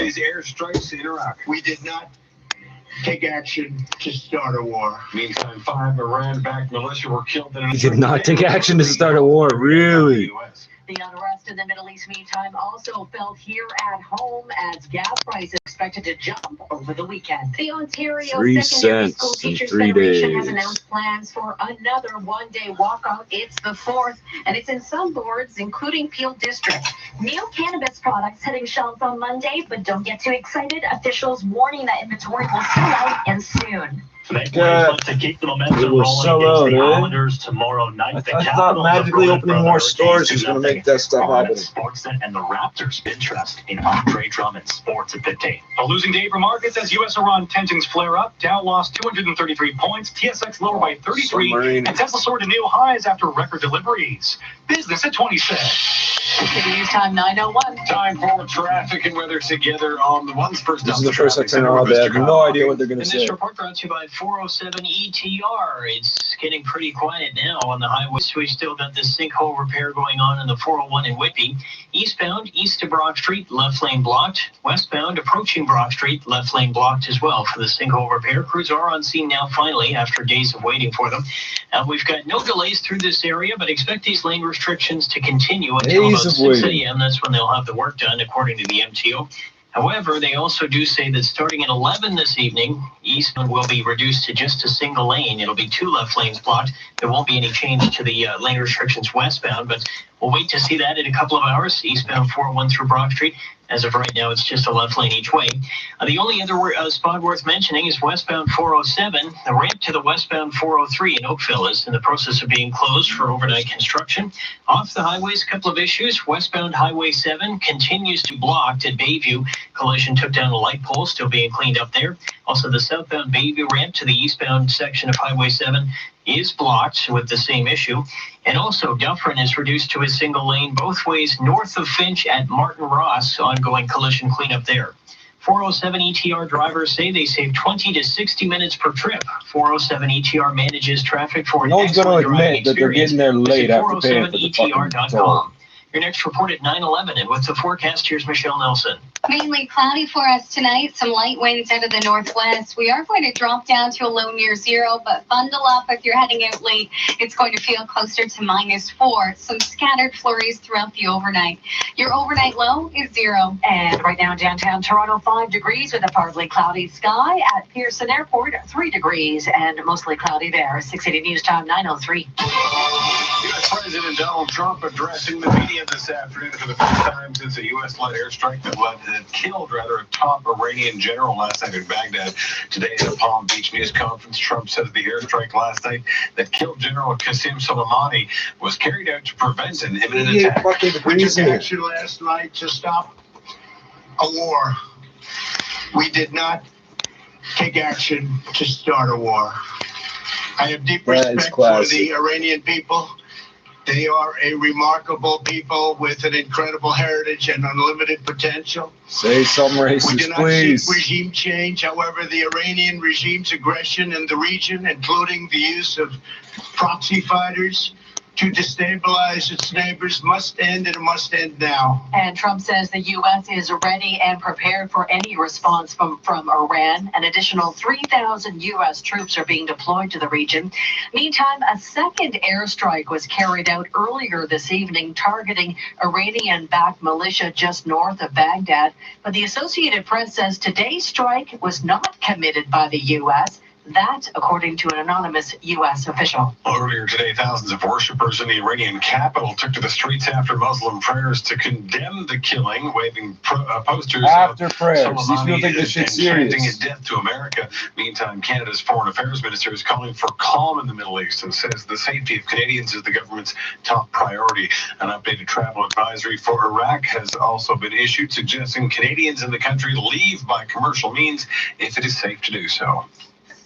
these airstrikes in Iraq. We did not take action to start a war. Meantime, 5 Iran-backed militia were killed in an He did not take action to start a war, really? The unrest in the Middle East, meantime, also felt here at home as gas prices expected to jump over the weekend. The Ontario 3 Secondary School cents in Teachers 3 Federation has days. announced plans for another one-day walkout. It's the 4th, and it's in some boards, including Peel District. New cannabis products hitting shelves on Monday, but don't get too excited. Officials warning that inventory will sell out and soon. To keep the momentum rolling against the Islanders tomorrow night. I thought magically opening more stores is going to make that stuff happen. Sportsnet and the Raptors' interest in Andre Drummond. Sports at 15. A losing day for markets as U.S.-Iran tensions flare up. Dow lost 233 points, TSX lower by 33, and Tesla soared to new highs after record deliveries. Business at 26. City News Time 9:01. Time for traffic and weather together on the ones first. This is the first I turn on. I have no idea what they're going to say. This report brought to you by 407 ETR. It's getting pretty quiet now on the highways. We still got this sinkhole repair going on in the 401 in Whitby. Eastbound, east of Brock Street, left lane blocked. Westbound, approaching Brock Street, left lane blocked as well for the sinkhole repair. Crews are on scene now finally after days of waiting for them. We've got no delays through this area, but expect these lane restrictions to continue until about 6 a.m. That's when they'll have the work done, according to the MTO. However, they also do say that starting at 11 this evening, eastbound will be reduced to just a single lane. It'll be 2 left lanes blocked. There won't be any change to the lane restrictions westbound, but we'll wait to see that in a couple of hours. Eastbound 401 through Brock Street. As of right now, it's just a left lane each way. The only other spot worth mentioning is westbound 407. The ramp to the westbound 403 in Oakville is in the process of being closed for overnight construction. Off the highways, a couple of issues. Westbound Highway 7 continues to be blocked at Bayview. Collision took down a light pole, still being cleaned up there. Also, the southbound Bayview ramp to the eastbound section of Highway 7 is blocked with the same issue. And also, Dufferin is reduced to a single lane both ways north of Finch at Martin Ross. Ongoing collision cleanup there. 407 ETR drivers say they save 20 to 60 minutes per trip. 407 ETR manages traffic for an excellent driving experience. That they're getting there late after paying for the fucking toll. Your next report at 9/11, and with the forecast, here's Michelle Nelson. Mainly cloudy for us tonight. Some light winds out of the northwest. We are going to drop down to a low near 0, but bundle up if you're heading out late. It's going to feel closer to -4. Some scattered flurries throughout the overnight. Your overnight low is 0. And right now downtown Toronto, 5 degrees with a partly cloudy sky. At Pearson Airport, 3 degrees and mostly cloudy there. 680 News Time 9:03. U.S. President Donald Trump addressing the media this afternoon for the first time since a U.S.-led airstrike that killed a top Iranian general last night in Baghdad. Today at a Palm Beach news conference, Trump says the airstrike last night that killed General Qasem Soleimani was carried out to prevent an imminent attack. We took action last night to stop a war. We did not take action to start a war. I have deep respect for the Iranian people. They are a remarkable people with an incredible heritage and unlimited potential. Say some racist, we do not please. seek regime change. However, the Iranian regime's aggression in the region, including the use of proxy fighters to destabilize its neighbors, must end, and it must end now. And Trump says the U.S. is ready and prepared for any response from Iran. An additional 3,000 U.S. troops are being deployed to the region. Meantime, a second airstrike was carried out earlier this evening, targeting Iranian-backed militia just north of Baghdad. But the Associated Press says today's strike was not committed by the U.S., that, according to an anonymous U.S. official. Earlier today, thousands of worshippers in the Iranian capital took to the streets after Muslim prayers to condemn the killing, waving posters after prayers. These people take this shit serious. Chanting a death to America. Meantime, Canada's foreign affairs minister is calling for calm in the Middle East and says the safety of Canadians is the government's top priority. An updated travel advisory for Iraq has also been issued, suggesting Canadians in the country leave by commercial means if it is safe to do so.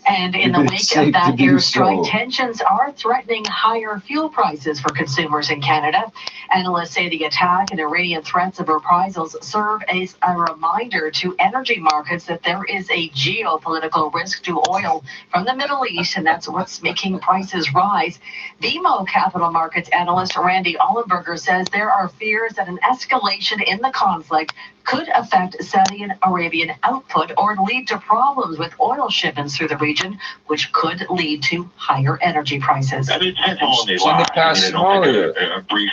And in the wake of that airstrike, tensions are threatening higher fuel prices for consumers in Canada. Analysts say the attack and Iranian threats of reprisals serve as a reminder to energy markets that there is a geopolitical risk to oil from the Middle East, and that's what's making prices rise. BMO Capital Markets analyst Randy Ollenberger says there are fears that an escalation in the conflict could affect Saudi Arabian output or lead to problems with oil shipments through the region, which could lead to higher energy prices. I mean, it depends on what they lie. I don't think a brief,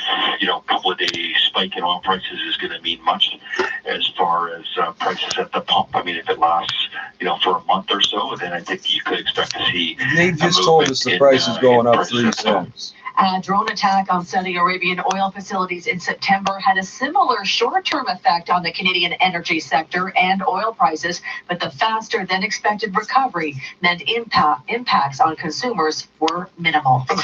couple of day spike in oil prices is going to mean much as far as prices at the pump. I mean, if it lasts, for a month or so, then I think you could expect to see. They just told us the price is going up 3 cents. A drone attack on Saudi Arabian oil facilities in September had a similar short-term effect on the Canadian energy sector and oil prices, but the faster than expected recovery meant impacts on consumers were minimal. For the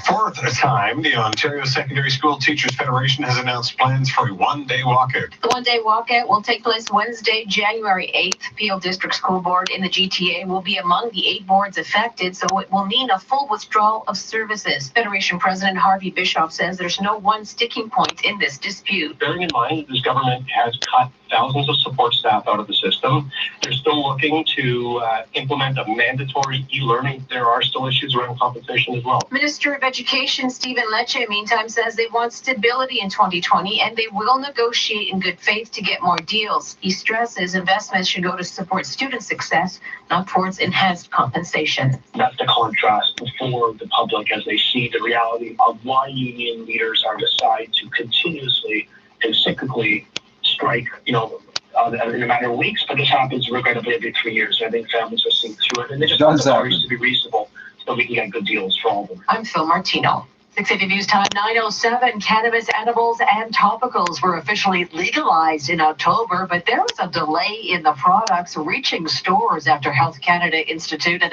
fourth time, the Ontario Secondary School Teachers Federation has announced plans for a one-day walkout. The one-day walkout will take place Wednesday, January 8th. Peel District School Board in the GTA will be among the 8 boards affected, so it will mean a full withdrawal of services. Federation President Harvey Bischoff says there's no one sticking point in this dispute. Bearing in mind, this government has cut thousands of support staff out of the system. They're still looking to implement a mandatory e-learning. There are still issues around compensation as well. Minister of Education Stephen Lecce, meantime, says they want stability in 2020 and they will negotiate in good faith to get more deals. He stresses investments should go to support student success, not towards enhanced compensation. That's the contrast for the public as they see the reality of why union leaders are decide to continuously and cyclically strike, in a matter of weeks, but this happens regrettably every 3 years. I think families are seeing through it, and they just want the parties to be reasonable so we can get good deals for all of them. I'm Phil Martino. 680 News Time 9:07. Cannabis edibles and topicals were officially legalized in October, but there was a delay in the products reaching stores after Health Canada instituted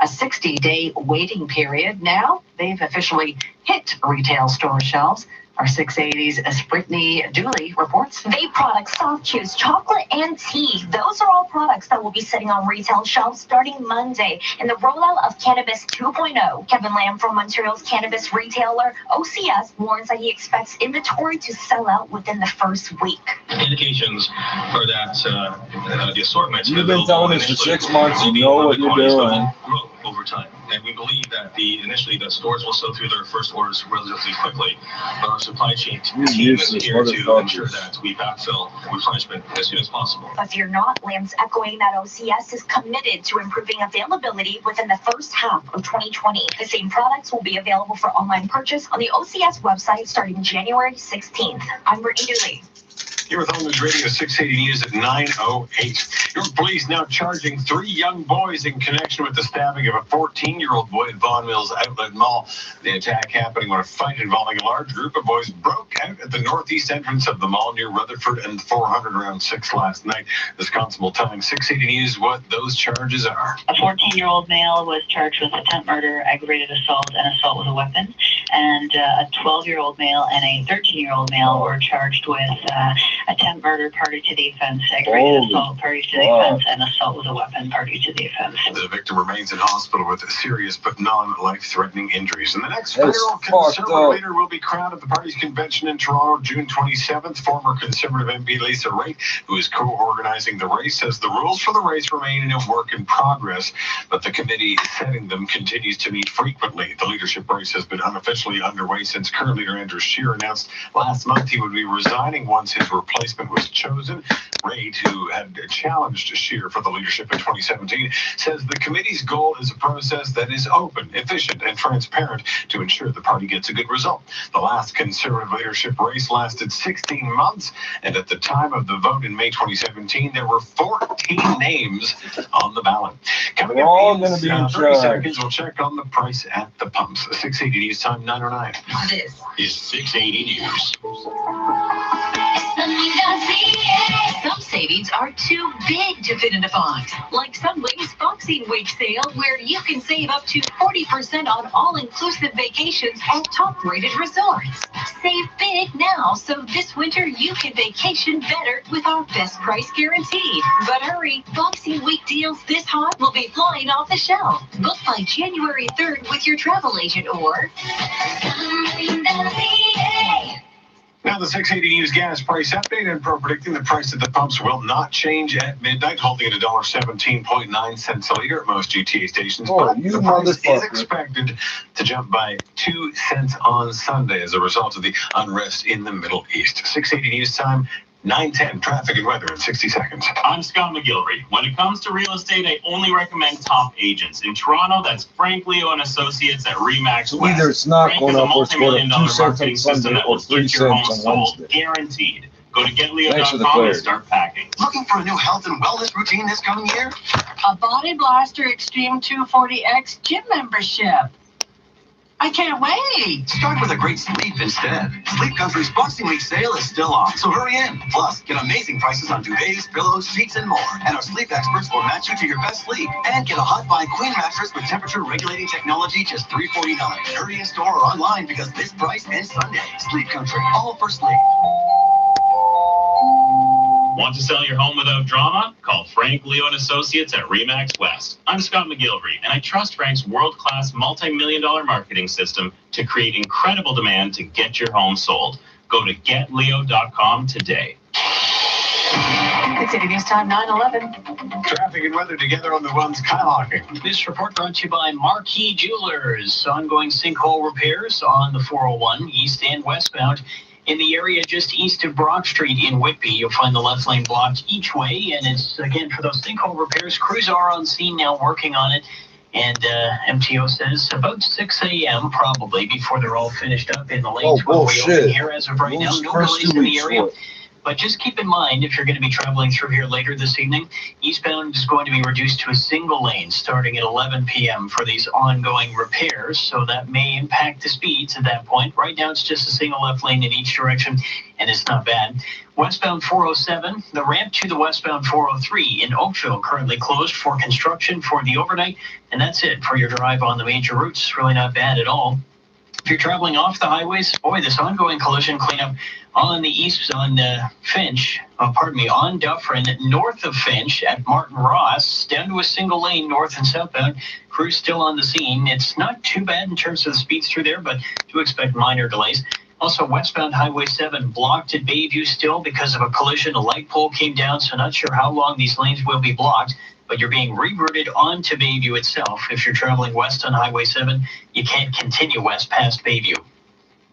a 60-day waiting period. Now they've officially hit retail store shelves. Our 680's Brittany Dooley reports. Vape products, soft chews, chocolate, and tea. Those are all products that will be sitting on retail shelves starting Monday in the rollout of Cannabis 2.0. Kevin Lamb from Ontario's cannabis retailer OCS warns that he expects inventory to sell out within the first week. Indications are that the assortment. You've been telling us for 6 months, you know what you're doing. Over time, and we believe that initially the stores will sell through their first orders relatively quickly, but our supply chain team is here to ensure that we backfill replenishment as soon as possible. But fear not, Lamb's echoing that OCS is committed to improving availability within the first half of 2020. The same products will be available for online purchase on the OCS website starting January 16th. I'm Brittany Dooley. You're with Home News Radio 680 News at 9:08. Your police now charging 3 young boys in connection with the stabbing of a 14-year-old boy at Vaughan Mills Outlet Mall. The attack happening when a fight involving a large group of boys broke out at the northeast entrance of the mall near Rutherford and 400 around 6 last night. This constable telling 680 News what those charges are. A 14-year-old male was charged with attempt murder, aggravated assault, and assault with a weapon. And a 12-year-old male and a 13-year-old male were charged with attempt murder, party to the offense, aggravated assault, party to the offense, and assault with a weapon, party to the offense. The victim remains in hospital with serious but non-life-threatening injuries. And the next federal Conservative leader will be crowned at the party's convention in Toronto, June 27th. Former Conservative MP Lisa Raitt, who is co-organizing the race, says the rules for the race remain a work in progress, but the committee setting them continues to meet frequently. The leadership race has been unofficially underway since current leader Andrew Scheer announced last month he would be resigning once his replacement was chosen. Raitt, who had challenged Scheer for the leadership in 2017, says the committee's goal is a process that is open, efficient, and transparent to ensure the party gets a good result. The last Conservative leadership race lasted 16 months, and at the time of the vote in May 2017, there were 14 names on the ballot. Coming up in 30 seconds, we'll check on the price at the pumps. 680 News Time 9:09. This is 680 News. Some savings are too big to fit into bonds, like some Wingstop Boxing Week sale, where you can save up to 40% on all-inclusive vacations at top-rated resorts. Save big now, so this winter you can vacation better with our best price guaranteed. But hurry, Boxing Week deals this hot will be flying off the shelf. Book by January 3rd with your travel agent or... Now the 680 News gas price update, and pro predicting the price at the pumps will not change at midnight, holding at $1.17.9 a liter at most GTA stations. But the price is expected to jump by 2 cents on Sunday as a result of the unrest in the Middle East. 680 News time. 9:10 traffic and weather in 60 seconds. I'm Scott McGilvery. When it comes to real estate, I only recommend top agents. In Toronto, that's Frank Leo and Associates at Remax West. Either it's not Frank going is a up or it's going up 2 cents on Sunday or 3 cents on Wednesday. Guaranteed. Go to getleo.com and start packing. Looking for a new health and wellness routine this coming year? A Body Blaster Extreme 240X gym membership. I can't wait! Start with a great sleep instead. Sleep Country's Boxing Week sale is still on, so hurry in. Plus, get amazing prices on duvets, pillows, sheets, and more. And our sleep experts will match you to your best sleep. And get a Hot Buy Queen mattress with temperature-regulating technology, just $349. Hurry in store or online because this price ends Sunday. Sleep Country, all for sleep. Want to sell your home without drama? Call Frank Leo and Associates at Remax West. I'm Scott McGilvery, and I trust Frank's world-class multi-million-dollar marketing system to create incredible demand to get your home sold. Go to getleo.com today. It's City News Time 9:11. Traffic and weather together on the one skylocking. This report brought to you by Marquee Jewelers. Ongoing sinkhole repairs on the 401 east and westbound. In the area just east of Brock Street in Whitby, you'll find the left lane blocked each way. And it's, again, for those sinkhole repairs, crews are on scene now working on it. And MTO says about 6 a.m. probably before they're all finished up in the lanes will reopen here as of right now. No delays in the area. But just keep in mind, if you're going to be traveling through here later this evening, eastbound is going to be reduced to a single lane starting at 11 p.m. for these ongoing repairs. So that may impact the speeds at that point. Right now, it's just a single left lane in each direction, and it's not bad. Westbound 407, the ramp to the westbound 403 in Oakville currently closed for construction for the overnight. And that's it for your drive on the major routes. Really not bad at all. If you're traveling off the highways, boy, this ongoing collision cleanup on the east on on Dufferin, north of Finch at Martin Ross, down to a single lane north and southbound. Crews still on the scene. It's not too bad in terms of the speeds through there, but do expect minor delays. Also, westbound Highway 7 blocked at Bayview still because of a collision. A light pole came down, so not sure how long these lanes will be blocked. But you're being rerouted onto Bayview itself. If you're traveling west on Highway 7, you can't continue west past Bayview.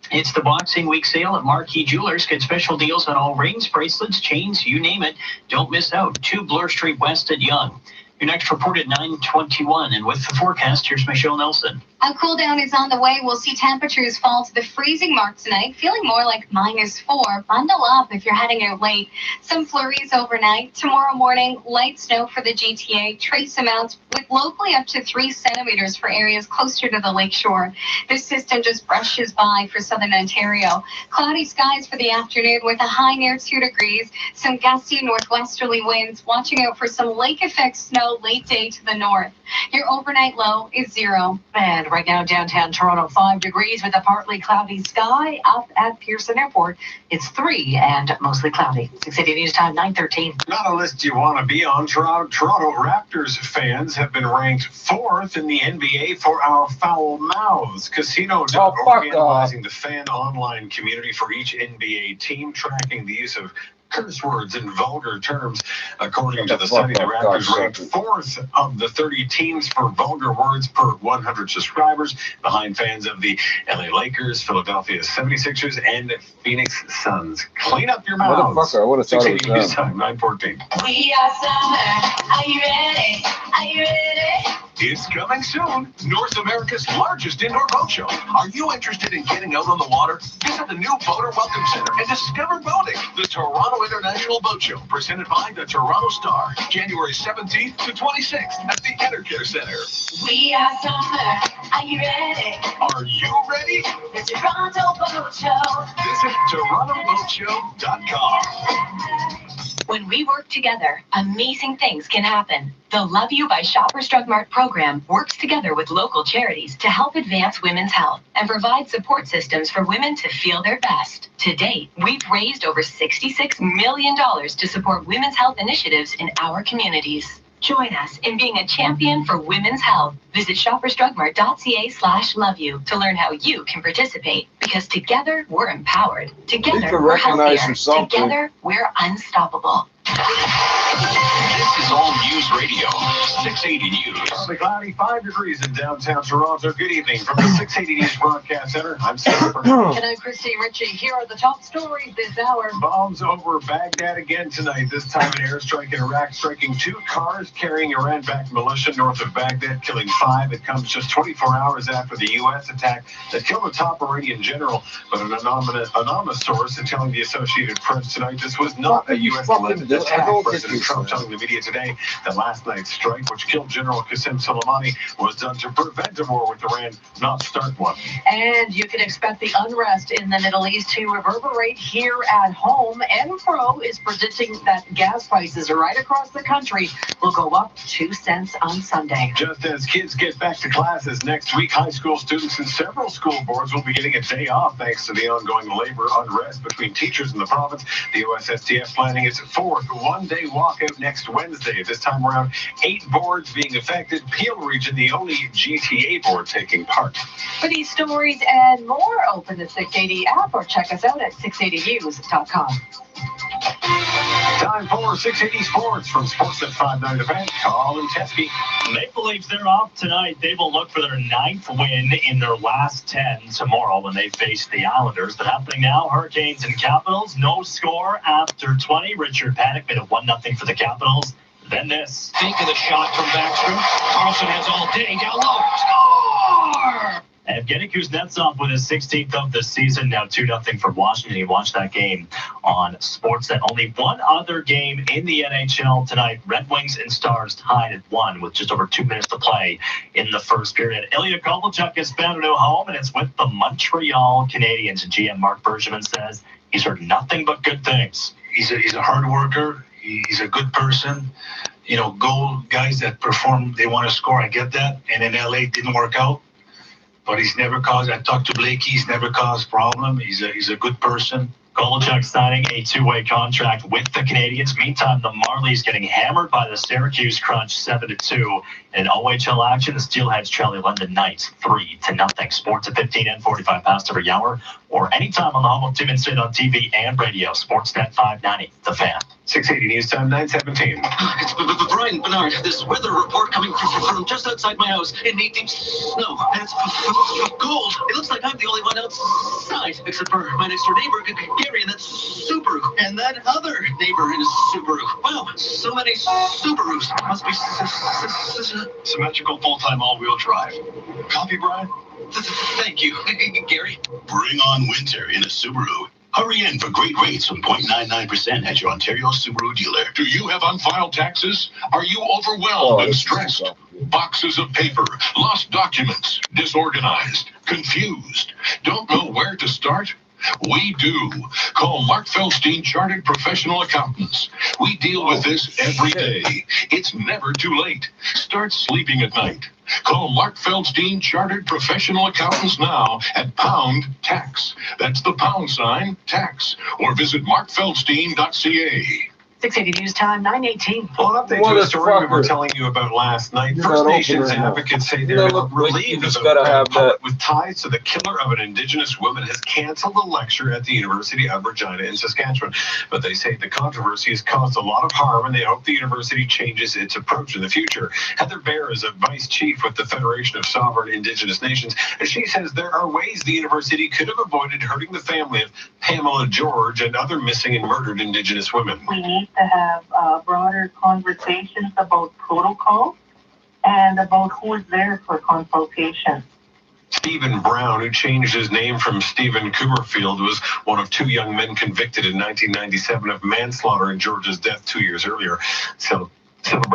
It's the Boxing Week sale at Marquee Jewelers. Get special deals on all rings, bracelets, chains, you name it. Don't miss out. 2 Bloor Street West at Yonge. Your next report at 9:21. And with the forecast, here's Michelle Nelson. A cool down is on the way. We'll see temperatures fall to the freezing mark tonight, feeling more like -4. Bundle up if you're heading out late. Some flurries overnight. Tomorrow morning, light snow for the GTA. Trace amounts with locally up to 3 centimeters for areas closer to the lakeshore. This system just brushes by for southern Ontario. Cloudy skies for the afternoon with a high near 2 degrees. Some gusty northwesterly winds. Watching out for some lake effect snow late day to the north. Your overnight low is 0. And right now, downtown Toronto, 5 degrees with a partly cloudy sky. Up at Pearson Airport, it's 3 and mostly cloudy. 680 News Time 9:13. Not a list you want to be on. Toronto Raptors fans have been ranked 4th in the NBA for our foul mouths. Casino.org analyzing the fan online community for each NBA team, tracking the use of curse words and vulgar terms. According to the study, the Raptors ranked 4th of the 30 teams for vulgar words per 100 subscribers, behind fans of the LA Lakers, Philadelphia 76ers, and Phoenix Suns. Clean up your mouths. Motherfucker, I would have thought it was them. 9:14. We are summer. Are you ready? Are you ready? It's coming soon. North America's largest indoor boat show. Are you interested in getting out on the water? Visit the new Boater Welcome Center and discover boating. The Toronto International Boat Show, presented by the Toronto Star, January 17th to 26th at the Enercare Center. We are summer. Are you ready? Are you ready? The Toronto Boat Show. Visit TorontoBoatShow.com. When we work together, amazing things can happen. The Love You by Shoppers Drug Mart program works together with local charities to help advance women's health and provide support systems for women to feel their best. To date, we've raised over $66 million to support women's health initiatives in our communities. Join us in being a champion for women's health. Visit shoppersdrugmart.ca/loveyou to learn how you can participate. Because together, we're empowered. Together, we're healthier. Together, we're unstoppable. This is All News Radio, 680 News. Partly cloudy, 5 degrees in downtown Toronto. Good evening from the 680 News Broadcast Center. I'm Steve. And I'm Christy Ritchie. Here are the top stories this hour. Bombs over Baghdad again tonight. This time an airstrike in Iraq striking 2 cars carrying Iran-backed militia north of Baghdad, killing 5. It comes just 24 hours after the U.S. attack that killed a top Iranian general. But an anonymous source is telling the Associated Press tonight this was not a U.S.-led attack. President Trump telling the media today that last night's strike, which killed General Qasem Soleimani, was done to prevent a war with Iran, not start one. And you can expect the unrest in the Middle East to reverberate here at home. Enpro is predicting that gas prices right across the country will go up 2 cents on Sunday. Just as kids get back to classes next week, high school students and several school boards will be getting a day off thanks to the ongoing labor unrest between teachers in the province. The USSTF planning its 4th one-day walkout next Wednesday. This time around, 8 boards being affected. Peel Region, the only GTA board taking part. For these stories and more, open the 680 app or check us out at 680news.com. Time for 680 Sports from Sportsnet 590 Event. Colin Teskey. Maple Leafs, they're off tonight. They will look for their 9th win in their last 10 tomorrow when they face the Islanders. But happening now, Hurricanes and Capitals. No score after 20. Richard Panik made it 1-0 for the Capitals. Then this. Think of the shot from Backstrom. Carlson has all day. Down low. Score! Evgeny Kuznetsov with his 16th of the season, now 2-0 for Washington. You watched that game on Sportsnet. Only one other game in the NHL tonight. Red Wings and Stars tied at 1 with just over 2 minutes to play in the first period. Ilya Kovalchuk has found a new home, and it's with the Montreal Canadiens. GM Mark Bergevin says he's heard nothing but good things. He's a hard worker. He's a good person. You know, goal guys that perform, they want to score. I get that. And in LA, it didn't work out. But he's never caused, I talked to Blakey, he's never caused problem. He's a good person. Kovalchuk signing a 2-way contract with the Canadiens. Meantime, the Marlies getting hammered by the Syracuse Crunch 7-2. In OHL action, the Steelheads trail the London Knights 3-0. Sports at 15 and 45 past every hour, or anytime on the home of Tim and Sid on TV and radio. Sportsnet 590, The Fan. 680 News Time, 9:17. It's Brian Bernard. This weather report coming from just outside my house in deep snow. And it's cold. It looks like I'm the only one outside, except for my next door neighbor, Gary, and that Subaru. And that other neighbor in a Subaru. Wow, so many Subarus. Must be symmetrical full-time all-wheel drive. Copy, Brian? Thank you, Gary. Bring on winter in a Subaru. Hurry in for great rates from 0.99% at your Ontario Subaru dealer. Do you have unfiled taxes? Are you overwhelmed and stressed? Boxes of paper, lost documents, disorganized, confused, don't know where to start? We do. Call Mark Feldstein Chartered Professional Accountants. We deal with this every day. It's never too late. Start sleeping at night. Call Mark Feldstein Chartered Professional Accountants now at pound tax. That's the # tax. Or visit markfeldstein.ca. 680 News Time, 9:18. Well, an update to a story we were telling you about last night. First Nations advocates say they're relieved about public with ties to the killer of an Indigenous woman has canceled a lecture at the University of Regina in Saskatchewan. But they say the controversy has caused a lot of harm, and they hope the university changes its approach in the future. Heather Bear is a vice chief with the Federation of Sovereign Indigenous Nations, and she says there are ways the university could have avoided hurting the family of Pamela George and other missing and murdered Indigenous women. We need to have broader conversations about protocol and about who is there for consultation. Stephen Brown, who changed his name from Stephen Cooperfield, was one of 2 young men convicted in 1997 of manslaughter in George's death 2 years earlier. So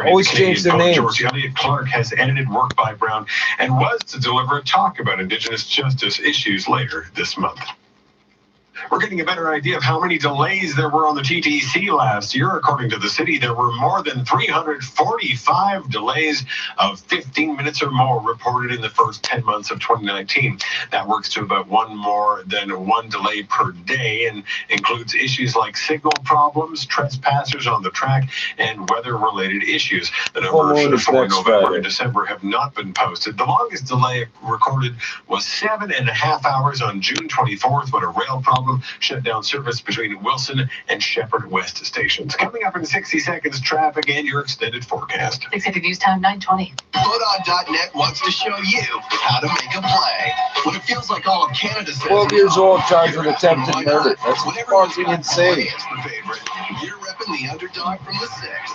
always change their names. George Elliott Clark has edited work by Brown and was to deliver a talk about Indigenous justice issues later this month. We're getting a better idea of how many delays there were on the TTC last year. According to the city, there were more than 345 delays of 15 minutes or more reported in the first 10 months of 2019. That works to about one more than one delay per day and includes issues like signal problems, trespassers on the track, and weather-related issues. The numbers for November and December have not been posted. The longest delay recorded was 7.5 hours on June 24th when a rail problem shut down service between Wilson and Shepherd West stations. Coming up in 60 seconds, traffic and your extended forecast. 6:50 news time, 9:20. Bodog.net wants to show you how to make a play. When it feels like all of Canada says 12 years old, charged with attempted murder. That's fucking insane. You're repping the underdog from the 6.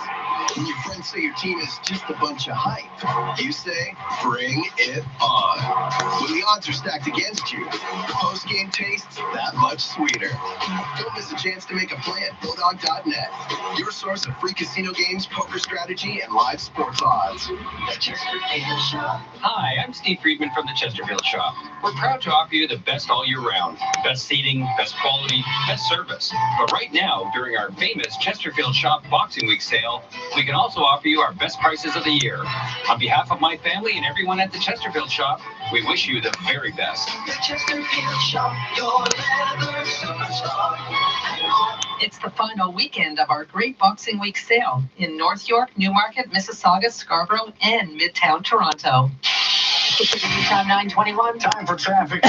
When your friends say your team is just a bunch of hype, you say, bring it on. When the odds are stacked against you, the post-game tastes that much sweeter. Don't miss a chance to make a play at Bodog.net, your source of free casino games, poker strategy, and live sports odds. The Chesterfield Shop. Hi, I'm Steve Friedman from the Chesterfield Shop. We're proud to offer you the best all year round. Best seating, best quality, best service. But right now, during our famous Chesterfield Shop Boxing Week sale, we can also offer you our best prices of the year. On behalf of my family and everyone at the Chesterfield Shop, we wish you the very best. The Chesterfield Shop, your leather superstar. It's the final weekend of our Great Boxing Week sale in North York, Newmarket, Mississauga, Scarborough, and Midtown Toronto. Time 9:21. Time for traffic.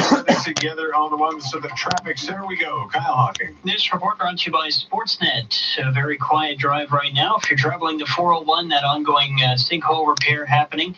Together on the ones to the traffic. So there we go. Kyle Hawking. This report brought to you by Sportsnet. A very quiet drive right now. If you're traveling the 401, that ongoing sinkhole repair happening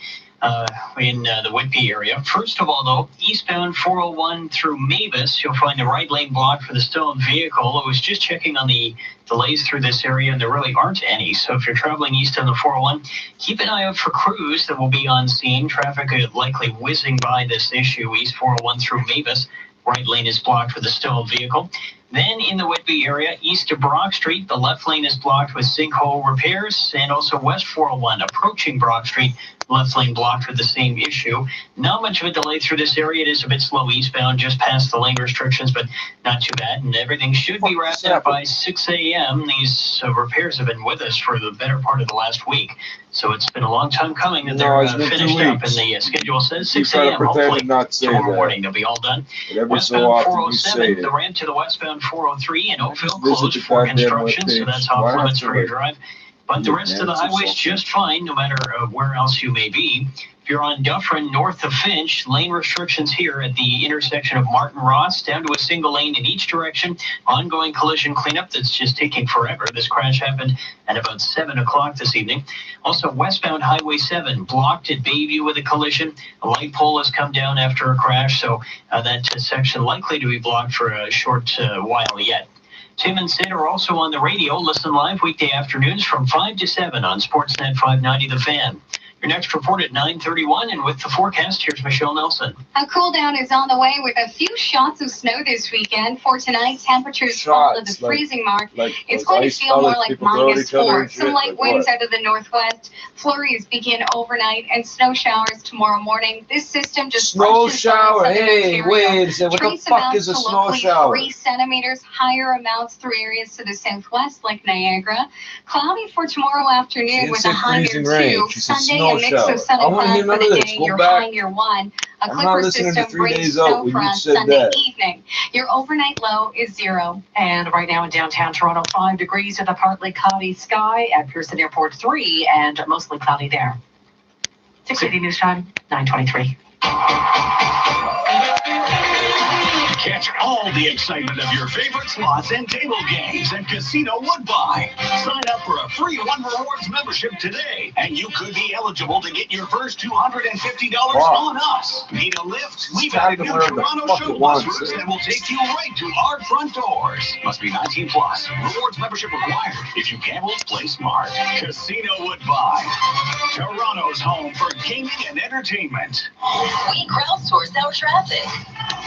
in the Whitby area. First of all, though, eastbound 401 through Mavis, you'll find the right lane blocked for the stolen vehicle. I was just checking on the delays through this area, and there really aren't any. So if you're traveling east on the 401, keep an eye out for crews that will be on scene. Traffic is likely whizzing by this issue, east 401 through Mavis. Right lane is blocked for the stolen vehicle. Then in the Whitby area, east of Brock Street, the left lane is blocked with sinkhole repairs, and also west 401 approaching Brock Street, left lane blocked for the same issue. Not much of a delay through this area. It is a bit slow eastbound, just past the lane restrictions, but not too bad. And everything should be wrapped up by 6 a.m. These repairs have been with us for the better part of the last week. So it's been a long time coming that they're finished up, and the schedule says 6 a.m. Hopefully tomorrow morning they'll be all done. Westbound 407, the ramp to the westbound 403 in Oakville closed for construction, so that's off limits for your drive. But the rest of the highway's just fine, no matter where else you may be. If you're on Dufferin north of Finch, lane restrictions here at the intersection of Martin Ross, down to a single lane in each direction. Ongoing collision cleanup that's just taking forever. This crash happened at about 7 o'clock this evening. Also, westbound Highway 7 blocked at Bayview with a collision. A light pole has come down after a crash, so that section likely to be blocked for a short while yet. Tim and Sid are also on the radio. Listen live weekday afternoons from 5 to 7 on Sportsnet 590 The Fan. Your next report at 9:31, and with the forecast, here's Michelle Nelson. A cool down is on the way with a few shots of snow this weekend. For tonight, temperatures fall to the freezing mark. It's going to feel more like -4. Some light winds out of the northwest. Flurries begin overnight and snow showers tomorrow morning. This system just snow shower. Hey, wait a second. What the fuck is a snow shower? 3 centimeters, higher amounts through areas to the southwest like Niagara. Cloudy for tomorrow afternoon with a high near 2. Sunday, a mix of sun and cloud for the day. Your high near 1. A Clipper system brings snow for us Sunday evening. Your overnight low is 0. And right now in downtown Toronto, 5 degrees with a partly cloudy sky. At Pearson Airport, 3, and mostly cloudy there. 6:80 news time, 9:23. Catch all the excitement of your favorite slots and table games at Casino Woodbine. Sign up for a free One Rewards membership today, and you could be eligible to get your first $250 on us. Need a lift? We've added new Toronto shuttle bus routes that will take you right to our front doors. Must be 18 plus. Rewards membership required. If you gamble, play smart. Casino Woodbine. Toronto's home for gaming and entertainment. We crowdsource our traffic.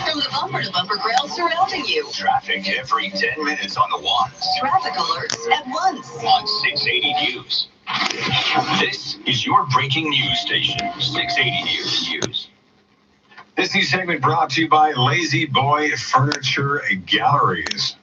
From the bumper to bumper crowd surrounding you. Traffic every 10 minutes on the ones. Traffic alerts at once. On 680 News. This is your breaking news station, 680 News. This new segment brought to you by Lazy Boy Furniture Galleries.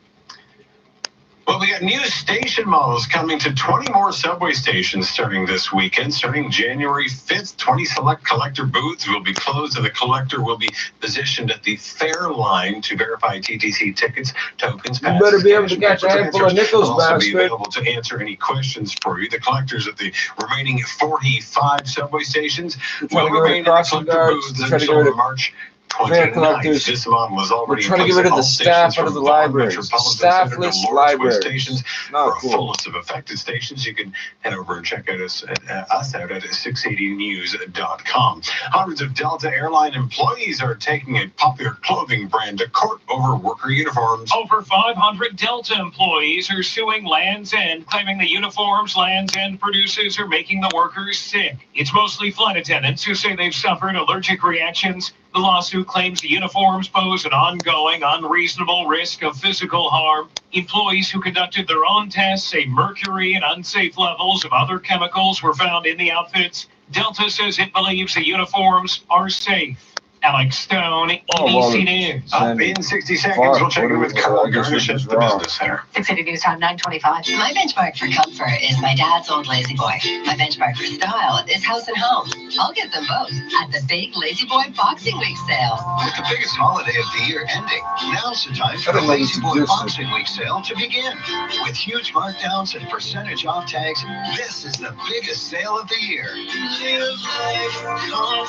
Well, we got new station models coming to 20 more subway stations starting this weekend. Starting January 5th, 20 select collector booths will be closed, and the collector will be positioned at the fare line to verify TTC tickets, tokens, passes. You better be able to catch a handful of nickels, will also be bastard. available to answer any questions for you. The collectors at the remaining 45 subway stations will remain in the collector booths until March 29th. This model is already trying to get rid of the staff out of the libraries. Staffless libraries. Stations. Not For a cool. full list of affected stations, you can head over and check out us out at 680news.com. Hundreds of Delta Airline employees are taking a popular clothing brand to court over worker uniforms. Over 500 Delta employees are suing Land's End, claiming the uniforms Land's End produces are making the workers sick. It's mostly flight attendants who say they've suffered allergic reactions. The lawsuit claims the uniforms pose an ongoing, unreasonable risk of physical harm. Employees who conducted their own tests say mercury and unsafe levels of other chemicals were found in the outfits. Delta says it believes the uniforms are safe. Alex Stone, ABC News. Up in 60 seconds, we'll check in with Carl Garnish at the Business Center. 680 News Time, 9:25. My benchmark for comfort is my dad's old Lazy Boy. My benchmark for style is House and Home. I'll get them both at the big Lazy Boy Boxing Week sale. With the biggest holiday of the year ending, now's the time for the Lazy Boy Boxing Week sale to begin. With huge markdowns and percentage off tags, this is the biggest sale of the year.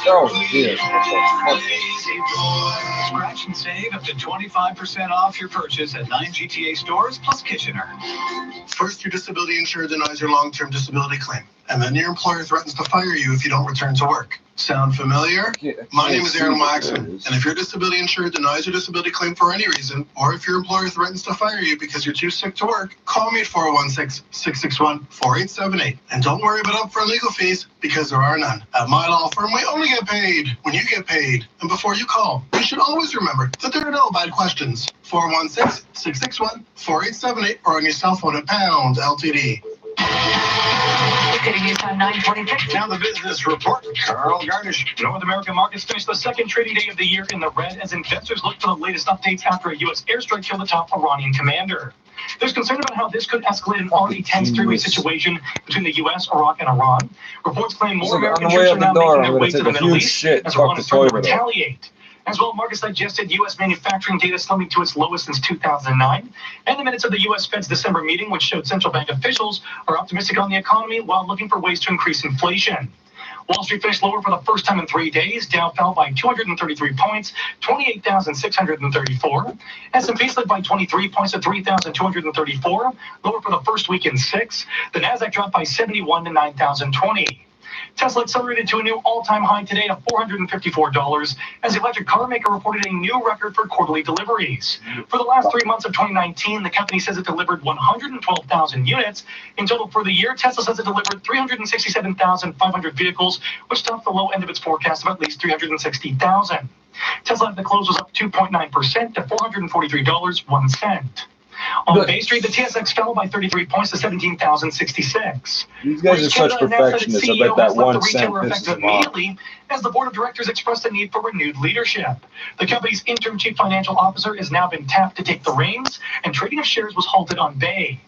Oh, dear. Scratch and save up to 25% off your purchase at 9 GTA stores plus Kitchener. First, your disability insurer denies your long-term disability claim, and then your employer threatens to fire you if you don't return to work. Sound familiar? My name is Aaron Waxman, and if your disability insurer denies your disability claim for any reason, or if your employer threatens to fire you because you're too sick to work, call me at 416-661-4878. And don't worry about upfront legal fees, because there are none. At my law firm, we only get paid when you get paid. And before you call, you should always remember that there are no bad questions. 416-661-4878, or on your cell phone at pound LTD. News Time, 9:26. Now the business report, Carl Garnish. North American markets finished the second trading day of the year in the red as investors look for the latest updates after a U.S. airstrike killed the top Iranian commander. There's concern about how this could escalate an already tense three-way situation between the U.S., Iraq, and Iran. Reports claim more American troops are now making their way to the Middle East as Iran is trying to retaliate. As well, markets digested U.S. manufacturing data slumping to its lowest since 2009, and the minutes of the U.S. Fed's December meeting, which showed central bank officials are optimistic on the economy while looking for ways to increase inflation. Wall Street finished lower for the first time in 3 days. Dow fell by 233 points, 28,634. S&P slid by 23 points to 3,234, lower for the first week in 6. The Nasdaq dropped by 71 to 9,020. Tesla accelerated to a new all-time high today of $454 as the electric car maker reported a new record for quarterly deliveries. For the last 3 months of 2019, the company says it delivered 112,000 units. In total for the year, Tesla says it delivered 367,500 vehicles, which topped the low end of its forecast of at least 360,000. Tesla at the close was up 2.9% to $443.01. On Bay Street, the TSX fell by 33 points to 17,066. These guys are such perfectionists. I bet that 1 cent pisses them off. Immediately, as the board of directors expressed a need for renewed leadership. The company's interim chief financial officer has now been tapped to take the reins, and trading of shares was halted on Bay.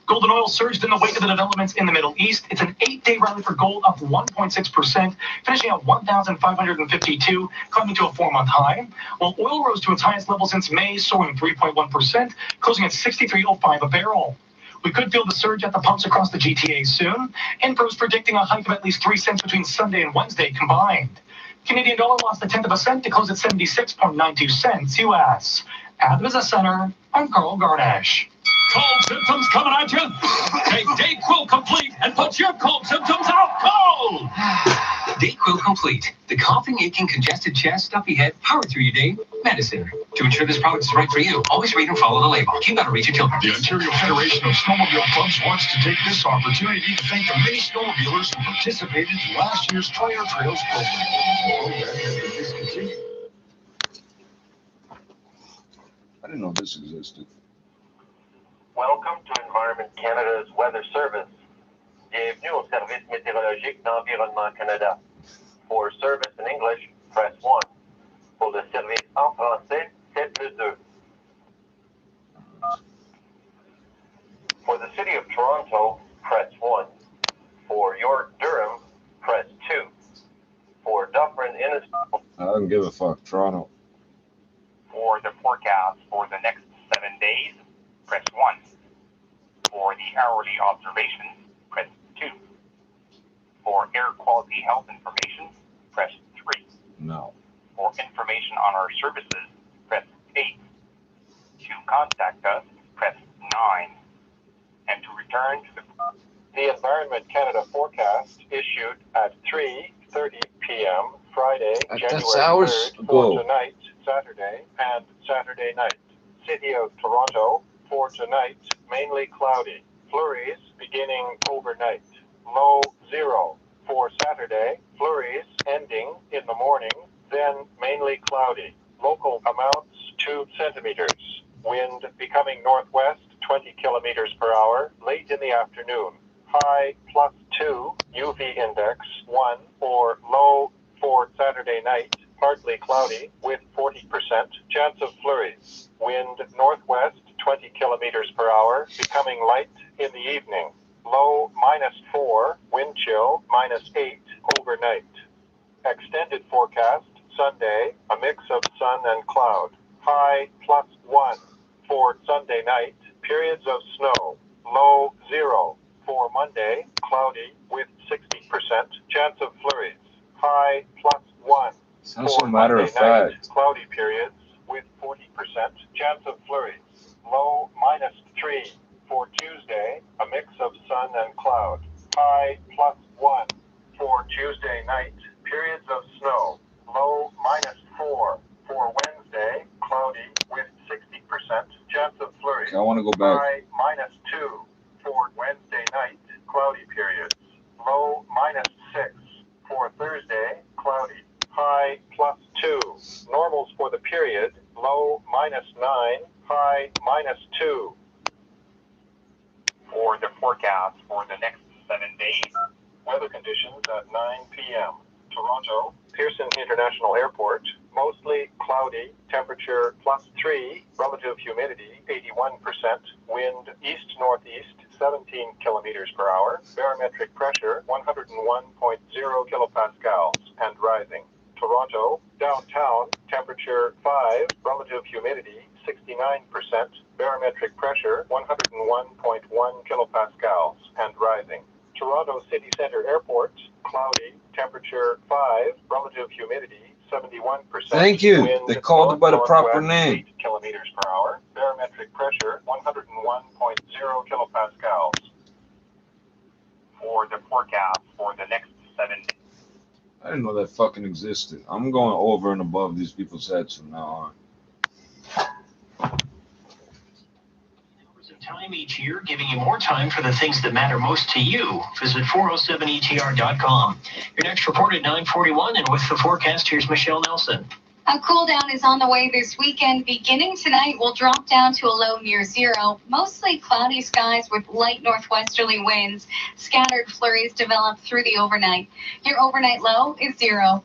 Gold and oil surged in the wake of the developments in the Middle East. It's an 8-day rally for gold, up 1.6%, finishing at 1,552, climbing to a 4-month high, while oil rose to its highest level since May, soaring 3.1%, closing at $63.05 a barrel. We could feel the surge at the pumps across the GTA soon. Info is predicting a hike of at least 3 cents between Sunday and Wednesday combined. Canadian dollar lost 1/10 of a cent to close at 76.92 cents U.S. At the Business Center, I'm Carl Garnish. Cold symptoms coming at you? Take Dayquil Complete and put your cold symptoms out cold! Dayquil Complete, the coughing, aching, congested chest, stuffy head, power through your day medicine. To ensure this product is right for you, always read and follow the label. Keep out of reach of children. The Ontario Federation of Snowmobile Clubs wants to take this opportunity to thank the many snowmobilers who participated in last year's Try Our Trails program. I didn't know this existed. Welcome to Environment Canada's Weather Service. Bienvenue au service météorologique d'Environnement Canada. For service in English, press 1. For pour le service en français, faites le 2. For the City of Toronto, press 1. For York Durham, press 2. For Dufferin Innisfil, I don't give a fuck. Toronto. For the forecast for the next 7 days, press 1. For the hourly observations, press 2. For air quality health information, press 3. No. For information on our services, press 8. To contact us, press 9. And to return to the Environment Canada forecast issued at 3:30 p.m. Friday, January 3rd for tonight, Saturday, and Saturday night. City of Toronto, for tonight, mainly cloudy. Flurries beginning overnight. Low 0. For Saturday, flurries ending in the morning, then mainly cloudy. Local amounts 2 centimeters. Wind becoming northwest 20 kilometers per hour late in the afternoon. High +2, UV index 1, or low for Saturday night, partly cloudy with 40% chance of flurries. Wind northwest 20 kilometers per hour, becoming light in the evening. Low -4, wind chill -8 overnight. Extended forecast, Sunday, a mix of sun and cloud. High +1 for Sunday night, periods of snow. Low 0 for Monday, cloudy with 60% chance of flurries. High +1 Sounds for so matter Monday of night, fact. cloudy periods with 40% chance of flurries. Low -3 for Tuesday, a mix of sun and cloud. High +1 for Tuesday night, periods of snow. Low -4 for Wednesday, cloudy with 60% chance of flurries. I want to go back. High -2 for Wednesday night, cloudy periods. Low -6 for Thursday, cloudy. High +2. Normals for the period, low -9, high -2. for the forecast for the next 7 days. Weather conditions at 9 p.m. Toronto, Pearson International Airport, mostly cloudy, temperature +3, relative humidity 81%, wind east-northeast 17 kilometers per hour, barometric pressure 101.0 kilopascals and rising. Toronto, downtown, temperature 5, relative humidity 69%, barometric pressure 101.1 kilopascals and rising. Toronto City Centre Airport, cloudy, temperature 5, relative humidity 71%. Thank you. Wind They called it by the proper northwest, name. 8 kilometers per hour, barometric pressure 101.0 kilopascals. For the forecast for the next 7 days. I didn't know that fucking existed. I'm going over and above these people's heads from now on. Time each year, giving you more time for the things that matter most to you. Visit 407etr.com. Your next report at 9:41, and with the forecast, here's Michelle Nelson. A cool down is on the way this weekend. Beginning tonight, we'll drop down to a low near 0. Mostly cloudy skies with light northwesterly winds. Scattered flurries develop through the overnight. Your overnight low is 0.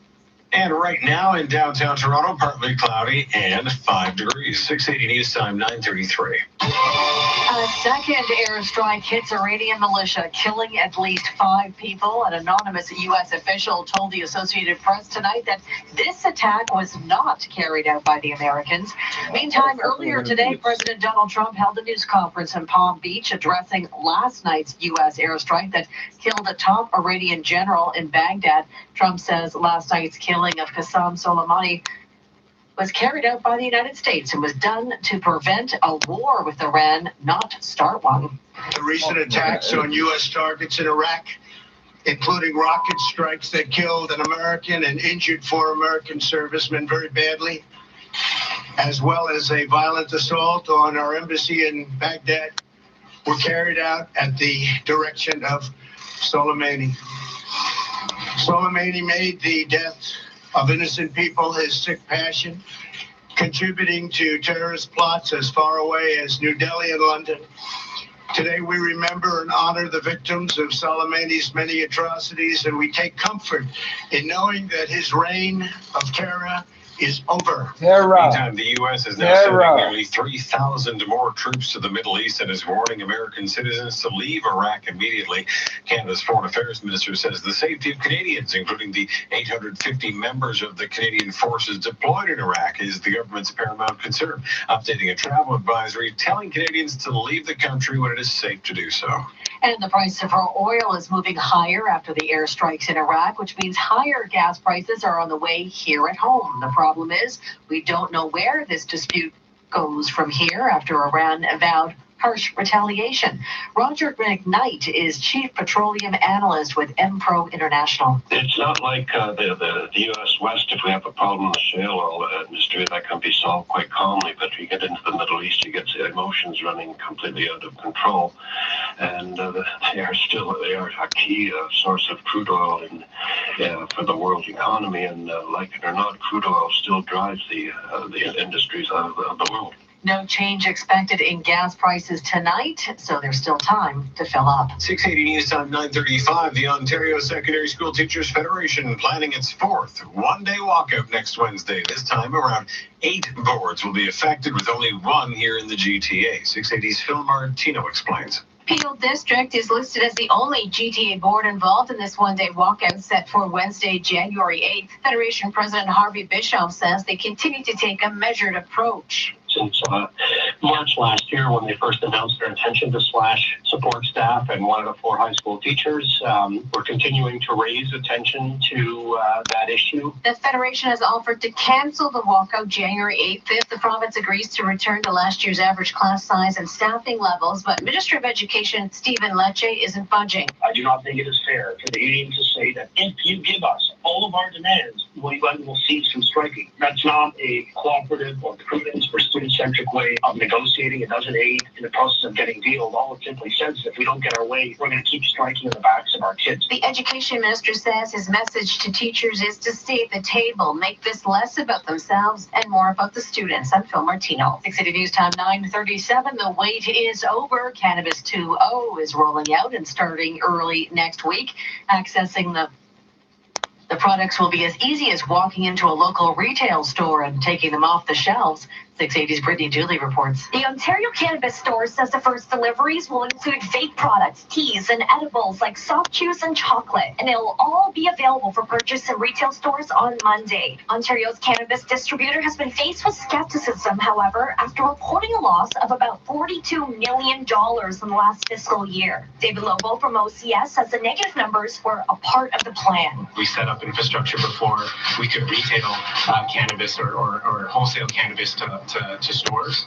And right now in downtown Toronto, partly cloudy and 5 degrees. 680 news time, 9:33. A second airstrike hits Iranian militia, killing at least 5 people. An anonymous U.S. official told the Associated Press tonight that this attack was not carried out by the Americans. Meantime, earlier today, President Donald Trump held a news conference in Palm Beach addressing last night's U.S. airstrike that killed a top Iranian general in Baghdad. Trump says last night's killing of Qasem Soleimani was carried out by the United States and was done to prevent a war with Iran, not start one. The recent attacks on U.S. targets in Iraq, including rocket strikes that killed an American and injured 4 American servicemen very badly, as well as a violent assault on our embassy in Baghdad, were carried out at the direction of Soleimani. Soleimani made the death of innocent people his sick passion, contributing to terrorist plots as far away as New Delhi and London. Today we remember and honor the victims of Soleimani's many atrocities, and we take comfort in knowing that his reign of terror is over. Meantime, the U.S. is now sending nearly 3,000 more troops to the Middle East and is warning American citizens to leave Iraq immediately. Canada's Foreign Affairs Minister says the safety of Canadians, including the 850 members of the Canadian forces deployed in Iraq, is the government's paramount concern, updating a travel advisory telling Canadians to leave the country when it is safe to do so. And the price of oil is moving higher after the airstrikes in Iraq, which means higher gas prices are on the way here at home. The problem is we don't know where this dispute goes from here after Iran vowed harsh retaliation. Roger McKnight is Chief Petroleum Analyst with MPro International. It's not like the U.S. West. If we have a problem in the shale oil industry, that can be solved quite calmly. But if you get into the Middle East, you get emotions running completely out of control. And they are a key source of crude oil for the world economy. And like it or not, crude oil still drives the industries of the world. No change expected in gas prices tonight, so there's still time to fill up. 680 News Time 9:35. The Ontario Secondary School Teachers Federation planning its fourth one-day walkout next Wednesday. This time, around 8 boards will be affected, with only one here in the GTA. 680's Phil Martino explains. Peel District is listed as the only GTA board involved in this one-day walkout set for Wednesday, January 8th. Federation President Harvey Bischoff says they continue to take a measured approach. Since March last year, when they first announced their intention to slash support staff and 1 out of 4 high school teachers, we're continuing to raise attention to that issue. The Federation has offered to cancel the walkout January 8th if the province agrees to return to last year's average class size and staffing levels, but Minister of Education Stephen Lecce isn't budging. I do not think it is fair to the union to say that if you give us all of our demands, we will cease from striking. That's not a cooperative or prudent or student-centric way of negotiating. It doesn't aid in the process of getting deals. All it simply says is if we don't get our way, we're going to keep striking in the backs of our kids. The education minister says his message to teachers is to stay at the table, make this less about themselves and more about the students. I'm Phil Martino. 680 News Time 9:37. The wait is over. Cannabis 2.0 is rolling out and starting early next week. Accessing the products will be as easy as walking into a local retail store and taking them off the shelves. 680's Brittany Dooley reports. The Ontario Cannabis Store says the first deliveries will include vape products, teas, and edibles like soft chews and chocolate, and it'll all be available for purchase in retail stores on Monday. Ontario's cannabis distributor has been faced with skepticism, however, after reporting a loss of about $42 million in the last fiscal year. David Lobo from OCS says the negative numbers were a part of the plan. We set up infrastructure before we could retail cannabis or wholesale cannabis to stores.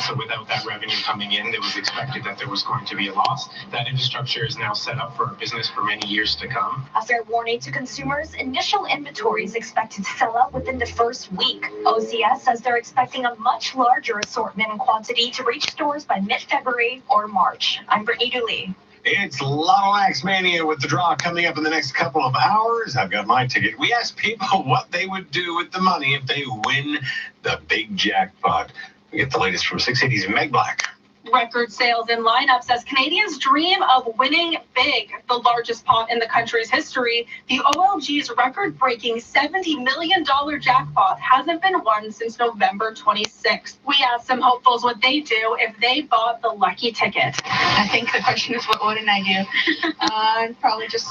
So without that revenue coming in, it was expected that there was going to be a loss. That infrastructure is now set up for our business for many years to come. A fair warning to consumers, initial inventory is expected to sell out within the first week. OCS says they're expecting a much larger assortment and quantity to reach stores by mid-February or March. I'm Brittany Dooley. It's Lotto Max Mania with the draw coming up in the next couple of hours. I've got my ticket. We asked people what they would do with the money if they win the big jackpot. We get the latest from 680's Meg Black. Record sales and lineups as Canadians dream of winning big, the largest pot in the country's history. The OLG's record-breaking $70 million jackpot hasn't been won since November 26th. We asked some hopefuls what they do if they bought the lucky ticket. I think the question is, what wouldn't I do? I'd probably just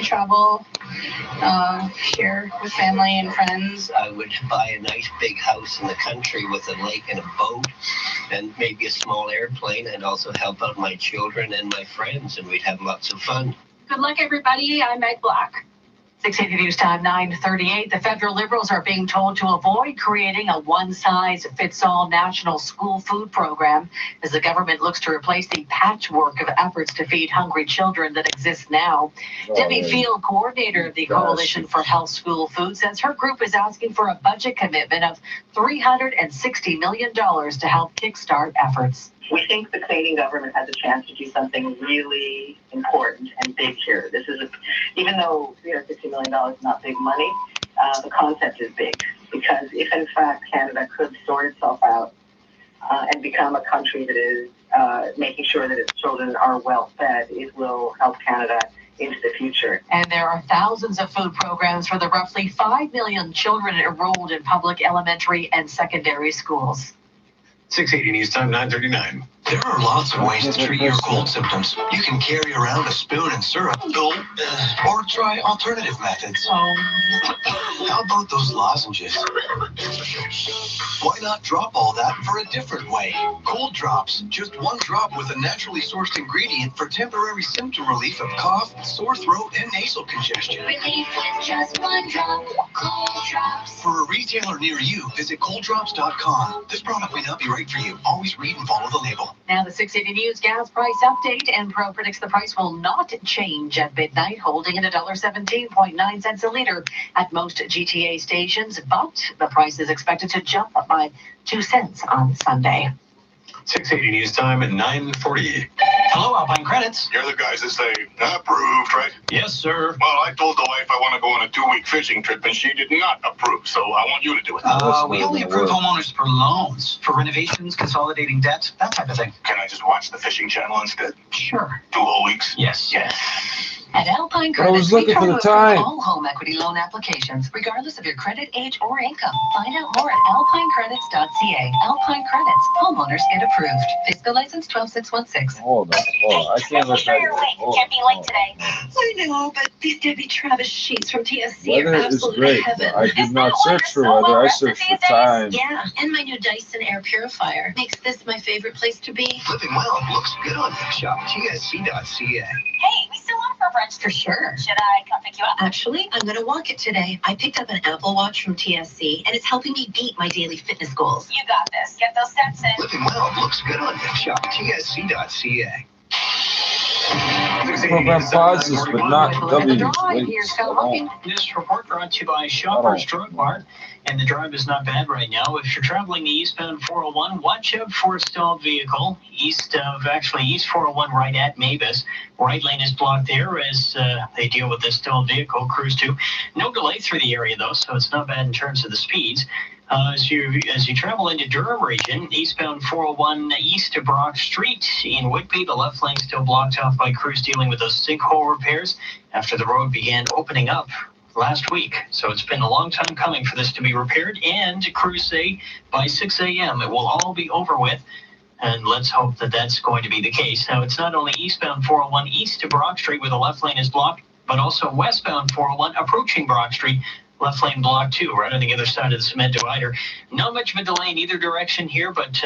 travel, share with family and friends. I would buy a nice big house in the country with a lake and a boat and maybe a small airplane, and also help out my children and my friends, and we'd have lots of fun. Good luck, everybody. I'm Meg Black. 680 News Time 9:38. The federal Liberals are being told to avoid creating a one-size-fits-all national school food program as the government looks to replace the patchwork of efforts to feed hungry children that exists now. Debbie Field, coordinator of the Coalition for Health School Food, says her group is asking for a budget commitment of $360 million to help kickstart efforts. We think the Canadian government has a chance to do something really important and big here. This is, even though $360 million is not big money, the concept is big, because if in fact Canada could sort itself out and become a country that is making sure that its children are well fed, it will help Canada into the future. And there are thousands of food programs for the roughly 5 million children enrolled in public elementary and secondary schools. 680 News Time, 9:39. There are lots of ways to treat your cold symptoms. You can carry around a spoon and syrup, or try alternative methods. How about those lozenges? Why not drop all that for a different way? Cold drops. Just one drop with a naturally sourced ingredient for temporary symptom relief of cough, sore throat, and nasal congestion. Relief with just one drop. Cold Drops. For a retailer near you, visit colddrops.com. This product may not be right for you. Always read and follow the label. Now the 680 News gas price update. Enpro predicts the price will not change at midnight, holding at $1.17.9 a liter at most GTA stations, but the price is expected to jump by 2 cents on Sunday. 680 News Time at 9:40. Hello, Alpine Credits. You're the guys that say, approved, right? Yes, sir. Well, I told the wife I want to go on a 2-week fishing trip, and she did not approve, so I want you to do it. We only approve homeowners for loans, for renovations, consolidating debt, that type of thing. Can I just watch the fishing channel instead? Sure. 2 whole weeks? Yes. Yes. At Alpine I was Credits, we looking try for to the approve time. all home equity loan applications, regardless of your credit, age, or income. Find out more at alpinecredits.ca. Alpine Credits. Homeowners get approved. Fiscal license 12616. Hold on. I can't let that go. Can't be late today. I know, but these Debbie Travis sheets from TSC Weather are is absolute great. heaven. I did not search for weather. I searched for time. Yeah, and my new Dyson air purifier makes this my favorite place to be. Living well looks good on you. Shop tsc.ca. Hey, we still on for brunch. For sure. Should I come pick you up? Actually, I'm going to walk it today. I picked up an Apple Watch from TSC, and it's helping me beat my daily fitness goals. You got this. Get those steps in. Living well looks good on you. Shop tsc.ca. Program pauses, but not W. This report brought to you by Shoppers Drug Mart, and the drive is not bad right now. If you're traveling the eastbound 401, watch out for a stalled vehicle east 401 right at Mavis. Right lane is blocked there as they deal with this stalled vehicle. Cruise 2. No delay through the area though, so it's not bad in terms of the speeds. As you travel into Durham region, eastbound 401 east of Brock Street in Whitby, the left lane still blocked off by crews dealing with those sinkhole repairs after the road began opening up last week. So it's been a long time coming for this to be repaired, and crews say by 6 a.m. it will all be over with. And let's hope that that's going to be the case. Now, it's not only eastbound 401 east of Brock Street where the left lane is blocked, but also westbound 401 approaching Brock Street. Left lane blocked too, right on the other side of the cement divider. Not much of a delay in either direction here, but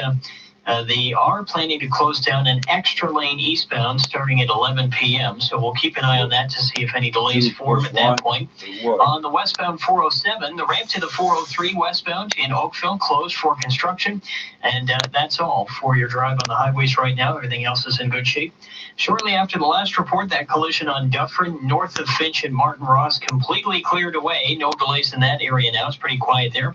they are planning to close down an extra lane eastbound starting at 11 p.m. So we'll keep an eye on that to see if any delays form at that point. On the westbound 407, the ramp to the 403 westbound in Oakville closed for construction. And that's all for your drive on the highways right now. Everything else is in good shape. Shortly after the last report, that collision on Dufferin north of Finch and Martin Ross completely cleared away. No delays in that area now. It's pretty quiet there.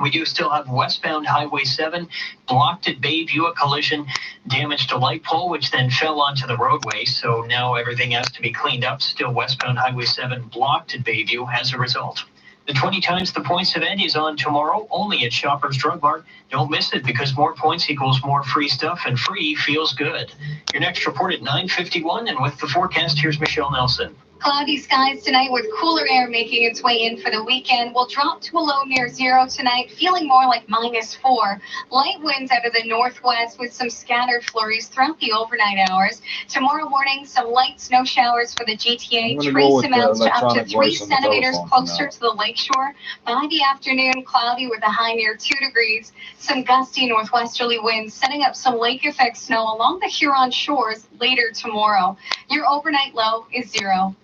We do still have westbound Highway 7 blocked at Bayview, a collision damaged a light pole, which then fell onto the roadway. So now everything has to be cleaned up. Still westbound Highway 7 blocked at Bayview as a result. The 20 times the points event is on tomorrow, only at Shoppers Drug Mart. Don't miss it, because more points equals more free stuff, and free feels good. Your next report at 9:51, and with the forecast, here's Michelle Nelson. Cloudy skies tonight with cooler air making its way in for the weekend. We'll drop to a low near 0 tonight, feeling more like -4. Light winds out of the northwest with some scattered flurries throughout the overnight hours. Tomorrow morning, some light snow showers for the GTA. Trace amounts to up to 3 centimeters closer to the lakeshore. By the afternoon, cloudy with a high near 2 degrees. Some gusty northwesterly winds setting up some lake effect snow along the Huron shores later tomorrow. Your overnight low is 0.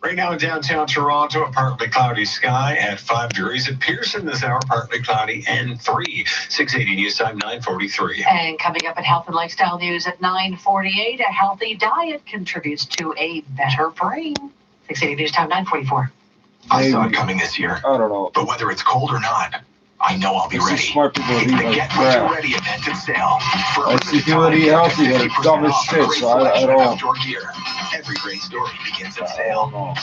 Right now in downtown Toronto, a partly cloudy sky at 5 degrees. At Pearson this hour, partly cloudy and 3. 680 News Time, 9:43. And coming up at Health and Lifestyle News at 9:48, a healthy diet contributes to a better brain. 680 News Time, 9:44. I saw it coming this year. I don't know. But whether it's cold or not, I know I'll be ready. Smart people It's eat the like Get What crap. You're Ready event at sale. I see people that eat healthy that are dumb as shit, so I don't know. Every great story begins at sale.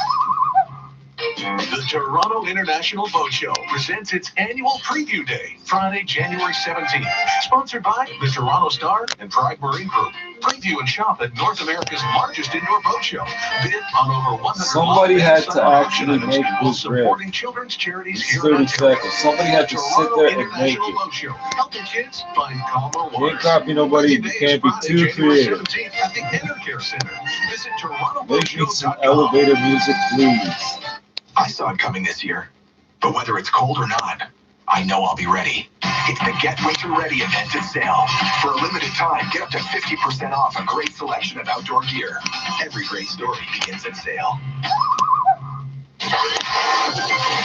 The Toronto International Boat Show presents its annual preview day, Friday, January 17th. Sponsored by the Toronto Star and Pride Marine Group. Preview and shop at North America's largest indoor boat show. Bid on over 100 Somebody had to actually make this red. supporting children's charities It's here 30 in Ontario. seconds. Somebody had to sit Toronto there and make International it. Boat Show. Helping kids find calmer You waters. ain't copy nobody. You can't be too creative. At the Enercare Center. Visit Make me some TorontoBoatShow.com. elevator music, please. I saw it coming this year. But whether it's cold or not, I know I'll be ready. It's the Get Winter Ready event at sale. For a limited time, get up to 50% off a great selection of outdoor gear. Every great story begins at sale.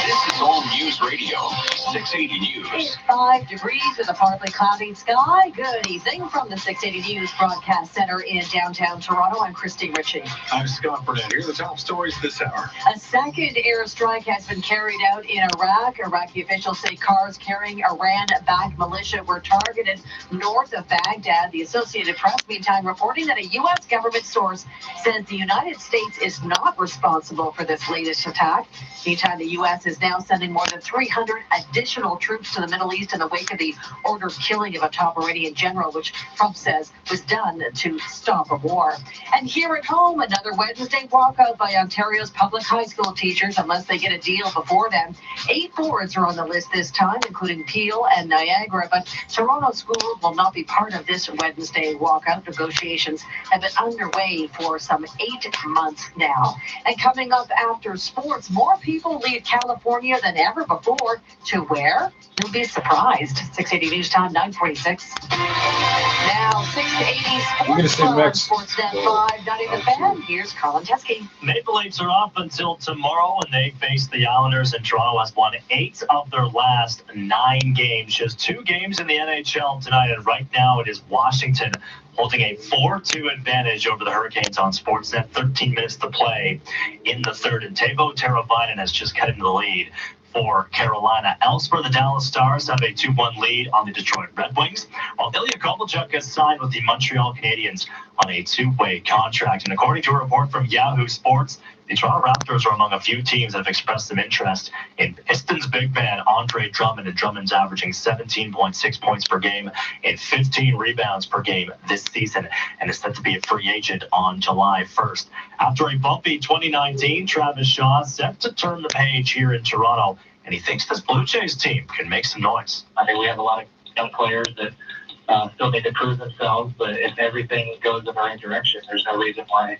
This is All News Radio, 680 News. It's 5 degrees with a partly cloudy sky. Good evening from the 680 News Broadcast Center in downtown Toronto. I'm Christy Ritchie. I'm Scott Burnett. Here are the top stories this hour. A second airstrike has been carried out in Iraq. Iraqi officials say cars carrying Iran-backed militia were targeted north of Baghdad. The Associated Press, meantime, reporting that a U.S. government source says the United States is not responsible for this latest attack. Meantime, the U.S. is now sending more than 300 additional troops to the Middle East in the wake of the ordered killing of a top Iranian general, which Trump says was done to stop a war. And here at home, another Wednesday walkout by Ontario's public high school teachers, unless they get a deal before then. 8 boards are on the list this time, including Peel and Niagara, but Toronto schools will not be part of this Wednesday walkout. Negotiations have been underway for some 8 months now. And coming up after sports, more people leave California than ever before. To where? You'll be surprised. 680 News Time, 9:46. Now, 680 We're gonna Sports say Club, next. Sportsnet 5, not even fan. Here's Colin Teskey. Maple Leafs are off until tomorrow when they face the Islanders, and Toronto has won 8 of their last 9 games. Just 2 games in the NHL tonight, and right now it is Washington holding a 4-2 advantage over the Hurricanes on Sportsnet. 13 minutes to play in the third, and Teuvo Teravainen has just cut into the lead for Carolina. Elsewhere, the Dallas Stars have a 2-1 lead on the Detroit Red Wings, while Ilya Kovalchuk has signed with the Montreal Canadiens on a 2-way contract. And according to a report from Yahoo Sports, the Toronto Raptors are among a few teams that have expressed some interest in Pistons big man Andre Drummond, and Drummond's averaging 17.6 points per game and 15 rebounds per game this season, and is set to be a free agent on July 1st. After a bumpy 2019, Travis Shaw is set to turn the page here in Toronto, and he thinks this Blue Jays team can make some noise. I think we have a lot of young players that still need to prove themselves, but if everything goes in the right direction, there's no reason why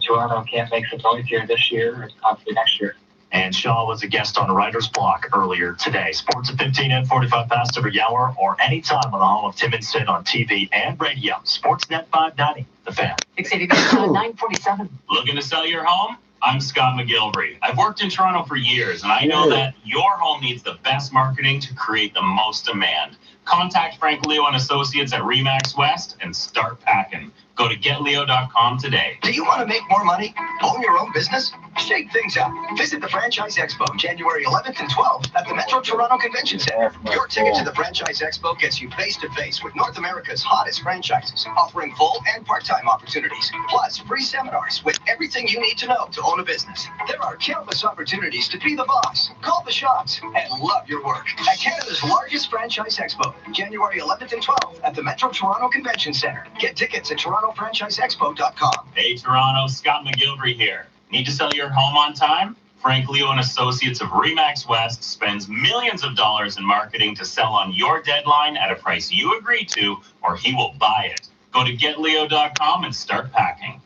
Toronto can't make some noise here this year and possibly next year. And Shaw was a guest on Writer's Block earlier today. Sports at 15 and 45 past every hour, or anytime on the home of Tim and Sid on TV and radio. Sportsnet 590, The Fan. 680 947. Looking to sell your home? I'm Scott McGilvery. I've worked in Toronto for years, and I know that your home needs the best marketing to create the most demand. Contact Frank Leo and Associates at Remax West and start packing. Go to getleo.com today. Do you want to make more money? Own your own business? Shake things up. Visit the Franchise Expo January 11th and 12th at the Metro Toronto Convention Center. Your ticket to the Franchise Expo gets you face-to-face with North America's hottest franchises, offering full and part-time opportunities, plus free seminars with everything you need to know to own a business. There are countless opportunities to be the boss, call the shots, and love your work at Canada's largest Franchise Expo, January 11th and 12th at the Metro Toronto Convention Center. Get tickets at TorontoFranchiseExpo.com. Hey Toronto, Scott McGilvery here. Need to sell your home on time? Frank Leo and Associates of Remax West spends millions of dollars in marketing to sell on your deadline at a price you agree to, or he will buy it. Go to getleo.com and start packing.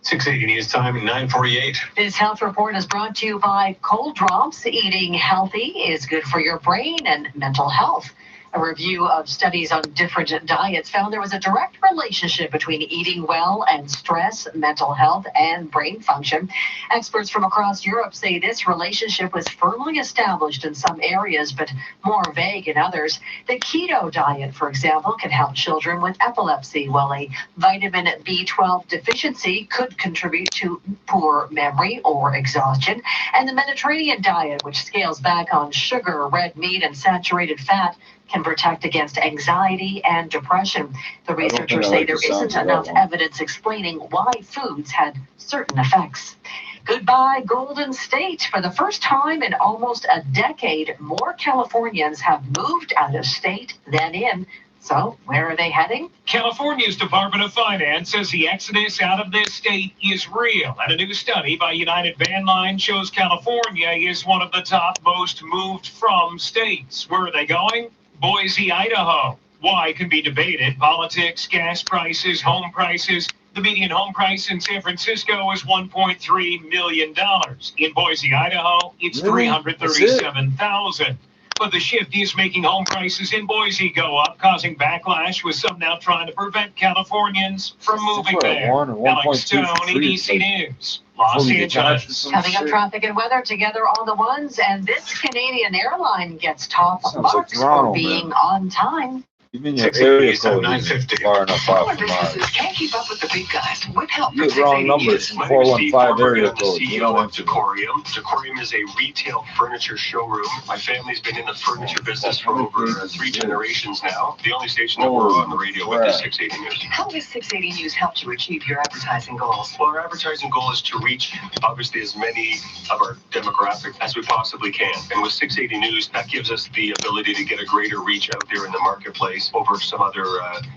680 News Time, 9:48. This health report is brought to you by Cold Drops. Eating healthy is good for your brain and mental health. A review of studies on different diets found there was a direct relationship between eating well and stress, mental health, and brain function. Experts from across Europe say this relationship was firmly established in some areas, but more vague in others. The keto diet, for example, can help children with epilepsy, while a vitamin B12 deficiency could contribute to poor memory or exhaustion. And the Mediterranean diet, which scales back on sugar, red meat, and saturated fat, can protect against anxiety and depression. The researchers say there isn't enough evidence explaining why foods had certain effects. Goodbye, Golden State. For the first time in almost a decade, more Californians have moved out of state than in. So, where are they heading? California's Department of Finance says the exodus out of this state is real. And a new study by United Van Line shows California is one of the top most moved from states. Where are they going? Boise, Idaho. Why can be debated. Politics, gas prices, home prices. The median home price in San Francisco is $1.3 million. In Boise, Idaho, it's $337,000. But the shift is making home prices in Boise go up, causing backlash, with some now trying to prevent Californians from moving there. Alex Stone, ABC News, Los Angeles. Coming up, traffic and weather together on the ones, and this Canadian airline gets top marks for being on time. Even your area code is far enough out from businesses ours. can't keep up with the big guys. With help You from get wrong 680 numbers News. from My name is Steve 415 Barber. area I'm the code. You CEO don't of answer. Decorium. Decorium is a retail furniture showroom. My family's been in the furniture business for over 3 generations now. The only station that we're on the radio with is 680 News. How has 680 News helped you achieve your advertising goals? Well, our advertising goal is to reach, obviously, as many of our demographic as we possibly can. And with 680 News, that gives us the ability to get a greater reach out there in the marketplace over some other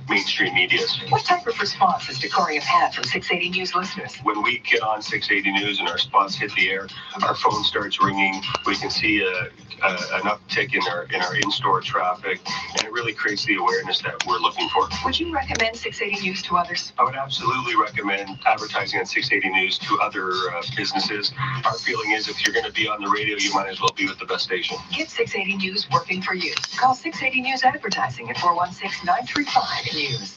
mainstream medias. What type of response has Decorium had from 680 News listeners? When we get on 680 News and our spots hit the air, our phone starts ringing. We can see an uptick in our in-store traffic, and it really creates the awareness that we're looking for. Would you recommend 680 News to others? I would absolutely recommend advertising on 680 News to other businesses. Our feeling is if you're going to be on the radio, you might as well be with the best station. Get 680 News working for you. Call 680 News Advertising at 416-935-NEWS.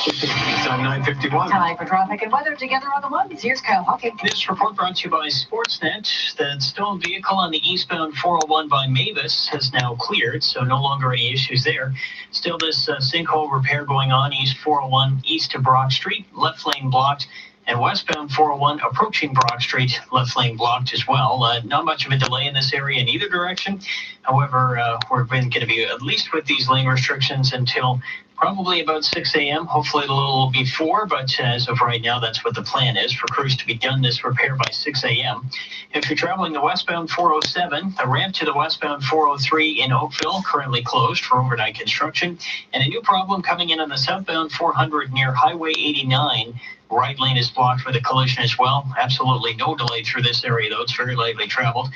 It's on 9:51. Time for traffic and weather together on the ones. Here's Kyle Hawkins. This report brought to you by Sportsnet. The stolen vehicle on the eastbound 401 by Mavis has now cleared, so no longer any issues there. Still this sinkhole repair going on east 401 east to Brock Street, left lane blocked, and westbound 401 approaching Brock Street, left lane blocked as well. Not much of a delay in this area in either direction. However, we're going to be at least with these lane restrictions until probably about 6 a.m., hopefully a little before, but as of right now, that's what the plan is, for crews to be done this repair by 6 a.m. If you're traveling the westbound 407, the ramp to the westbound 403 in Oakville currently closed for overnight construction, and a new problem coming in on the southbound 400 near Highway 89. Right lane is blocked for the collision as well. Absolutely no delay through this area, though. It's very lightly traveled.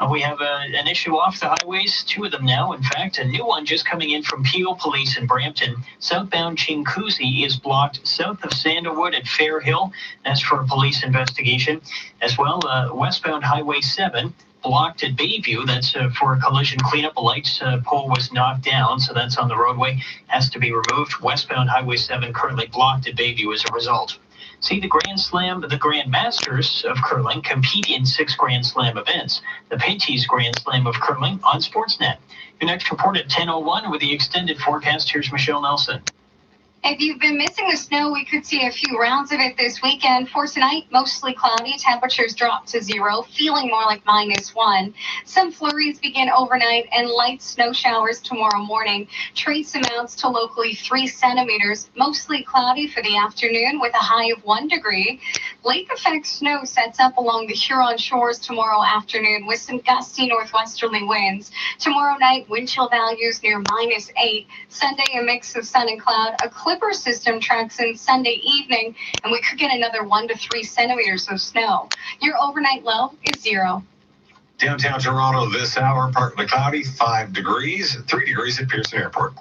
We have an issue off the highways, 2 of them now. In fact, a new one just coming in from Peel Police in Brampton. Southbound Chinguacousy is blocked south of Sandalwood at Fair Hill. That's for a police investigation. As well, westbound Highway 7. Blocked at Bayview. That's for a collision cleanup. A light pole was knocked down, so that's on the roadway. Has to be removed. Westbound Highway 7 currently blocked at Bayview as a result. See the Grand Slam, the Grand Masters of Curling compete in 6 Grand Slam events. The Pinty's Grand Slam of Curling on Sportsnet. Your next report at 10:01 with the extended forecast. Here's Michelle Nelson. If you've been missing the snow, we could see a few rounds of it this weekend. For tonight, mostly cloudy. Temperatures drop to 0, feeling more like -1. Some flurries begin overnight and light snow showers tomorrow morning. Trace amounts to locally 3 centimeters. Mostly cloudy for the afternoon with a high of 1 degree. Lake effect snow sets up along the Huron shores tomorrow afternoon with some gusty northwesterly winds. Tomorrow night, wind chill values near -8. Sunday, a mix of sun and cloud. A Clipper system tracks in Sunday evening, and we could get another 1 to 3 centimeters of snow. Your overnight low is 0. Downtown Toronto this hour, partly cloudy, 5 degrees, 3 degrees at Pearson Airport.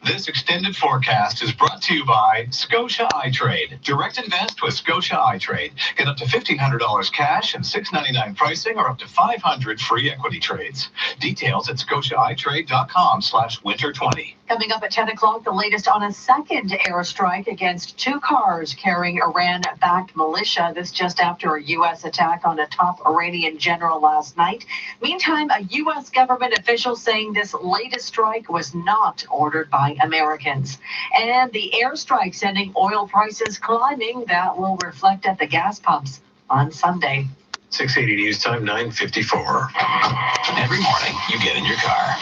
This extended forecast is brought to you by Scotia iTrade. Direct invest with Scotia iTrade. Get up to $1,500 cash and $6.99 pricing, or up to 500 free equity trades. Details at scotiaitrade.com/winter20. Coming up at 10 o'clock, the latest on a second airstrike against 2 cars carrying Iran-backed militia. This just after a U.S. attack on a top Iranian general last night. Meantime, a U.S. government official saying this latest strike was not ordered by Americans. And the airstrike sending oil prices climbing. That will reflect at the gas pumps on Sunday. 680 News Time, 9:54. Every morning, you get in your car.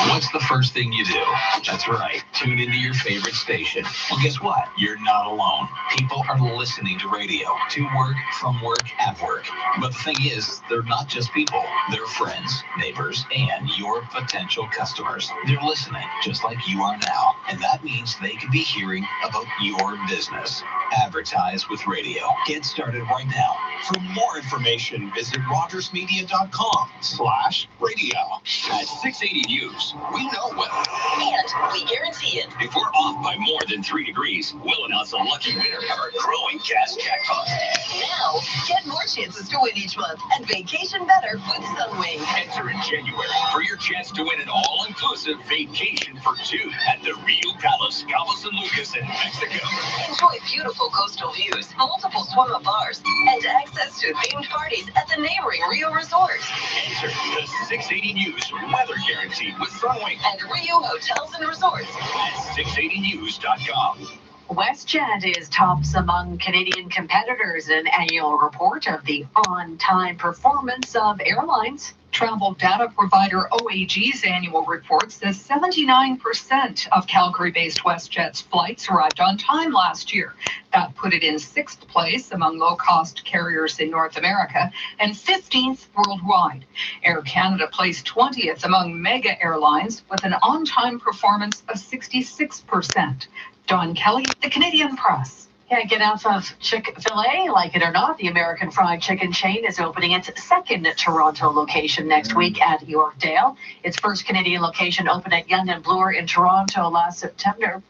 What's the first thing you do? That's right. Tune into your favorite station. Well, guess what? You're not alone. People are listening to radio. To work, from work, at work. But the thing is, they're not just people. They're friends, neighbors, and your potential customers. They're listening, just like you are now. And that means they could be hearing about your business. Advertise with radio. Get started right now. For more information, visit rogersmedia.com/radio. At 680 News, we know weather. And we guarantee it. If we're off by more than 3 degrees, we'll announce a lucky winner of our growing cash jackpot. Now, get more chances to win each month and vacation better with Sunwing. Enter in January for your chance to win an all-inclusive vacation for two at the Rio Palace, Cabo San Lucas in Mexico. Enjoy beautiful coastal views, multiple swim-up bars, and access to themed parties at the neighboring Rio Resort. Enter the 680 News weather guarantee with Sunwing And Rio Hotels and Resorts. at 680news.com. WestJet is tops among Canadian competitors in an annual report of the on-time performance of airlines. Travel data provider OAG's annual report says 79% of Calgary-based WestJet's flights arrived on time last year. That put it in 6th place among low-cost carriers in North America and 15th worldwide. Air Canada placed 20th among mega airlines with an on-time performance of 66%. Don Kelly, the Canadian Press. Can't get enough of Chick-fil-A. Like it or not, the American Fried Chicken chain is opening its second Toronto location next week at Yorkdale. Its first Canadian location opened at Yonge and Bloor in Toronto last September,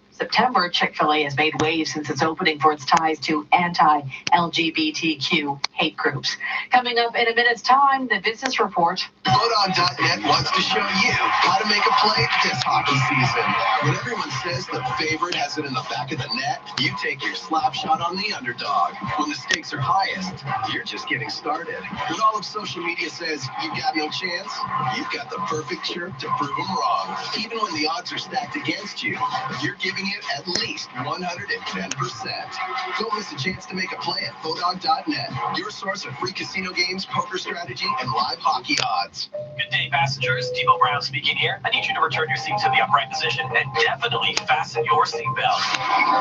Chick-fil-A has made waves since its opening for its ties to anti-LGBTQ hate groups. Coming up in a minute's time, the Business Report. Voteon.net wants to show you how to make a play this hockey season. When everyone says the favorite has it in the back of the net, you take your slap shot on the underdog. When the stakes are highest, you're just getting started. When all of social media says you've got no chance, you've got the perfect chirp to prove them wrong. Even when the odds are stacked against you, you're giving it at least 110%. Don't miss a chance to make a play at Bodog.net, your source of free casino games, poker strategy, and live hockey odds. Good day, passengers. Debo Brown speaking here. I need you to return your seat to the upright position and definitely fasten your seatbelt.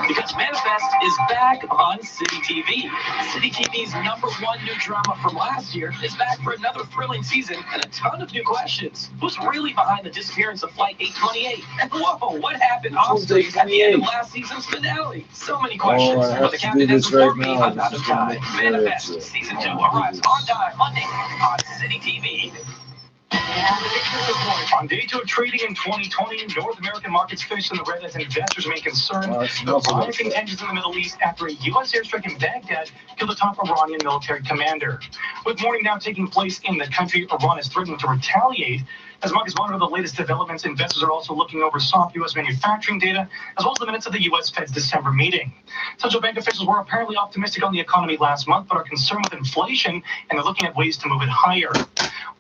Because Manifest is back on City TV. City TV's #1 new drama from last year is back for another thrilling season and a ton of new questions. Who's really behind the disappearance of Flight 828? And whoa, what happened off stage at the end of last season's finale? So many questions, but the captain has informed me I'm out of time. Manifest Season 2 arrives on time Monday on City TV. On day 2 of trading in 2020, North American markets finished in the red as investors remain concerned about rising tensions in the Middle East after a U.S. airstrike in Baghdad killed a top Iranian military commander. With mourning now taking place in the country, Iran is threatening to retaliate. As markets monitor the latest developments, investors are also looking over soft U.S. manufacturing data, as well as the minutes of the U.S. Fed's December meeting. Central bank officials were apparently optimistic on the economy last month, but are concerned with inflation, and they're looking at ways to move it higher.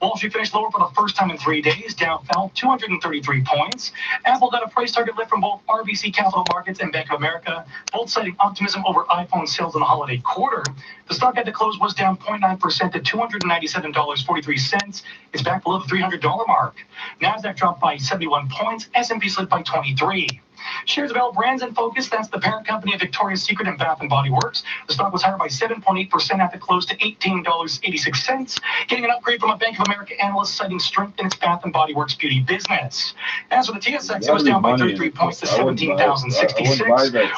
Wall Street finished lower for the first time in 3 days. Dow fell 233 points. Apple got a price target lift from both RBC Capital Markets and Bank of America, both citing optimism over iPhone sales in the holiday quarter. The stock at the close was down 0.9% to $297.43. It's back below the $300 mark. NASDAQ dropped by 71 points. S&P slid by 23. Shares of L Brands in focus. That's the parent company of Victoria's Secret and Bath & Body Works. The stock was higher by 7.8% at the close to $18.86, getting an upgrade from a Bank of America analyst citing strength in its Bath & Body Works beauty business. As for the TSX, it was down by 33 points to 17,066.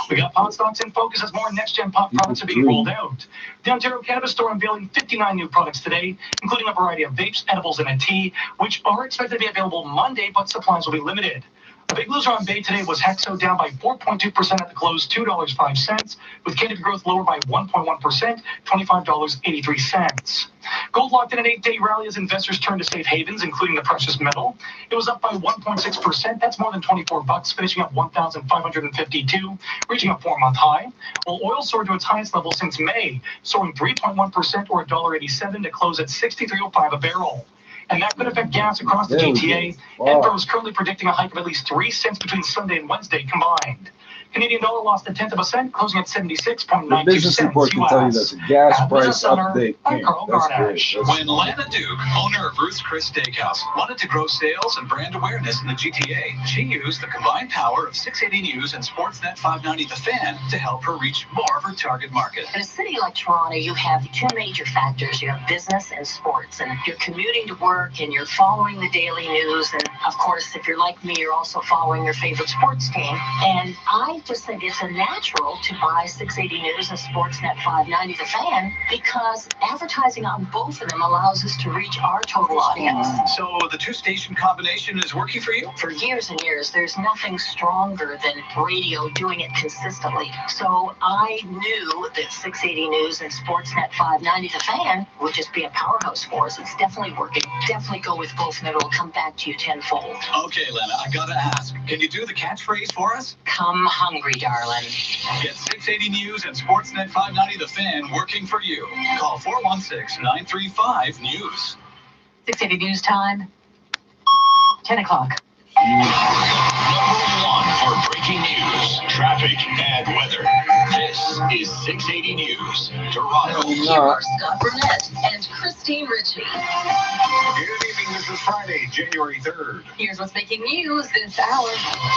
We got pot stocks in focus as more next-gen pot products are being rolled out. The Ontario Cannabis Store unveiling 59 new products today, including a variety of vapes, edibles, and a tea, which are expected to be available Monday, but supplies will be limited. The big loser on Bay today was Hexo, down by 4.2% at the close, $2.05, with Canada growth lower by 1.1%, $25.83. Gold locked in an 8-day rally as investors turned to safe havens, including the precious metal. It was up by 1.6%. That's more than $24, finishing up $1,552, reaching a 4-month high. While oil soared to its highest level since May, soaring 3.1% or $1.87 to close at $63.05 a barrel. And that could affect gas across the GTA. Enpro is currently predicting a hike of at least 3 cents between Sunday and Wednesday combined. Canadian dollar lost 1/10 of a cent, closing at 76.92 The business cents report can tell you that's a gas price update. I'm Carl That's Garnash. great. When Lana Duke, owner of Ruth's Chris Steakhouse, wanted to grow sales and brand awareness in the GTA, she used the combined power of 680 News and Sportsnet 590 The Fan to help her reach more of her target market. In a city like Toronto, you have two major factors. You have business and sports, and you're commuting to work and you're following the daily news. And of course, if you're like me, you're also following your favorite sports team. And I just think it's a natural to buy 680 News and Sportsnet 590 The Fan because advertising on both of them allows us to reach our total audience. So the two-station combination is working for you? For years and years, there's nothing stronger than radio doing it consistently. So I knew that 680 News and Sportsnet 590 The Fan would just be a powerhouse for us. It's definitely working. Definitely go with both and it'll come back to you tenfold. Okay, Lana, I gotta ask. Can you do the catchphrase for us? Come hungry, darling. Get 680 News and Sportsnet 590 The Fan working for you. Call 416-935-NEWS. 680 News time, 10 o'clock. Number one for breaking news, traffic, and weather. This is 680 News, Toronto. Here are Scott Burnett and Christine Ritchie. Good evening. This is Friday, January 3rd. Here's what's making news this hour.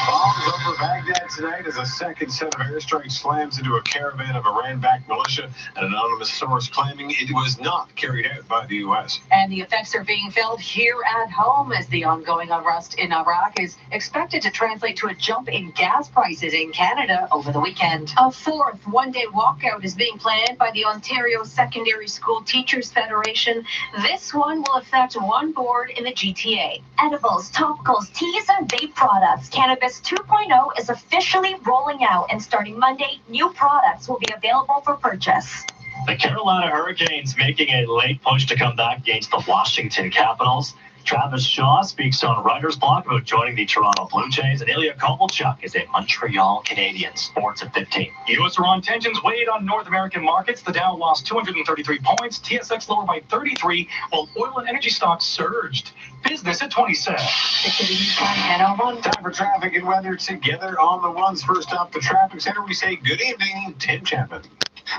Bombs over Baghdad tonight as a second set of airstrikes slams into a caravan of Iran-backed militia. An anonymous source claiming it was not carried out by the U.S. And the effects are being felt here at home as the ongoing unrest in Iraq is expected to translate to a jump in gas prices in Canada over the weekend. A fourth one-day walkout is being planned by the Ontario Secondary School Teachers Federation. This one will affect one board in the GTA. Edibles, topicals, teas, and vape products. Cannabis 2.0 is officially rolling out, and starting Monday, new products will be available for purchase. The Carolina Hurricanes making a late push to come back against the Washington Capitals. Travis Shaw speaks on writer's block about joining the Toronto Blue Jays, and Ilya Kovalchuk is a Montreal Canadian. Sports at 15. U.S.-Iran tensions weighed on North American markets. The Dow lost 233 points. TSX lower by 33, while oil and energy stocks surged. Business at 27. 680 News time, 10:01. Time for traffic and weather together on the ones. First up, the traffic center. We say good evening, Tim Chapman.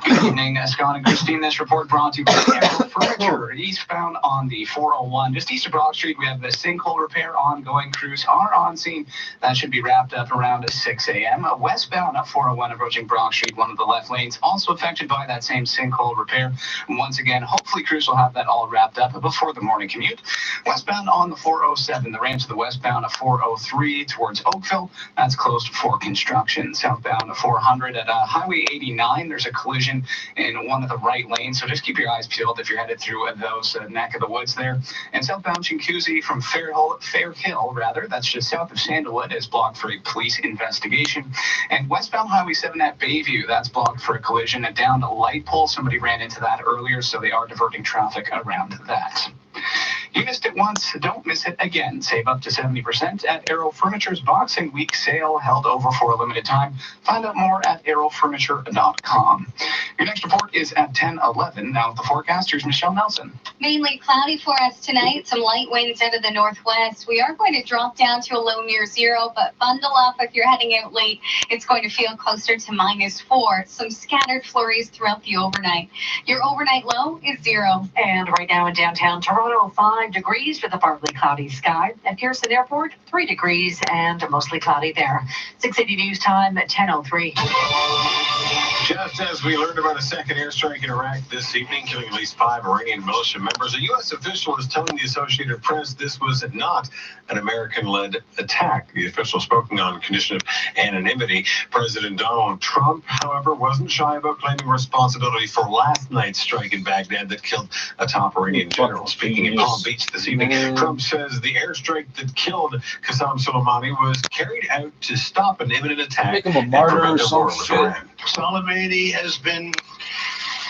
Good evening, Scott and Christine. This report brought to you by Arrow Furniture. Eastbound on the 401, just east of Broad Street, we have the sinkhole repair ongoing. Crews are on scene. That should be wrapped up around 6 a.m. Westbound up 401 approaching Broad Street, one of the left lanes also affected by that same sinkhole repair. Once again, hopefully crews will have that all wrapped up before the morning commute. Westbound on the 407, the range of the westbound of 403 towards Oakville, that's closed for construction. Southbound of 400 at Highway 89, there's a collision in one of the right lanes, so just keep your eyes peeled if you're headed through those neck of the woods there. And southbound Chinguacousy from Fair Hill, that's just south of Sandalwood, is blocked for a police investigation. And westbound Highway 7 at Bayview, that's blocked for a collision down a light pole. Somebody ran into that earlier, so they are diverting traffic around that. You missed it once, don't miss it again. Save up to 70% at Arrow Furniture's Boxing Week sale held over for a limited time. Find out more at arrowfurniture.com. Your next report is at 10:11. Now with the forecasters, Michelle Nelson. Mainly cloudy for us tonight. Some light winds out of the northwest. We are going to drop down to a low near zero, but bundle up if you're heading out late. It's going to feel closer to -4. Some scattered flurries throughout the overnight. Your overnight low is 0. And right now in downtown Toronto, 5 degrees with a partly cloudy sky. At Pearson Airport, 3 degrees and mostly cloudy there. 680 News time at 10:03. Just as we learned about a second airstrike in Iraq this evening, killing at least 5 Iranian militia members, a U.S. official is telling the Associated Press this was not an American-led attack. The official spoke on condition of anonymity. President Donald Trump, however, wasn't shy about claiming responsibility for last night's strike in Baghdad that killed a top Iranian general. Speaking in Palm Beach this evening, Trump says the airstrike that killed Qasem Soleimani was carried out to stop an imminent attack. Make him a martyr or some shit. Soleimani has been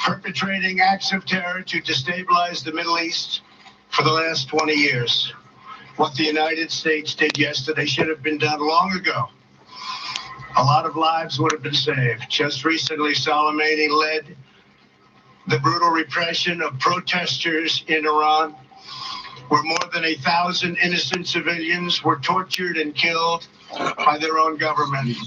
perpetrating acts of terror to destabilize the Middle East for the last 20 years. What the United States did yesterday should have been done long ago. A lot of lives would have been saved. Just recently, Soleimani led the brutal repression of protesters in Iran, where more than 1,000 innocent civilians were tortured and killed by their own government.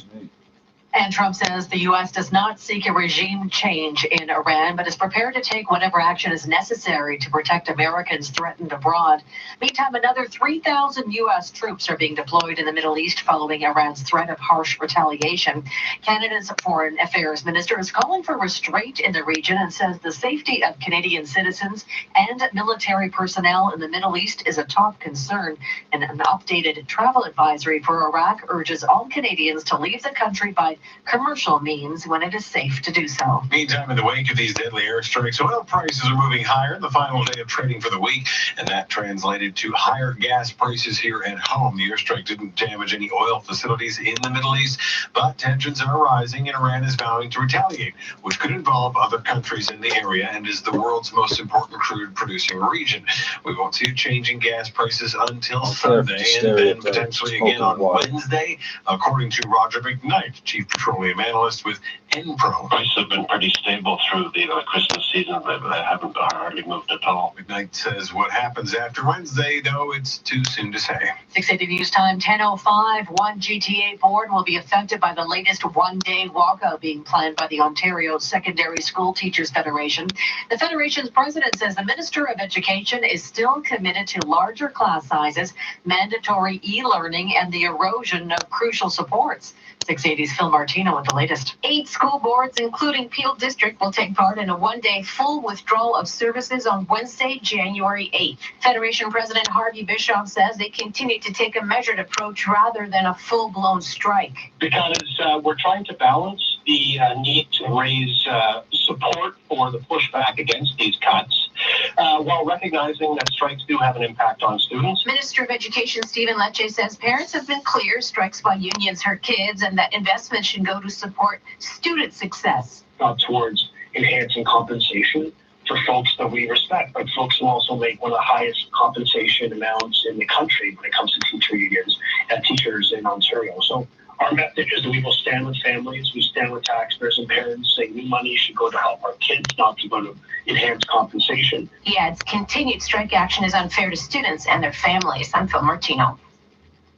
And Trump says the U.S. does not seek a regime change in Iran, but is prepared to take whatever action is necessary to protect Americans threatened abroad. Meantime, another 3,000 U.S. troops are being deployed in the Middle East following Iran's threat of harsh retaliation. Canada's Foreign Affairs Minister is calling for restraint in the region and says the safety of Canadian citizens and military personnel in the Middle East is a top concern. And an updated travel advisory for Iraq urges all Canadians to leave the country by commercial means when it is safe to do so. Meantime, in the wake of these deadly airstrikes, oil prices are moving higher in the final day of trading for the week, and that translated to higher gas prices here at home. The airstrike didn't damage any oil facilities in the Middle East, but tensions are rising, and Iran is vowing to retaliate, which could involve other countries in the area and is the world's most important crude producing region. We won't see a change in gas prices until Sunday, and then potentially again on Wednesday, according to Roger McKnight, Chief Petroleum Analyst with Enpro. Prices have been pretty stable through the Christmas season. They haven't hardly moved at all. McKnight says what happens after Wednesday, though, it's too soon to say. 680 News Time, 10:05. One GTA board will be affected by the latest one-day walkout being planned by the Ontario Secondary School Teachers Federation. The Federation's president says the Minister of Education is still committed to larger class sizes, mandatory e-learning, and the erosion of crucial supports. 680's Phil Martino with the latest. 8 school boards, including Peel District, will take part in a one-day full withdrawal of services on Wednesday, January 8th. Federation President Harvey Bischoff says they continue to take a measured approach rather than a full-blown strike. Because we're trying to balance the need to raise support for the pushback against these cuts, while recognizing that strikes do have an impact on students. Minister of Education Stephen Lecce says parents have been clear strikes by unions hurt kids and that investment should go to support student success. Towards enhancing compensation for folks that we respect, but folks who also make one of the highest compensation amounts in the country when it comes to teacher unions and teachers in Ontario. So our message is that we will stand with families, we stand with taxpayers and parents, saying new money should go to help our kids, not to go to enhance compensation. He adds continued strike action is unfair to students and their families. I'm Phil Martino.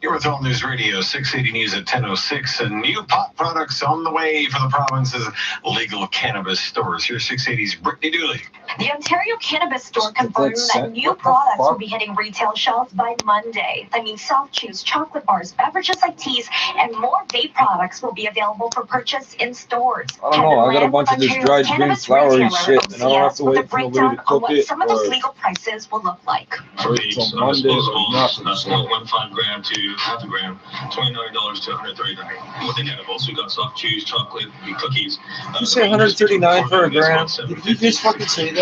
You're with All News Radio, 680 News at 10:06, and new pot products on the way for the province's legal cannabis stores. Here's 680's Brittany Dooley. The Ontario Cannabis Store confirmed that new products will be hitting retail shelves by Monday. That means soft chews, chocolate bars, beverages like teas, and more vape products will be available for purchase in stores. I don't know, I got a bunch of this dried green flowery shit, and I don't have to wait for nobody to cook it, some of those legal prices will look like. Wait till Monday or nothing. So 1.15 gram to half a gram, $29 to $139. Within that, I've also got soft chews, chocolate, and cookies. You say 139 for a gram? Did you just fucking say that?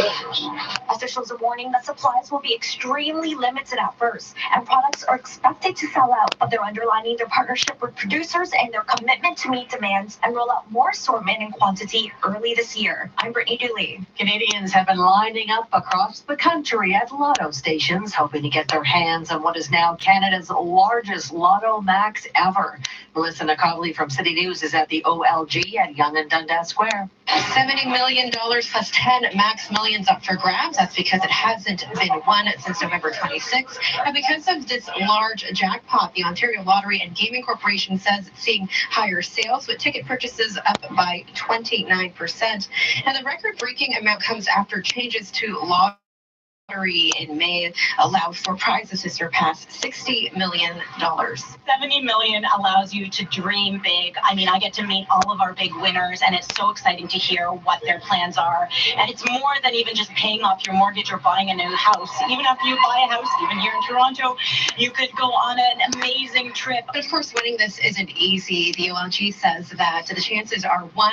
Officials are warning that supplies will be extremely limited at first, and products are expected to sell out, but they're underlining their partnership with producers and their commitment to meet demands and roll out more assortment and quantity early this year. I'm Brittany Dooley. Canadians have been lining up across the country at lotto stations, hoping to get their hands on what is now Canada's largest Lotto Max ever. Melissa Nakavli from City News is at the OLG at Yonge and Dundas Square. $70 million plus 10 max millions up for grabs. That's because it hasn't been won since November 26th. And because of this large jackpot, the Ontario Lottery and Gaming Corporation says it's seeing higher sales, with ticket purchases up by 29%. And the record-breaking amount comes after changes to lottery in May allowed for prizes to surpass $60 million. $70 million allows you to dream big. I mean, I get to meet all of our big winners, and it's so exciting to hear what their plans are. And it's more than even just paying off your mortgage or buying a new house. Even after you buy a house, even here in Toronto, you could go on an amazing trip. But of course, winning this isn't easy. The OLG says that the chances are 1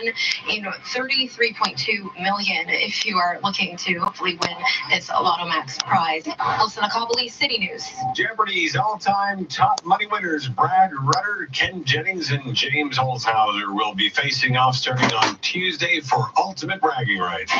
in 33.2 million if you are looking to hopefully win this Lotto Max prize. Melissa Nakavli, City News. Jeopardy's all-time top money winners, Brad Rutter, Ken Jennings, and James Holzhauser, will be facing off starting on Tuesday for ultimate bragging rights.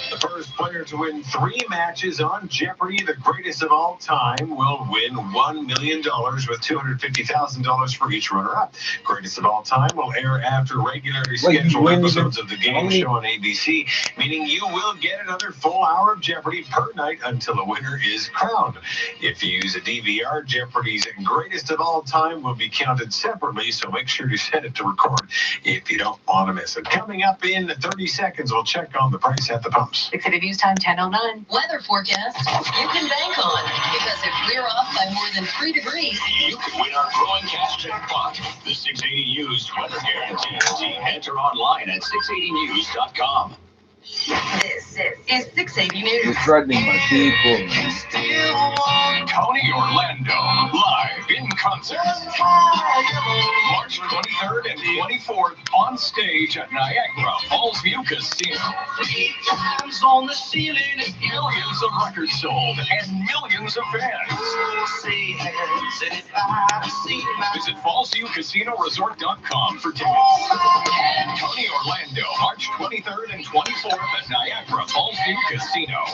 The first player to to win 3 matches on Jeopardy! The greatest of all time will win $1 million with $250,000 for each runner-up. Greatest of all time will air after regularly scheduled episodes of the game show on ABC, meaning you will get another full hour of Jeopardy! Per night until a winner is crowned. If you use a DVR, Jeopardy's greatest of all time will be counted separately, so make sure to set it to record if you don't want to miss it. Coming up in 30 seconds, we'll check on the price at the pumps. 6 City News Time, 10:09. Weather forecast you can bank on, because if we're off by more than 3 degrees, You can win our growing cash jackpot. The 680 News Weather Guarantee. Enter online at 680news.com. this is 680 News. You're threatening my people. Tony Orlando, live in concert. March 23rd and 24th on stage at Niagara Falls View Casino. On the ceiling, millions of records sold and millions of fans. Visit FallsViewCasinoResort.com for tickets. Tony Orlando, March 23rd and 24th at Niagara Falls View Casino.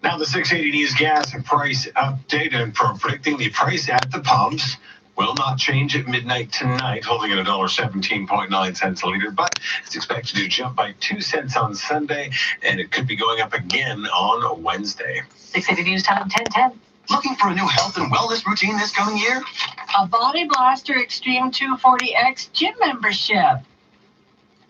Now the 680 News gas price update, and from predicting the price at the pumps will not change at midnight tonight, holding at $1.17.9 a liter, but it's expected to jump by 2 cents on Sunday, and it could be going up again on Wednesday. 680 News Time, 10:10. Looking for a new health and wellness routine this coming year? A Body Blaster Extreme 240X gym membership.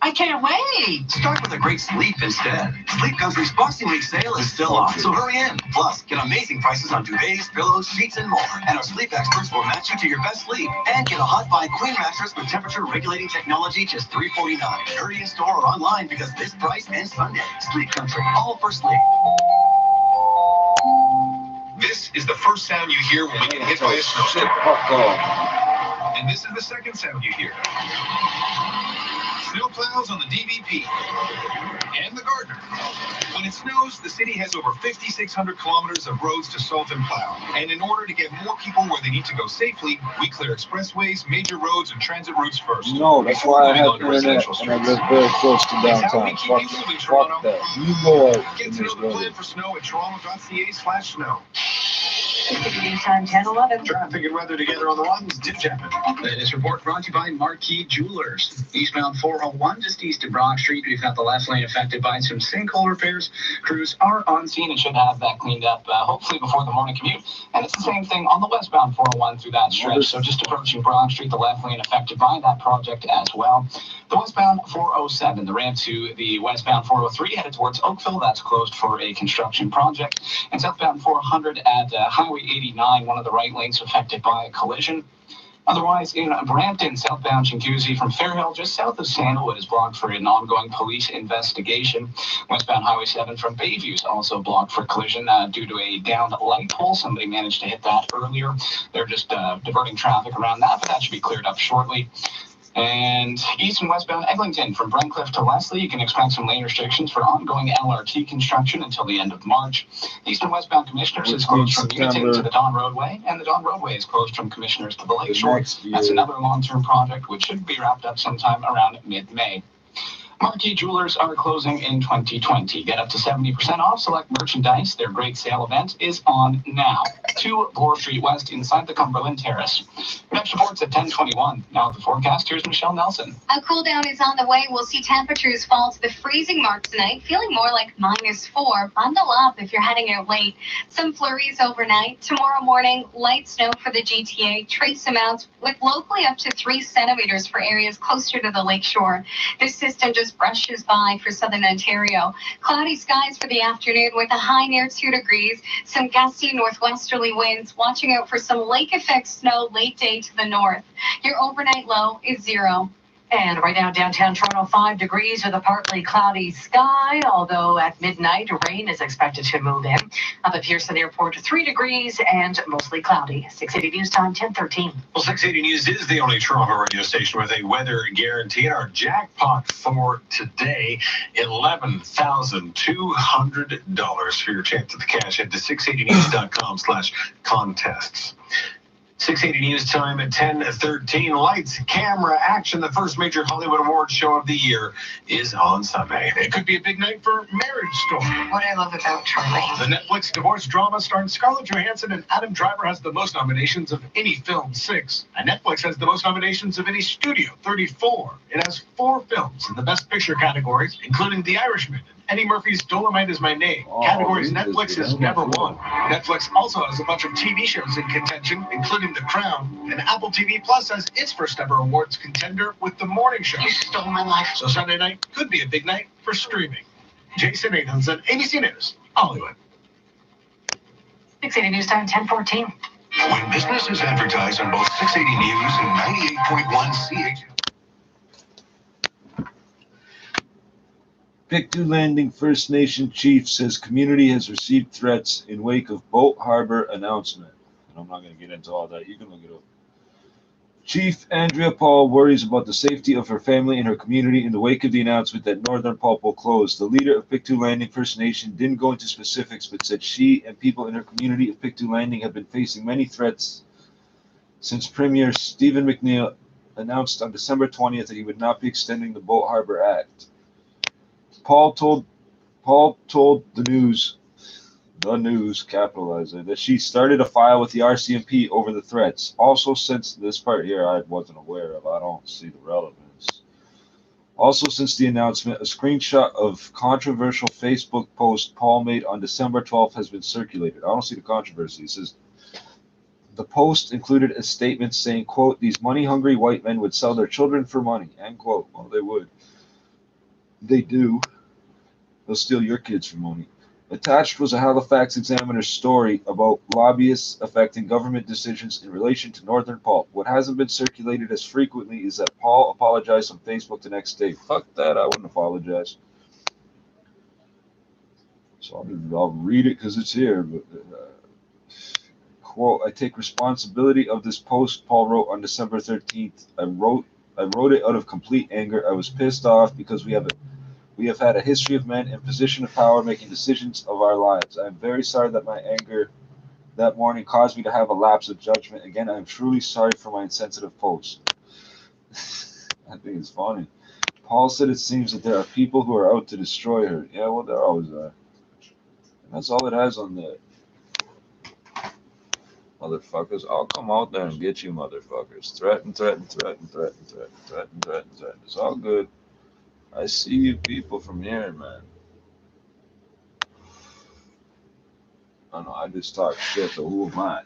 I can't wait. Start with a great sleep instead. Sleep Country's Boxing Week sale is still on, so hurry in. Plus, get amazing prices on duvets, pillows, sheets, and more. And our sleep experts will match you to your best sleep. And get a Hot Buy Queen mattress with temperature regulating technology, just $349. Hurry in store or online, because this price ends Sunday. Sleep Country, all for sleep. This is the first sound you hear when we get hit by a snowstorm. And this is the second sound you hear. Snowplows on the DVP and the Gardner. When it snows, the city has over 5,600 kilometers of roads to salt and plow. And in order to get more people where they need to go safely, we clear expressways, major roads, and transit routes first. No, that's why I have internet and I live very close to downtown. Fuck that. You know it. Get to know the plan for snow at toronto.ca/snow. 680 News Time, 10:11. Traffic and weather together on the ones. Tim Chapman. This report brought to you by Marquee Jewelers. Eastbound 401, just east of Broad Street. We've got the left lane affected by some sinkhole repairs. Crews are on scene and should have that cleaned up, hopefully before the morning commute. And it's the same thing on the westbound 401 through that stretch. So just approaching Broad Street, the left lane affected by that project as well. The westbound 407, the ramp to the westbound 403 headed towards Oakville. That's closed for a construction project. And southbound 400 at Highway 89, one of the right lanes affected by a collision. Otherwise, in Brampton, southbound Chinguacousy from Fairhill, just south of Sandalwood, is blocked for an ongoing police investigation. Westbound Highway 7 from Bayview is also blocked for collision due to a downed light pole. Somebody managed to hit that earlier. They're just diverting traffic around that, but that should be cleared up shortly. And east and westbound Eglinton from Brentcliffe to Leslie, you can expect some lane restrictions for ongoing LRT construction until the end of March. East and westbound Commissioners is closed from Uniting to the Don Roadway, and the Don Roadway is closed from Commissioners to the Lakeshore. That's another long-term project which should be wrapped up sometime around mid-May. Marquee Jewelers are closing in 2020. Get up to 70% off select merchandise. Their great sale event is on now. 2 Bloor Street West inside the Cumberland Terrace. Next report's at 10:21. Now with the forecast, here's Michelle Nelson. A cool down is on the way. We'll see temperatures fall to the freezing mark tonight, feeling more like -4. Bundle up if you're heading out late. Some flurries overnight. Tomorrow morning, light snow for the GTA. Trace amounts with locally up to 3 centimeters for areas closer to the lakeshore. This system just brushes by for southern Ontario. Cloudy skies for the afternoon with a high near 2 degrees. Some gusty northwesterly winds. Watching out for some lake effect snow late day to the north. Your overnight low is 0. And right now, downtown Toronto, 5 degrees with a partly cloudy sky, although at midnight, rain is expected to move in. Up at Pearson Airport, 3 degrees and mostly cloudy. 680 News Time, 10:13. Well, 680 News is the only Toronto radio station with a weather guarantee. And our jackpot for today, $11,200 for your chance at the cash. Head to 680news.com/contests. 680 News Time at 10:13. Lights, camera, action. The first major Hollywood Awards show of the year is on Sunday. It could be a big night for Marriage Story. What I love about Charmaine. The Netflix divorce drama starring Scarlett Johansson and Adam Driver has the most nominations of any film, 6. And Netflix has the most nominations of any studio, 34. It has 4 films in the Best Picture categories, including The Irishman and Eddie Murphy's Dolomite Is My Name. Categories Netflix has never won. Netflix also has a bunch of TV shows in contention, including The Crown, and Apple TV Plus has its first ever awards contender with The Morning Show. You stole my life. So Sunday night could be a big night for streaming. Jason Athens on ABC News, Hollywood. 680 News Time, 10:14. When businesses advertise on both 680 News and 98.1 CH. Pictou Landing First Nation chief says community has received threats in wake of boat harbor announcement. And I'm not going to get into all that. You can look it up. Chief Andrea Paul worries about the safety of her family and her community in the wake of the announcement that Northern Pulp will close. The leader of Pictou Landing First Nation didn't go into specifics, but said she and people in her community of Pictou Landing have been facing many threats since Premier Stephen McNeil announced on December 20th that he would not be extending the Boat Harbor Act. Paul told the news, capitalizer, that she started a file with the RCMP over the threats. Also, since this part here I wasn't aware of, I don't see the relevance. Also, since the announcement, a screenshot of controversial Facebook post Paul made on December 12th has been circulated. I don't see the controversy. It says, the post included a statement saying, quote, these money-hungry white men would sell their children for money, end quote. Well, they would. They do. They'll steal your kids for money. Attached was a Halifax Examiner story about lobbyists affecting government decisions in relation to Northern Pulp. What hasn't been circulated as frequently is that Paul apologized on Facebook the next day. Fuck that, I wouldn't apologize. So I'll read it because it's here. But, quote, I take responsibility of this post, Paul wrote on December 13th. I wrote it out of complete anger. I was pissed off because we have had a history of men in position of power making decisions of our lives. I am very sorry that my anger that morning caused me to have a lapse of judgment. Again, I am truly sorry for my insensitive post. I think it's funny. Paul said it seems that there are people who are out to destroy her. Yeah, well, there always are. And that's all it has on there. Motherfuckers, I'll come out there and get you motherfuckers. Threaten. It's all good. I see you people from here, man. I know, I just talk shit, so who am I?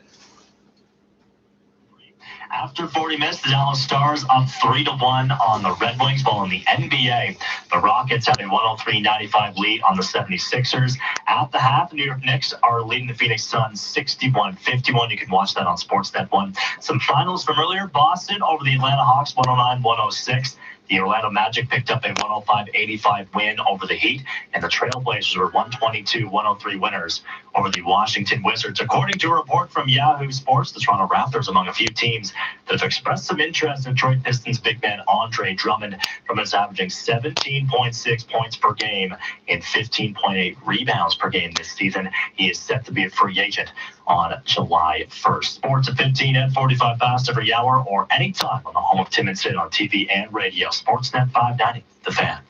After 40 minutes, the Dallas Stars up 3-1 on the Red Wings, while in the NBA, the Rockets have a 103-95 lead on the 76ers. At the half, the New York Knicks are leading the Phoenix Suns 61-51. You can watch that on Sportsnet 1. Some finals from earlier: Boston over the Atlanta Hawks 109-106. The Orlando Magic picked up a 105-85 win over the Heat, and the Trailblazers were 122-103 winners over the Washington Wizards. According to a report from Yahoo Sports, the Toronto Raptors among a few teams that have expressed some interest in Detroit Pistons big man Andre Drummond. Drummond's averaging 17.6 points per game and 15.8 rebounds per game this season. He is set to be a free agent on July 1st. Sports at 15 and 45 past every hour or anytime on the home of Tim and Sid on TV and radio. Sportsnet 590, The Fan.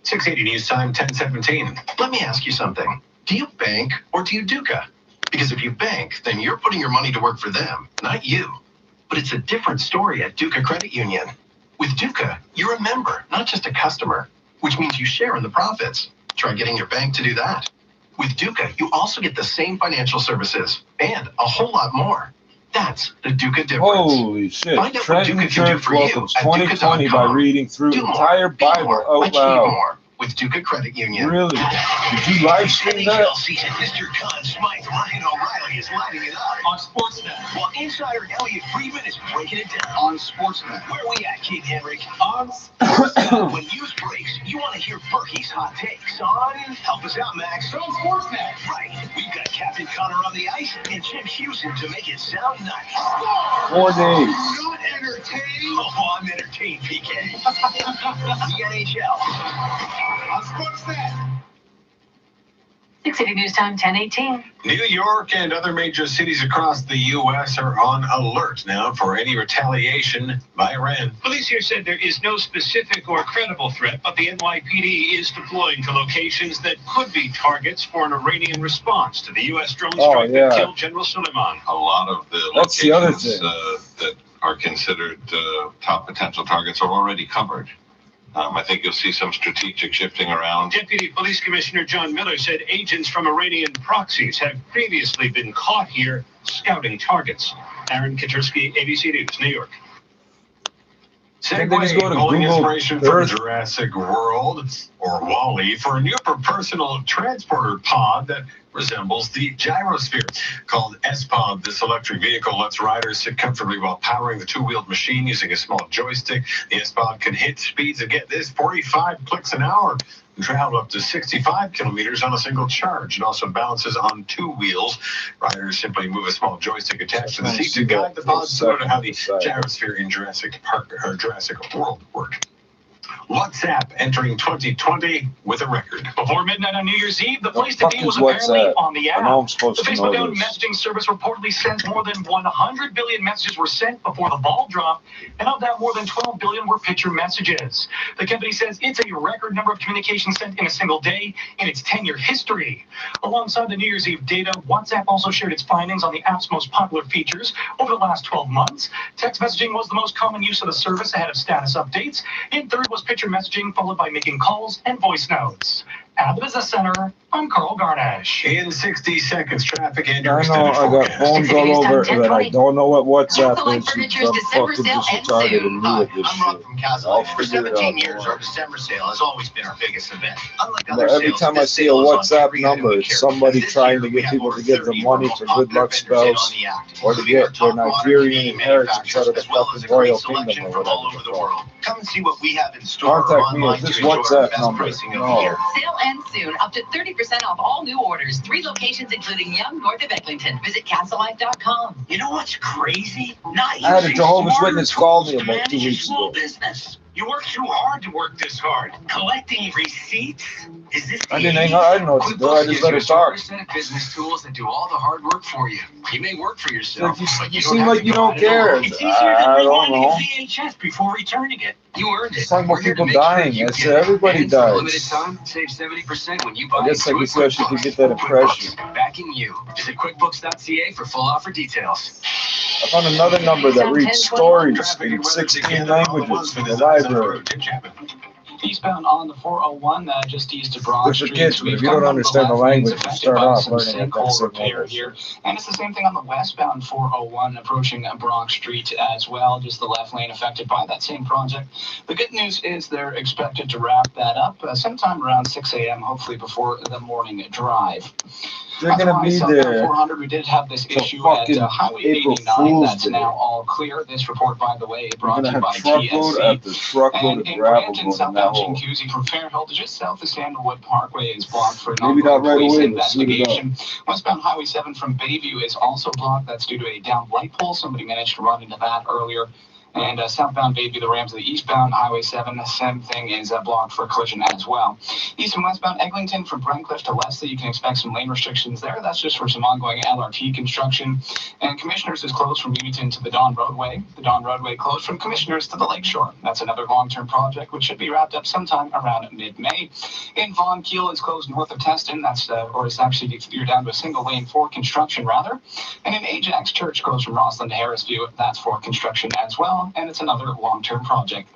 680 News Time, 10:17. Let me ask you something. Do you bank or do you Duca? Because if you bank, then you're putting your money to work for them, not you. But it's a different story at Duca Credit Union. With Duca, you're a member, not just a customer, which means you share in the profits. Try getting your bank to do that. With Duca, you also get the same financial services and a whole lot more. That's the Duca difference. Holy shit. Find out what Duca can do for you welcomes at 2020 by Duca.com. reading through Do the more, entire be Bible more, out achieve loud. more with Duca Credit Union. Really? Did you live stream that? season, Mr. Conn Smythe Ryan O'Reilly is lighting it up on Sportsnet, while insider Elliot Friedman is breaking it down on Sportsnet. Where are we at, King Henrik? On Sportsnet. When news breaks, you want to hear Berkey's hot takes on. Help us out, Max. On Sportsnet. Right. We've got Captain Connor on the ice and Jim Houston to make it sound nice. 4 days. Not entertained. Oh, I'm entertained, PK. The NHL. On Sportsnet. 6 City News Time, 10:18. New York and other major cities across the U.S. are on alert now for any retaliation by Iran. Police here said there is no specific or credible threat, but the NYPD is deploying to locations that could be targets for an Iranian response to the U.S. drone strike that killed General Soleimani. A lot of the That's the other locations that are considered top potential targets are already covered. I think you'll see some strategic shifting around. Deputy Police Commissioner John Miller said agents from Iranian proxies have previously been caught here scouting targets. Aaron Katersky, ABC News, New York. Segway, pulling inspiration from Jurassic World or WALL-E for a new personal transporter pod that resembles the gyrosphere. Called S-Pod, this electric vehicle lets riders sit comfortably while powering the two-wheeled machine using a small joystick. The S-Pod can hit speeds of, get this, 45 clicks an hour and travel up to 65 kilometers on a single charge. It also balances on two wheels. Riders simply move a small joystick attached to the seat to guide the pod, similar to how the gyrosphere in Jurassic World worked. WhatsApp entering 2020 with a record. Before midnight on New Year's Eve, the place to be was apparently on the app. The Facebook-owned messaging service reportedly sent more than 100 billion messages were sent before the ball dropped, and of that, more than 12 billion were picture messages. The company says it's a record number of communications sent in a single day in its 10-year history. Alongside the New Year's Eve data, WhatsApp also shared its findings on the app's most popular features over the last 12 months. Text messaging was the most common use of the service ahead of status updates. In third was picture messaging, followed by making calls and voice notes. At the Business Center, I'm Carl Garnash. In 60 seconds, traffic and I your know, I got phones all over it, but I don't know what WhatsApp is. Furniture's I'm December fucking sale ends disregarded soon. and new at this I'm Rob shit. from Castle. I'll For figure it 17 out. years, our December sale has always been our biggest event. Unlike But other every sales, time I this see a sale is on WhatsApp every item number, we it's carry. somebody This trying year, to we get have people over to give 30 them money remote for good luck optometrists in on spells, the act, or to including our get their top modern Nigerian 3D inheritance out of the manufacturers, as well as fucking a great royal selection kingdom or from all whatever over the the fuck. world. Come and see what we have in store or Contact me online at this to enjoy our WhatsApp best number. pricing of the No. year. Sale ends soon. Up to 30% off all new orders. 3 locations, including Young, north of Eglinton. Visit CastleLife.com. You know what's crazy? Not I had a using Jehovah's smarter Witness call tools me to about manage 2 your weeks small ago. business. You work too hard to work this hard. Collecting receipts? Is this I didn't hang out, I didn't know what to do, I just let her talk. set of business tools that do all the hard work for you. You may work for yourself, Like but you don't seem have like to you go don't out it alone. care. It's easier than I don't rewinding know. a VHS before returning it. You earned it. It's talking about We're here to people make sure dying. you I get said it. everybody And for a limited dies. time, save 70% when you buy I guess I Intuit could see how she could QuickBooks. get that impression. QuickBooks, backing you. Visit QuickBooks.ca for full offer details. I found another number that reads stories in 16 languages from the library. Eastbound on the 401, just east of Broad Good for Street. kids, but We've if you don't got understand the one of lanes language, you affected start by off some learning at that sinkhole same repair level. here. And it's the same thing on the westbound 401 approaching Broad Street as well, just the left lane affected by that same project. The good news is they're expected to wrap that up sometime around 6 a.m., hopefully before the morning drive. They're gonna be there. 400, we did have this till issue at fucking Highway April 89. Fool's That's Day. now all clear. This report, by the way, We're brought gonna to you have by truckload TSC. after truckload And of in gravel Brampton, going in that southbound hole. Chinguacousy from Fairhill to just south of Sandalwood Parkway is blocked for an Maybe not ongoing right police away, but suit it up. investigation. Westbound Highway 7 from Bayview is also blocked. That's due to a downed light pole. Somebody managed to run into that earlier. And southbound Bayview, the Ramsey eastbound Highway 7, the same thing is blocked for collision as well. East and westbound Eglinton from Brentcliffe to Leslie, you can expect some lane restrictions there. That's just for some ongoing LRT construction. And Commissioners is closed from Unionton to the Don Roadway. The Don Roadway closed from Commissioners to the Lakeshore. That's another long-term project which should be wrapped up sometime around mid-May. In Vaughan, Kiel is closed north of Teston. That's or it's actually you're down to a single lane for construction rather. And in Ajax, Church goes from Rossland to Harrisview. That's for construction as well. And it's another long-term project.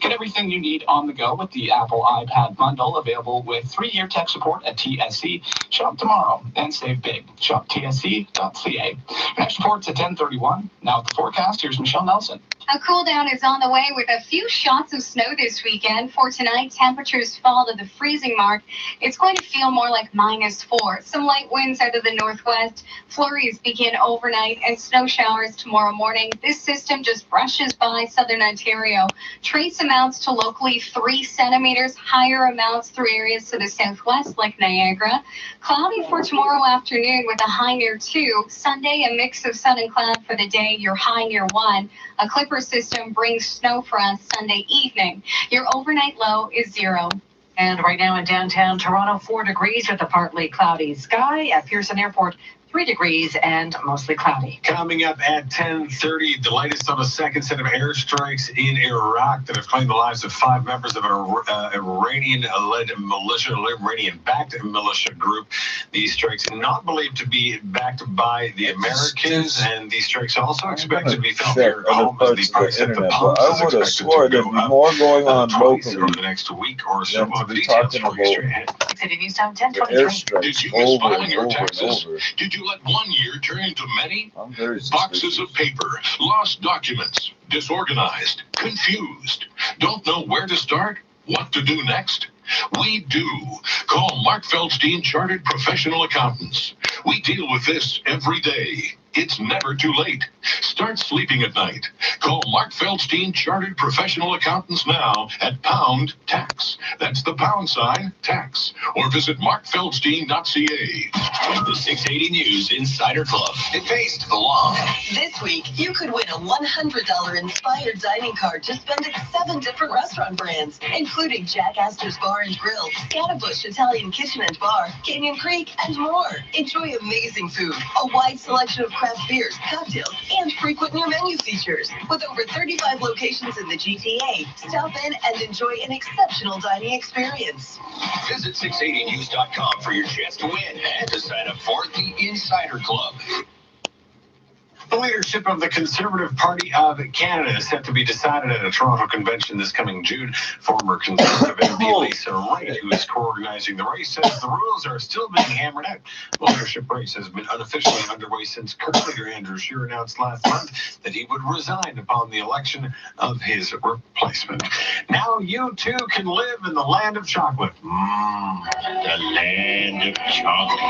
Get everything you need on the go with the Apple iPad bundle, available with 3-year tech support at TSC. Shop tomorrow and save big. Shop tsc.ca. Next report's at 10:31. Now with the forecast, here's Michelle Nelson. A cool down is on the way with a few shots of snow this weekend. For tonight, temperatures fall to the freezing mark. It's going to feel more like -4. Some light winds out of the northwest. Flurries begin overnight and snow showers tomorrow morning. This system just brushes by southern Ontario. Trace amounts to locally 3 centimeters. Higher amounts through areas to the southwest like Niagara. Cloudy for tomorrow afternoon with a high near 2. Sunday, a mix of sun and cloud for the day. Your high near 1. A Clipper system brings snow for us Sunday evening. Your overnight low is 0. And right now in downtown Toronto, 4 degrees with a partly cloudy sky. At Pearson Airport, 3 degrees and mostly cloudy. Coming up at 10:30, the latest on a second set of airstrikes in Iraq that have claimed the lives of 5 members of an Iranian-led militia, Iranian-backed militia group. These strikes not believed to be backed by the Americans, and these strikes also expected to be felt here at home as the price at the pump is expected to go up more going on twice locally over the next week or so. than to be Details talking for you straight about ahead. City News Time 10:23. Did you miss over filing and your over and taxes? over. Did you let one year turn into many? I'm very Boxes of paper, lost documents, disorganized, confused. Don't know where to start? What to do next? We do. Call Mark Feldstein Chartered Professional Accountants. We deal with this every day. It's never too late. Start sleeping at night. Call Mark Feldstein Chartered Professional Accountants now at pound tax. That's the pound sign tax. Or visit markfeldstein.ca. The 680 News Insider Club. It pays to belong. This week, you could win a $100 inspired dining card to spend at 7 different restaurant brands, including Jack Astor's Bar and Grill, Scatterbush Italian Kitchen and Bar, Canyon Creek, and more. Enjoy amazing food, a wide selection of craft beers, cocktails, and frequent new menu features. With over 35 locations in the GTA, stop in and enjoy an exceptional dining experience. Visit 680news.com for your chance to win and to sign up for the Insider Club. The leadership of the Conservative Party of Canada is set to be decided at a Toronto convention this coming June. Former Conservative MP Lisa Wright, who is co-organizing the race, says the rules are still being hammered out. The leadership race has been unofficially underway since current leader Andrew Scheer announced last month that he would resign upon the election of his replacement. Now you too can live in the land of chocolate. The land of chocolate.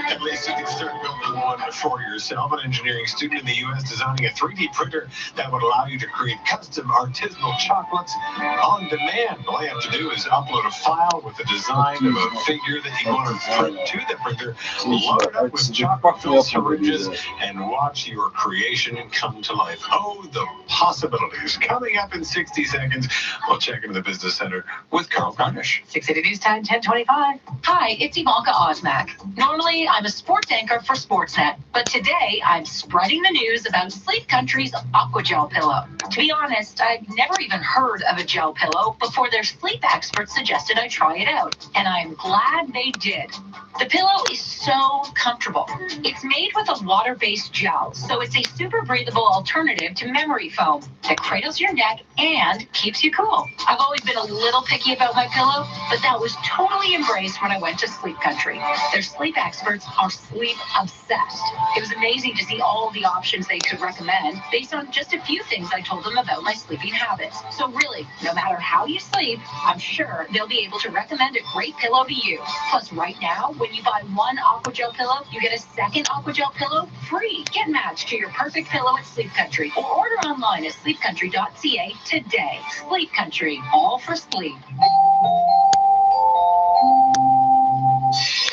At least you can start building one for yourself. An engineering student in the U.S. designing a 3D printer that would allow you to create custom artisanal chocolates on demand. All you have to do is upload a file with the design of a figure that you want to print to the printer, load it up with chocolate-filled syringes, and watch your creation come to life. Oh, the possibilities. Coming up in 60 seconds, we'll check into the Business Center with Carl Garnish. 680 News Time 10:25. Hi, it's Ivanka Osmak. Normally, I'm a sports anchor for Sportsnet, but today I'm spreading the news about Sleep Country's Aquagel pillow. To be honest, I'd never even heard of a gel pillow before their sleep experts suggested I try it out, and I'm glad they did. The pillow is so comfortable. It's made with a water-based gel, so it's a super breathable alternative to memory foam that cradles your neck and keeps you cool. I've always been a little picky about my pillow, but that was totally embraced when I went to Sleep Country. Their sleep experts are sleep obsessed. It was amazing to see all the options they could recommend based on just a few things I told them about my sleeping habits. So really, no matter how you sleep, I'm sure they'll be able to recommend a great pillow to you. Plus, right now, when you buy one Aquagel pillow, you get a second Aquagel pillow free. Get matched to your perfect pillow at Sleep Country or order online at sleepcountry.ca today. Sleep Country, all for sleep.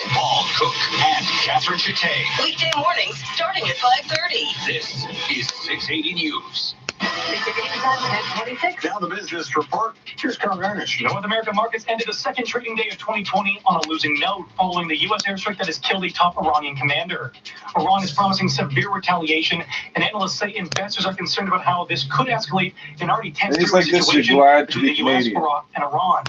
Paul Cook and Catherine Chate. Weekday mornings starting at 5:30. This is 680 News. 10:26. Now the business report. Here's Carl Garnish. North American markets ended the second trading day of 2020 on a losing note following the U.S. airstrike that has killed a top Iranian commander. Iran is promising severe retaliation, and analysts say investors are concerned about how this could escalate an already tense situation between the U.S., Iraq, and Iran.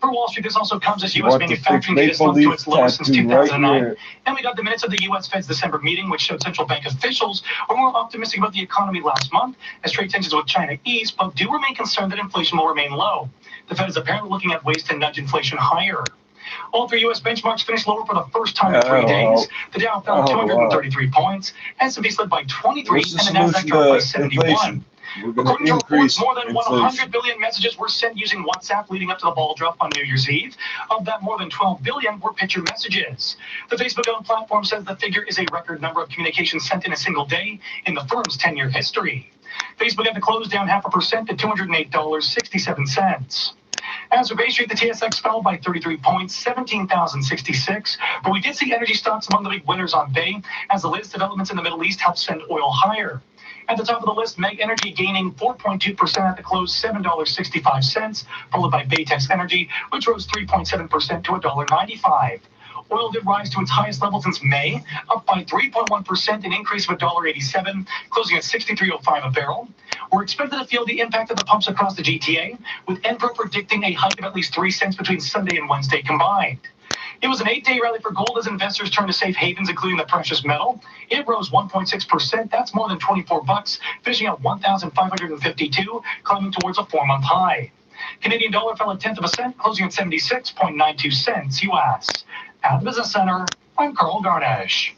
For Wall Street, this also comes as U.S. manufacturing data slumped to its lowest since 2009. And we got the minutes of the U.S. Fed's December meeting, which showed central bank officials were more optimistic about the economy last month as trade tensions with China ease, but do remain concerned that inflation will remain low. The Fed is apparently looking at ways to nudge inflation higher. All three U.S. benchmarks finished lower for the first time in 3 days. The Dow fell 233 points, S&P slid by 23, and the Nasdaq dropped by 71. According to reports, more than 100 billion messages were sent using WhatsApp leading up to the ball drop on New Year's Eve. Of that, more than 12 billion were picture messages. The Facebook-owned platform says the figure is a record number of communications sent in a single day in the firm's 10-year history. Facebook had to close down 0.5% to $208.67. As of Bay Street, the TSX fell by 33 points, 17,066. But we did see energy stocks among the big winners on Bay, as the latest developments in the Middle East helped send oil higher. At the top of the list, Meg Energy gaining 4.2% at the close, $7.65, followed by Baytex Energy, which rose 3.7% to $1.95. Oil did rise to its highest level since May, up by 3.1%, an increase of $1.87, closing at $63.05 a barrel. We're expected to feel the impact of the pumps across the GTA, with Enpro predicting a hike of at least 3 cents between Sunday and Wednesday combined. It was an 8-day rally for gold as investors turned to safe havens, including the precious metal. It rose 1.6%. That's more than $24, finishing at $1,552, climbing towards a 4-month high. Canadian dollar fell a 0.1%, closing at 76.92 cents U.S. At the Business Center, I'm Carl Garnish.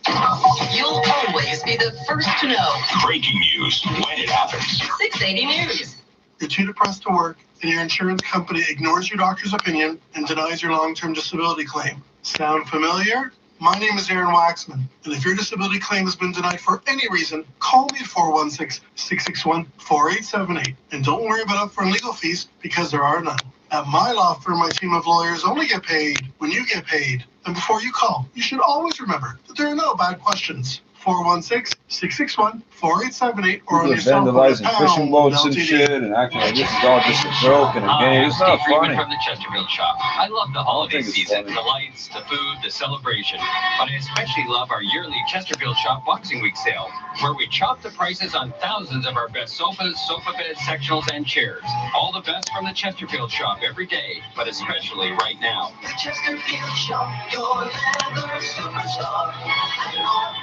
You'll always be the first to know. Breaking news when it happens. 680 News. You're too depressed to work, and your insurance company ignores your doctor's opinion and denies your long-term disability claim. Sound familiar? My name is Aaron Waxman, and if your disability claim has been denied for any reason, call me at 416-661-4878. And don't worry about upfront legal fees, because there are none. At my law firm, my team of lawyers only get paid when you get paid. And before you call, you should always remember that there are no bad questions. 416-661-4878 or on your cell phone. Vandalizing fishing boats and shit and acting like this is all just a joke and a game. It's not funny. From the Chesterfield shop. I love the holiday season, the lights, the food, the celebration. But I especially love our yearly Chesterfield Shop Boxing Week sale, where we chop the prices on thousands of our best sofas, sofa beds, sectionals, and chairs. All the best from the Chesterfield Shop every day, but especially right now. The Chesterfield Shop, your leather superstar.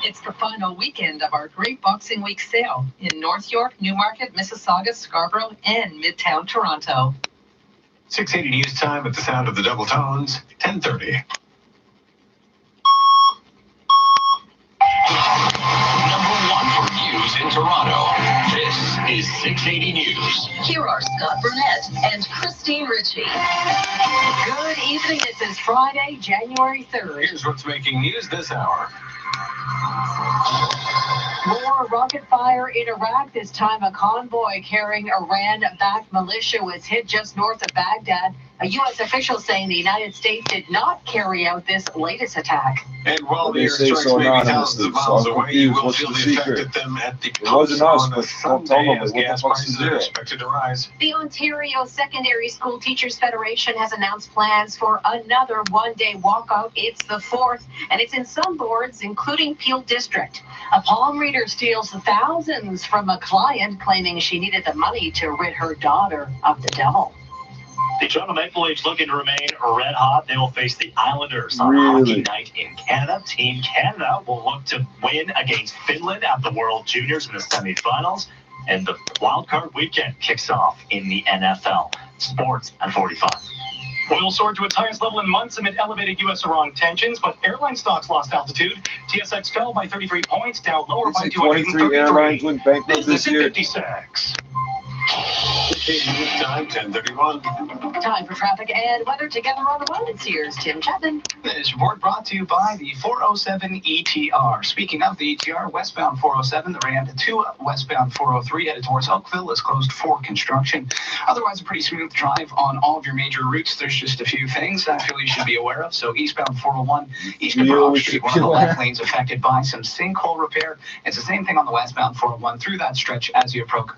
It's the final weekend of our Great Boxing Week sale in North York, Newmarket, Mississauga, Scarborough, and Midtown Toronto. 680 News Time at the sound of the double tones, 10:30. Number 1 for news in Toronto. This is 680 News. Here are Scott Burnett and Christine Ritchie. Good evening. This is Friday, January 3rd. Here's what's making news this hour. More rocket fire in Iraq. This time a convoy carrying Iran-backed militia was hit just north of Baghdad. A U.S. official saying the United States did not carry out this latest attack. And while the airstrikes may be thousands of miles away, you will feel the effect of them at the pumps. It wasn't us, but don't tell them as what the gas fuck's prices the are deal. expected to rise. The Ontario Secondary School Teachers Federation has announced plans for another one-day walkout. It's the 4th, and it's in some boards, including Peel District. A palm reader steals thousands from a client claiming she needed the money to rid her daughter of the devil. The Toronto Maple Leafs looking to remain red hot. They will face the Islanders on Hockey Night in Canada. Team Canada will look to win against Finland at the World Juniors in the semifinals. And the wild card weekend kicks off in the NFL. Sports at 45. Oil soared to its highest level in months amid elevated U.S.-Iran tensions, but airline stocks lost altitude. TSX fell by 33 points, Dow lower by 23 airlines went bankrupt this year. 56. Time 10:31. Time for traffic and weather together on the road. It's here's Tim Chapman. This report brought to you by the 407 ETR. Speaking of the ETR, westbound 407, the ramp to westbound 403 headed towards Oakville is closed for construction. Otherwise, a pretty smooth drive on all of your major routes. There's just a few things I feel you should be aware of. So eastbound 401, east of Broad Street, one of the left lanes affected by some sinkhole repair. It's the same thing on the westbound 401 through that stretch as you approach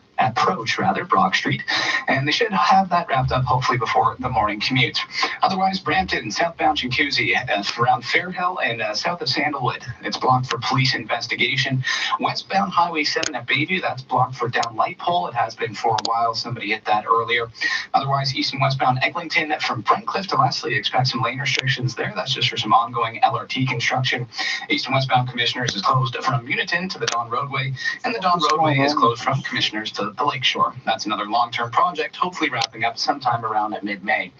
Broad Street, and they should have that wrapped up hopefully before the morning commute. Otherwise, Brampton, southbound Chinguacousy, around Fairhill and south of Sandalwood, it's blocked for police investigation. Westbound Highway 7 at Bayview, that's blocked for down light pole. It has been for a while. Somebody hit that earlier. Otherwise, east and westbound Eglinton from Brentcliffe to Leslie, expect some lane restrictions there. That's just for some ongoing LRT construction. East and westbound Commissioners is closed from Uniton to the Don Roadway, and the Don Roadway is closed from Commissioners to the Lakeshore. That's another long-term project, hopefully wrapping up sometime around mid-May.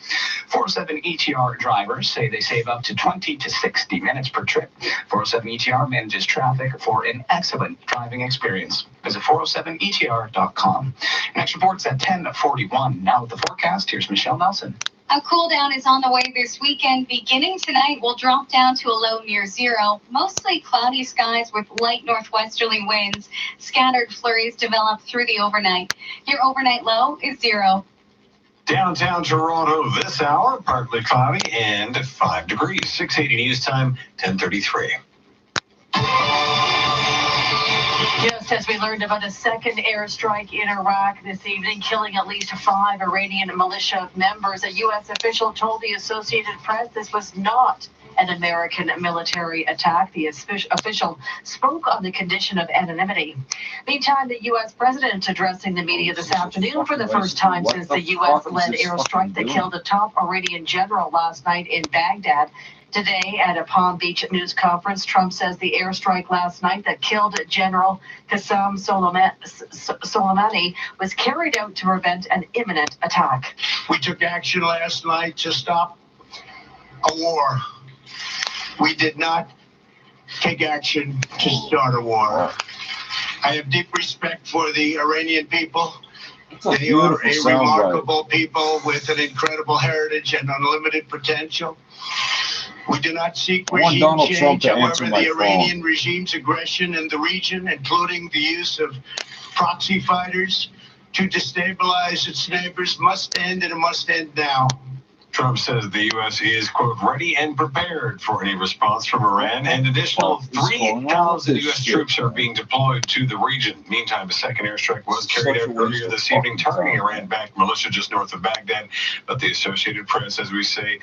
407 ETR drivers say they save up to 20 to 60 minutes per trip. 407 ETR manages traffic for an excellent driving experience. Visit 407etr.com. Next report's at 10:41. Now with the forecast, here's Michelle Nelson. A cool down is on the way this weekend. Beginning tonight, we'll drop down to a low near zero. Mostly cloudy skies with light northwesterly winds. Scattered flurries develop through the overnight. Your overnight low is 0. Downtown Toronto this hour, partly cloudy and 5 degrees. 680 News Time, 10:33. Just Just as we learned about a second airstrike in Iraq this evening, killing at least 5 Iranian militia members, a U.S. official told the Associated Press this was not an American military attack. The official spoke on the condition of anonymity. Meantime, the U.S. president addressing the media this afternoon for the first time since the U.S.-led airstrike that killed a top Iranian general last night in Baghdad. Today, at a Palm Beach news conference, Trump says the airstrike last night that killed General Qasem Soleimani was carried out to prevent an imminent attack. We took action last night to stop a war. We did not take action to start a war. I have deep respect for the Iranian people. They are a remarkable people with an incredible heritage and unlimited potential. We do not seek regime change. However, the Iranian regime's aggression in the region, including the use of proxy fighters to destabilize its neighbors, must end, and it must end now. Trump says the U.S. is, quote, ready and prepared for any response from Iran, and additional 3,000 U.S. troops are being deployed to the region. Meantime, a second airstrike was carried out earlier this evening, targeting Iran-backed militia just north of Baghdad. But the Associated Press, as we say,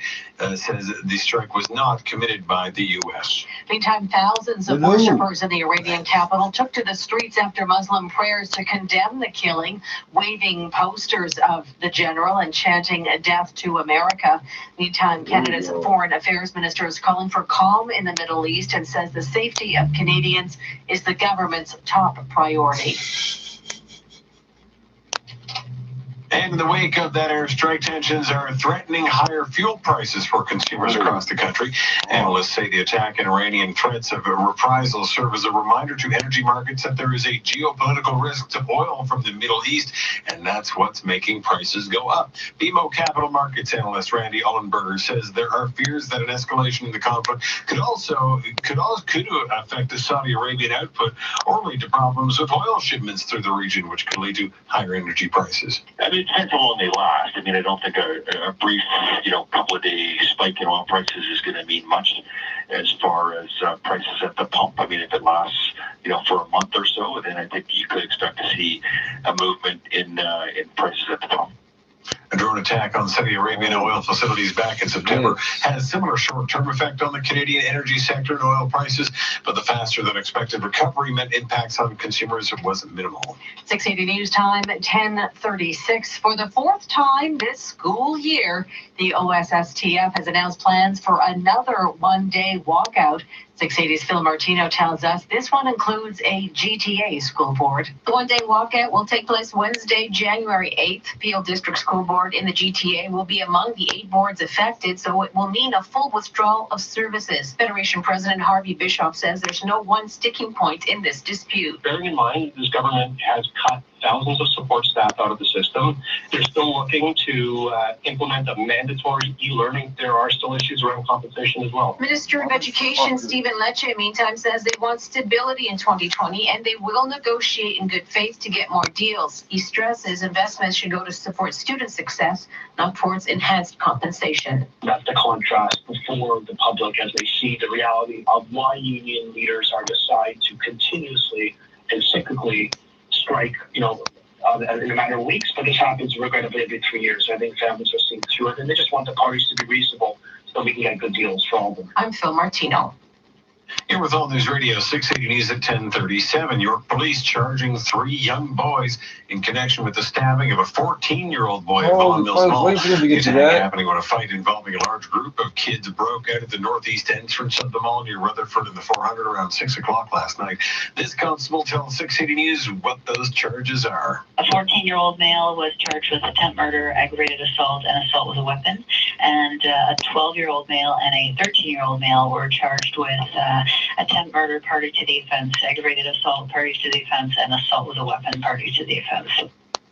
says the strike was not committed by the U.S. Meantime, thousands of worshippers in the Iranian capital took to the streets after Muslim prayers to condemn the killing, waving posters of the general and chanting death to America. Meantime, Canada's Foreign Affairs Minister is calling for calm in the Middle East and says the safety of Canadians is the government's top priority. And in the wake of that airstrike, tensions are threatening higher fuel prices for consumers across the country. Analysts say the attack and Iranian threats of reprisals serve as a reminder to energy markets that there is a geopolitical risk to oil from the Middle East, and that's what's making prices go up. BMO Capital Markets analyst Randy Ullenberger says there are fears that an escalation in the conflict could affect the Saudi Arabian output or lead to problems with oil shipments through the region, which could lead to higher energy prices. I mean, it depends how long they last. I mean, I don't think a brief, couple of day spike in oil prices is going to mean much as far as prices at the pump. I mean, if it lasts, for a month or so, then I think you could expect to see a movement in prices at the pump. A drone attack on Saudi Arabian oil facilities back in September had a similar short-term effect on the Canadian energy sector and oil prices, but the faster-than-expected recovery meant impacts on consumers wasn't minimal. 680 News Time, 10:36. For the fourth time this school year, the OSSTF has announced plans for another one-day walkout. 680's Phil Martino tells us this one includes a GTA school board. The one-day walkout will take place Wednesday, January 8th. Peel District School Board in the GTA will be among the 8 boards affected, so it will mean a full withdrawal of services. Federation President Harvey Bischoff says there's no one sticking point in this dispute. Bearing in mind, this government has cut thousands of support staff out of the system. They're still looking to implement a mandatory e-learning. There are still issues around compensation as well. Minister of Education Stephen Lecce, meantime, says they want stability in 2020 and they will negotiate in good faith to get more deals. He stresses investments should go to support student success, not towards enhanced compensation. That's the contrast before the public as they see the reality of why union leaders are decided to continuously and cyclically strike, in a matter of weeks, but this happens regrettably every 3 years. So I think families are seeing through it, and they just want the parties to be reasonable so we can get good deals for all of them. I'm Phil Martino. Here with All News Radio, 680 News at 10:37. York police charging 3 young boys in connection with the stabbing of a 14-year-old boy at Vaughan Mills Mall. The attack happening when a fight involving a large group of kids broke out at the northeast entrance of the mall near Rutherford and the 400 around 6 o'clock last night. This constable tells 680 News what those charges are. A 14-year-old male was charged with attempt murder, aggravated assault, and assault with a weapon. And a 12-year-old male and a 13-year-old male were charged with attempt murder, party to the offense, aggravated assault, party to the offense, and assault with a weapon, party to the offense.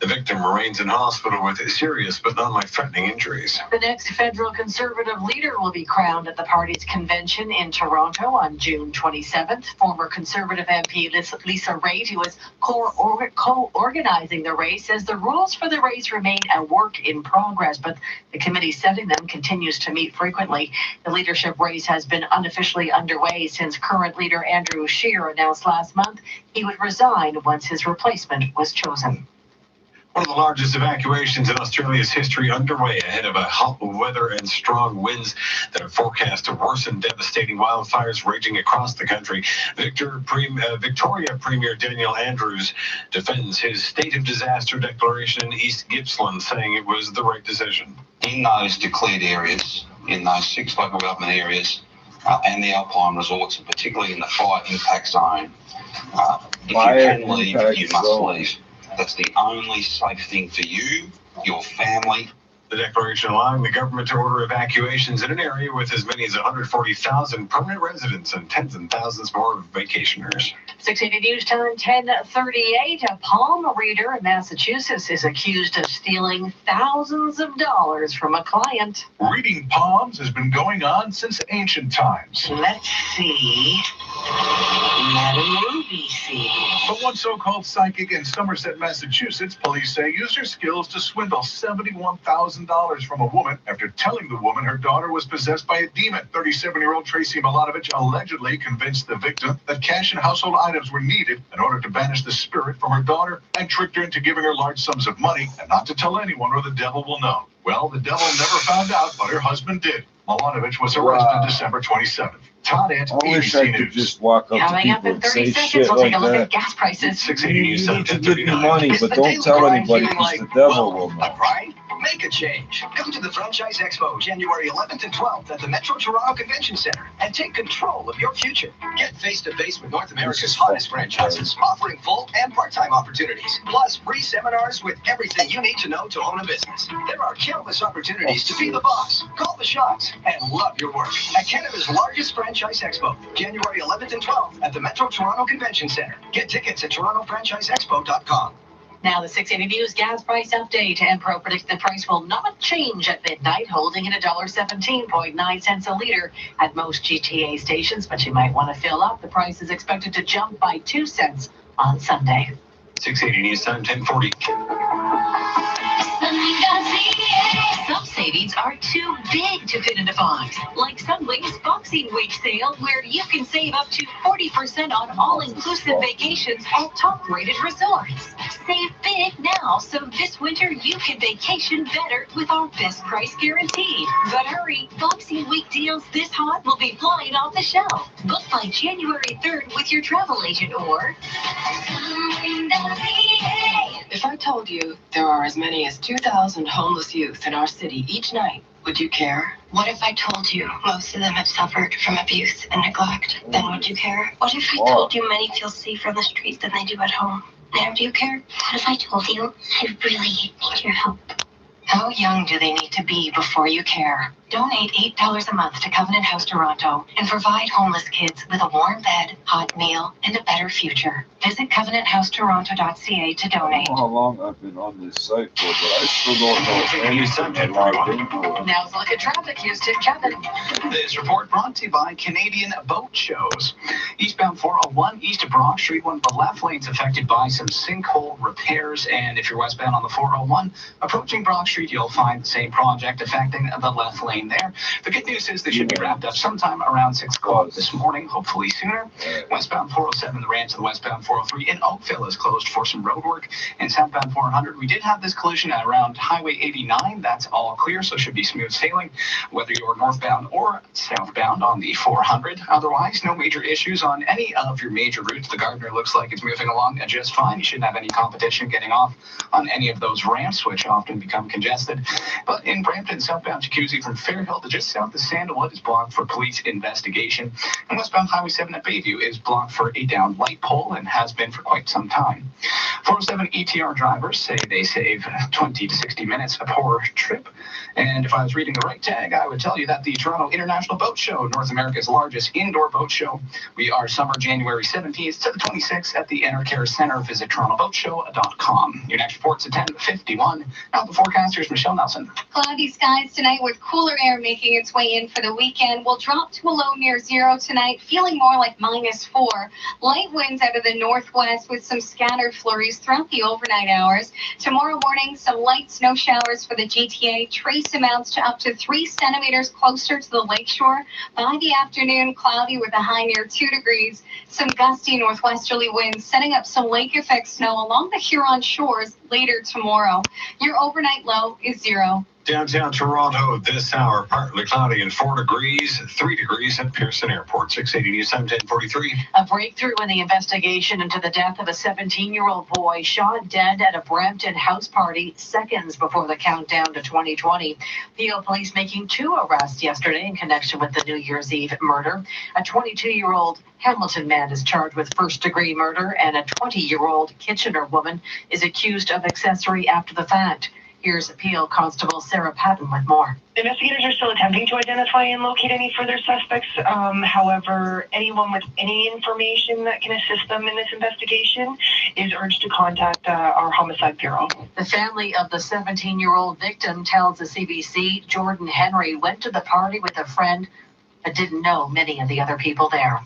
The victim remains in hospital with serious but non-life-threatening injuries. The next federal Conservative leader will be crowned at the party's convention in Toronto on June 27th. Former Conservative MP Lisa Raitt, who was co-organizing the race, says the rules for the race remain a work in progress, but the committee setting them continues to meet frequently. The leadership race has been unofficially underway since current leader Andrew Scheer announced last month he would resign once his replacement was chosen. One of the largest evacuations in Australia's history underway ahead of a hot weather and strong winds that are forecast to worsen devastating wildfires raging across the country. Victoria Premier Daniel Andrews defends his state of disaster declaration in East Gippsland, saying it was the right decision. In those declared areas, in those 6 local government areas, and the alpine resorts, and particularly in the fire impact zone, if you can leave, you must leave. That's the only safe thing for you, your family. The declaration allowing the government to order evacuations in an area with as many as 140,000 permanent residents and tens of thousands more vacationers. 680 News Time 10:38. A palm reader in Massachusetts is accused of stealing thousands of dollars from a client. Reading palms has been going on since ancient times. Let's see. Let a movie see. But one so-called psychic in Somerset, Massachusetts, police say used her skills to swindle $71,000 from a woman after telling the woman her daughter was possessed by a demon. 37-year-old Tracy Milanovich allegedly convinced the victim that cash and household items were needed in order to banish the spirit from her daughter and tricked her into giving her large sums of money and not to tell anyone or the devil will know. Well, the devil never found out, but her husband did. Milanovich was arrested December 27th. Todd Ant, I wish I could just walk up to Coming up people in and 30 say seconds, shit we'll like take a look that. at gas prices. 680 News You Time need to give me 10:39. money, but don't tell anybody because the devil will know. Right? Make a change. Come to the Franchise Expo January 11th and 12th at the Metro Toronto Convention Center and take control of your future. Get face-to-face with North America's hottest franchises, offering full and part-time opportunities, plus free seminars with everything you need to know to own a business. There are countless opportunities to be the boss, call the shots, and love your work at Canada's largest franchise expo, January 11th and 12th at the Metro Toronto Convention Center. Get tickets at TorontoFranchiseExpo.com. Now the 680 News gas price update. Empro predicts the price will not change at midnight, holding at $1.17.9 a liter at most GTA stations, but you might want to fill up. The price is expected to jump by 2 cents on Sunday. 680 News Time 10:40. Some savings are too big to fit into Fox, like Sunwing's Boxing Week sale, where you can save up to 40% on all-inclusive vacations at top-rated resorts. Save big now, so this winter you can vacation better with our best price guarantee. But hurry, Boxing Week deals this hot will be flying off the shelf. Book by January 3rd with your travel agent or If I told you there are as many as 2,000 homeless youth in our city each night, would you care? What if I told you most of them have suffered from abuse and neglect? Then would you care? What if I told you many feel safer on the streets than they do at home? Then do you care? What if I told you I really need your help? How young do they need to be before you care? Donate $8 a month to Covenant House Toronto and provide homeless kids with a warm bed, hot meal, and a better future. Visit covenanthousetoronto.ca to donate. I don't know how long I've been on this site for, but I still don't know anything I logged in for. Now let's look at traffic, Houston. Kevin. This report brought to you by Canadian Boat Shows. Eastbound 401 east of Broad Street, one of the left lanes affected by some sinkhole repairs. And if you're westbound on the 401, approaching Broad Street, you'll find the same project affecting the left lane there. The good news is they should be wrapped up sometime around 6 o'clock this morning, hopefully sooner. Westbound 407, the ranch to the westbound 403 in Oakville is closed for some road work. And southbound 400, we did have this collision at around Highway 89. That's all clear, so should be smooth sailing, whether you're northbound or southbound on the 400. Otherwise, no major issues on any of your major routes. The Gardner looks like it's moving along just fine. You shouldn't have any competition getting off on any of those ramps, which often become congested. But in Brampton, southbound Jacuzzi from Fairhill to just south of Sandalwood is blocked for police investigation. And westbound Highway 7 at Bayview is blocked for a downed light pole. And has been for quite some time. 407 ETR drivers say they save 20 to 60 minutes a per trip. And if I was reading the right tag, I would tell you that the Toronto International Boat Show, North America's largest indoor boat show, we are summer January 17th to the 26th at the Enercare Center. Visit torontoboatshow.com. Your next report's at 10:51. Now the forecasters, Michelle Nelson. Cloudy skies tonight with cooler air making its way in for the weekend. We'll drop to a low near zero tonight, feeling more like -4. Light winds out of the northwest with some scattered flurries throughout the overnight hours. Tomorrow morning, some light snow showers for the GTA. Trace amounts to up to 3 centimeters closer to the lakeshore. By the afternoon, cloudy with a high near 2 degrees. Some gusty northwesterly winds setting up some lake effect snow along the Huron shores later tomorrow. Your overnight low is 0. Downtown Toronto this hour, partly cloudy and 4 degrees, 3 degrees at Pearson Airport. 680 News Time 1043. A breakthrough in the investigation into the death of a 17-year-old boy shot dead at a Brampton house party seconds before the countdown to 2020. Peel police making 2 arrests yesterday in connection with the New Year's Eve murder. A 22-year-old Hamilton man is charged with first-degree murder, and a 20-year-old Kitchener woman is accused of accessory after the fact. Here's Peel Constable Sarah Patton with more. Investigators are still attempting to identify and locate any further suspects. However, anyone with any information that can assist them in this investigation is urged to contact our Homicide Bureau. The family of the 17-year-old victim tells the CBC Jordan Henry went to the party with a friend but didn't know many of the other people there.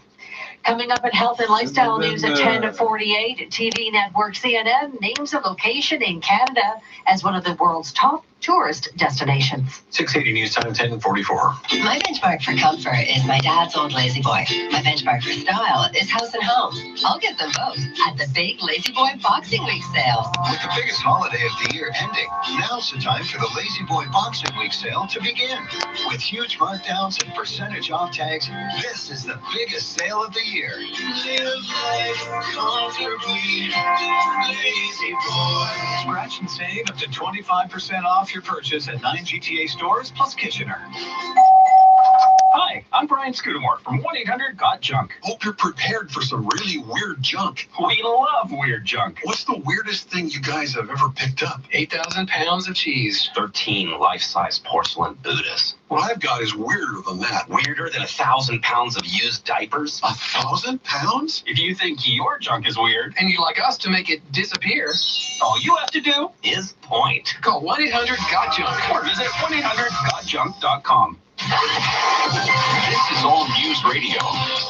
Coming up at Health and Lifestyle News at 10:48, TV network CNN names a location in Canada as one of the world's top tourist destinations. 680 News Time 1044. My benchmark for comfort is my dad's old Lazy Boy. My benchmark for style is House and Home. I'll get them both at the big Lazy Boy Boxing Week sale. With the biggest holiday of the year ending, now's the time for the Lazy Boy Boxing Week sale to begin. With huge markdowns and percentage off tags, this is the biggest sale of the year. Live life comfortably, Lazy Boy. Scratch and save up to 25% off your purchase at 9 GTA stores plus Kitchener. Hi, I'm Brian Scudamore from 1-800-GOT-JUNK. Hope you're prepared for some really weird junk. We love weird junk. What's the weirdest thing you guys have ever picked up? 8,000 pounds of cheese. 13 life-size porcelain Buddhas. What I've got is weirder than that. Weirder than 1,000 pounds of used diapers? 1,000 pounds? If you think your junk is weird and you'd like us to make it disappear, all you have to do is point. Call 1-800-GOT-JUNK or visit 1-800-GOT-JUNK.com. This is All News Radio,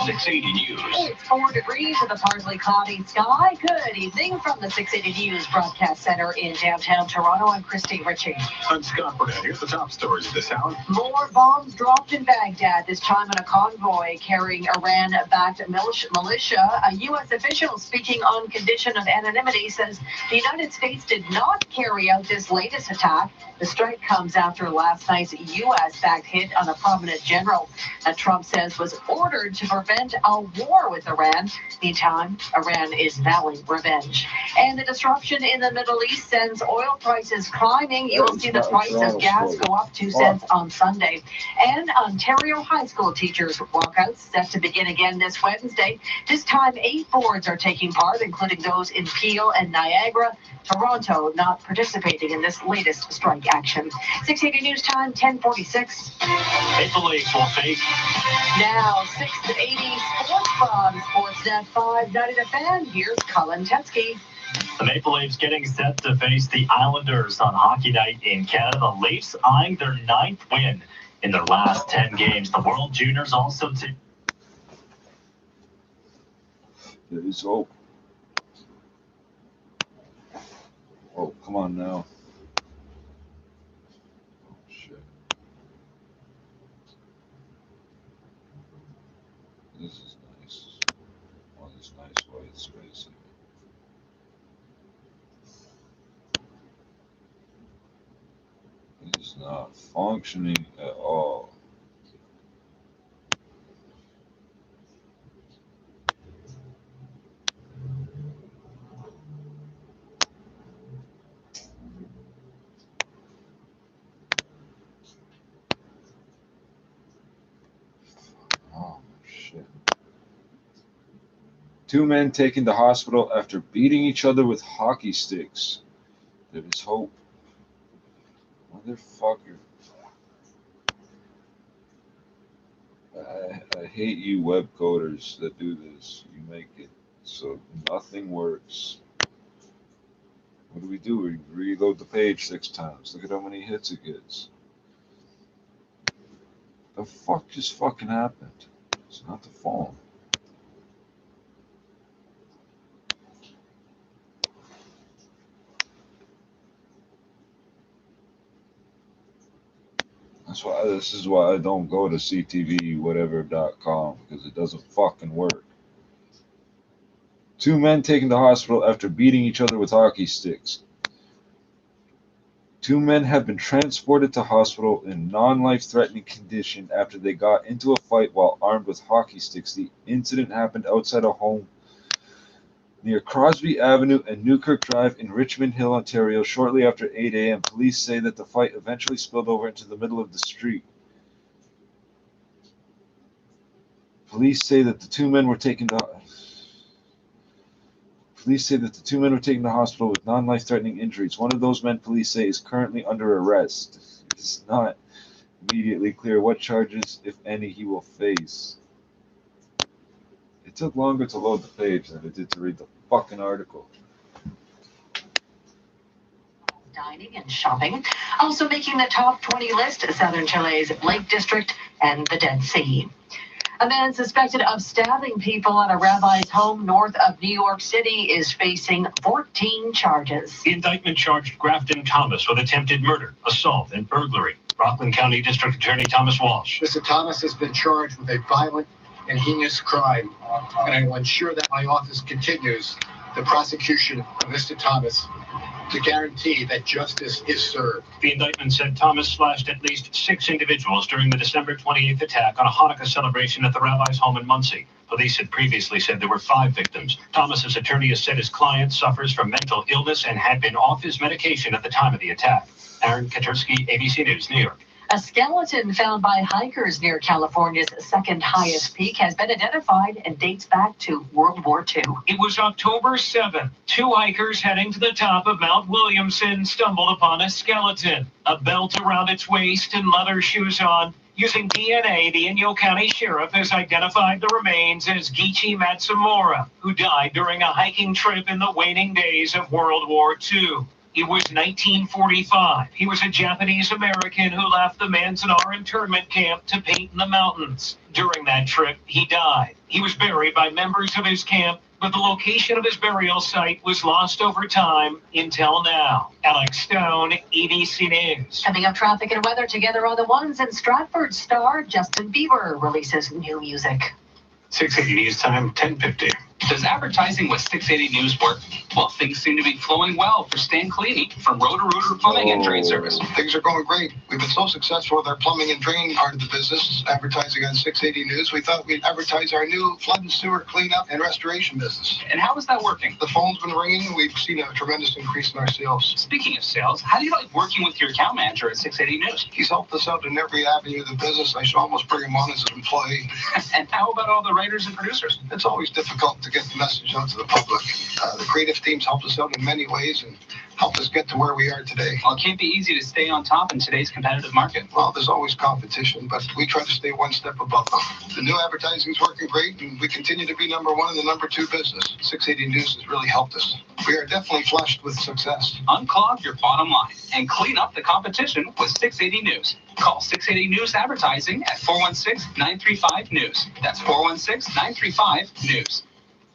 680 News. It's 4 degrees with a partly cloudy sky. Good evening from the 680 News Broadcast Center in downtown Toronto. I'm Christine Ritchie. I'm Scott Burnett. Here's the top stories of this hour. More bombs dropped in Baghdad, this time in a convoy carrying Iran-backed militia. A U.S. official speaking on condition of anonymity says the United States did not carry out this latest attack. The strike comes after last night's U.S.-backed hit on a prominent general that Trump says was ordered to prevent a war with Iran. Meantime, Iran is vowing revenge. And the disruption in the Middle East sends oil prices climbing. You will see the price of gas go up 2 cents on Sunday. And Ontario high school teachers walkouts set to begin again this Wednesday. This time, 8 boards are taking part, including those in Peel and Niagara. Toronto not participating in this latest strike action. 680 News Time, 10:46. Maple Leafs will face. Now, 680 Sports from Sportsnet 590 The Fan. Here's Colin Tetsky. The Maple Leafs getting set to face the Islanders on Hockey Night in Canada. The Leafs eyeing their 9th win in their last 10 games. The World Juniors also There is hope. Oh, come on now. Oh, shit. This is nice. Oh, this nice white space here. It is not functioning at all. 2 men taken to hospital after beating each other with hockey sticks. There is hope. Motherfucker. I hate you web coders that do this. You make it so nothing works. What do? We reload the page 6 times. Look at how many hits it gets. The fuck just fucking happened? It's not the phone. This is why I don't go to ctvwhatever.com, because it doesn't fucking work. 2 men taken to hospital after beating each other with hockey sticks. 2 men have been transported to hospital in non-life-threatening condition after they got into a fight while armed with hockey sticks. The incident happened outside a home near Crosby Avenue and Newkirk Drive in Richmond Hill, Ontario, shortly after 8 a.m. Police say that the fight eventually spilled over into the middle of the street. Police say that the 2 men were taken to hospital with non-life-threatening injuries. One of those men, police say, is currently under arrest. It's not immediately clear what charges, if any, he will face. It took longer to load the page than it did to read the fucking article. Dining and shopping. Also making the top 20 list, Southern Chile's Lake District and the Dead Sea. A man suspected of stabbing people at a rabbi's home north of New York City is facing 14 charges. The indictment charged Grafton Thomas with attempted murder, assault, and burglary. Rockland County District Attorney Thomas Walsh. Mr. Thomas has been charged with a violent and heinous crime, and I will ensure that my office continues the prosecution of Mr. Thomas to guarantee that justice is served. The indictment said Thomas slashed at least 6 individuals during the December 28th attack on a Hanukkah celebration at the rabbi's home in Muncie. Police had previously said there were 5 victims. Thomas's attorney has said his client suffers from mental illness and had been off his medication at the time of the attack. Aaron Katursky, ABC News, New York. A skeleton found by hikers near California's second highest peak has been identified and dates back to World War II. It was October 7th. 2 hikers heading to the top of Mount Williamson stumbled upon a skeleton, a belt around its waist and leather shoes on. Using DNA, the Inyo County Sheriff has identified the remains as Geechee Matsumura, who died during a hiking trip in the waning days of World War II. It was 1945. He was a Japanese American who left the Manzanar internment camp to paint in the mountains. During that trip, he died. He was buried by members of his camp, but the location of his burial site was lost over time until now. Alex Stone, ABC News. Coming up, traffic and weather together on the ones, and Stratford star Justin Bieber releases new music. 680 News Time, 10:50. Does advertising with 680 News work? Well, things seem to be flowing well for Stan Cleany from Roto-Rooter Plumbing and Drain Service. Things are going great. We've been so successful with our plumbing and drain part of the business, advertising on 680 News, we thought we'd advertise our new flood and sewer cleanup and restoration business. And how is that working? The phone's been ringing. We've seen a tremendous increase in our sales. Speaking of sales, how do you like working with your account manager at 680 News? He's helped us out in every avenue of the business. I should almost bring him on as an employee. And how about all the writers and producers? It's always difficult to get the message out to the public. The creative teams helped us out in many ways and helped us get to where we are today. Well, it can't be easy to stay on top in today's competitive market. Well, there's always competition, but we try to stay one step above them. The new advertising is working great, and we continue to be number 1 in the number 2 business. 680 News has really helped us. We are definitely flushed with success. Unclog your bottom line and clean up the competition with 680 News. Call 680 News Advertising at 416-935-NEWS. That's 416-935-NEWS.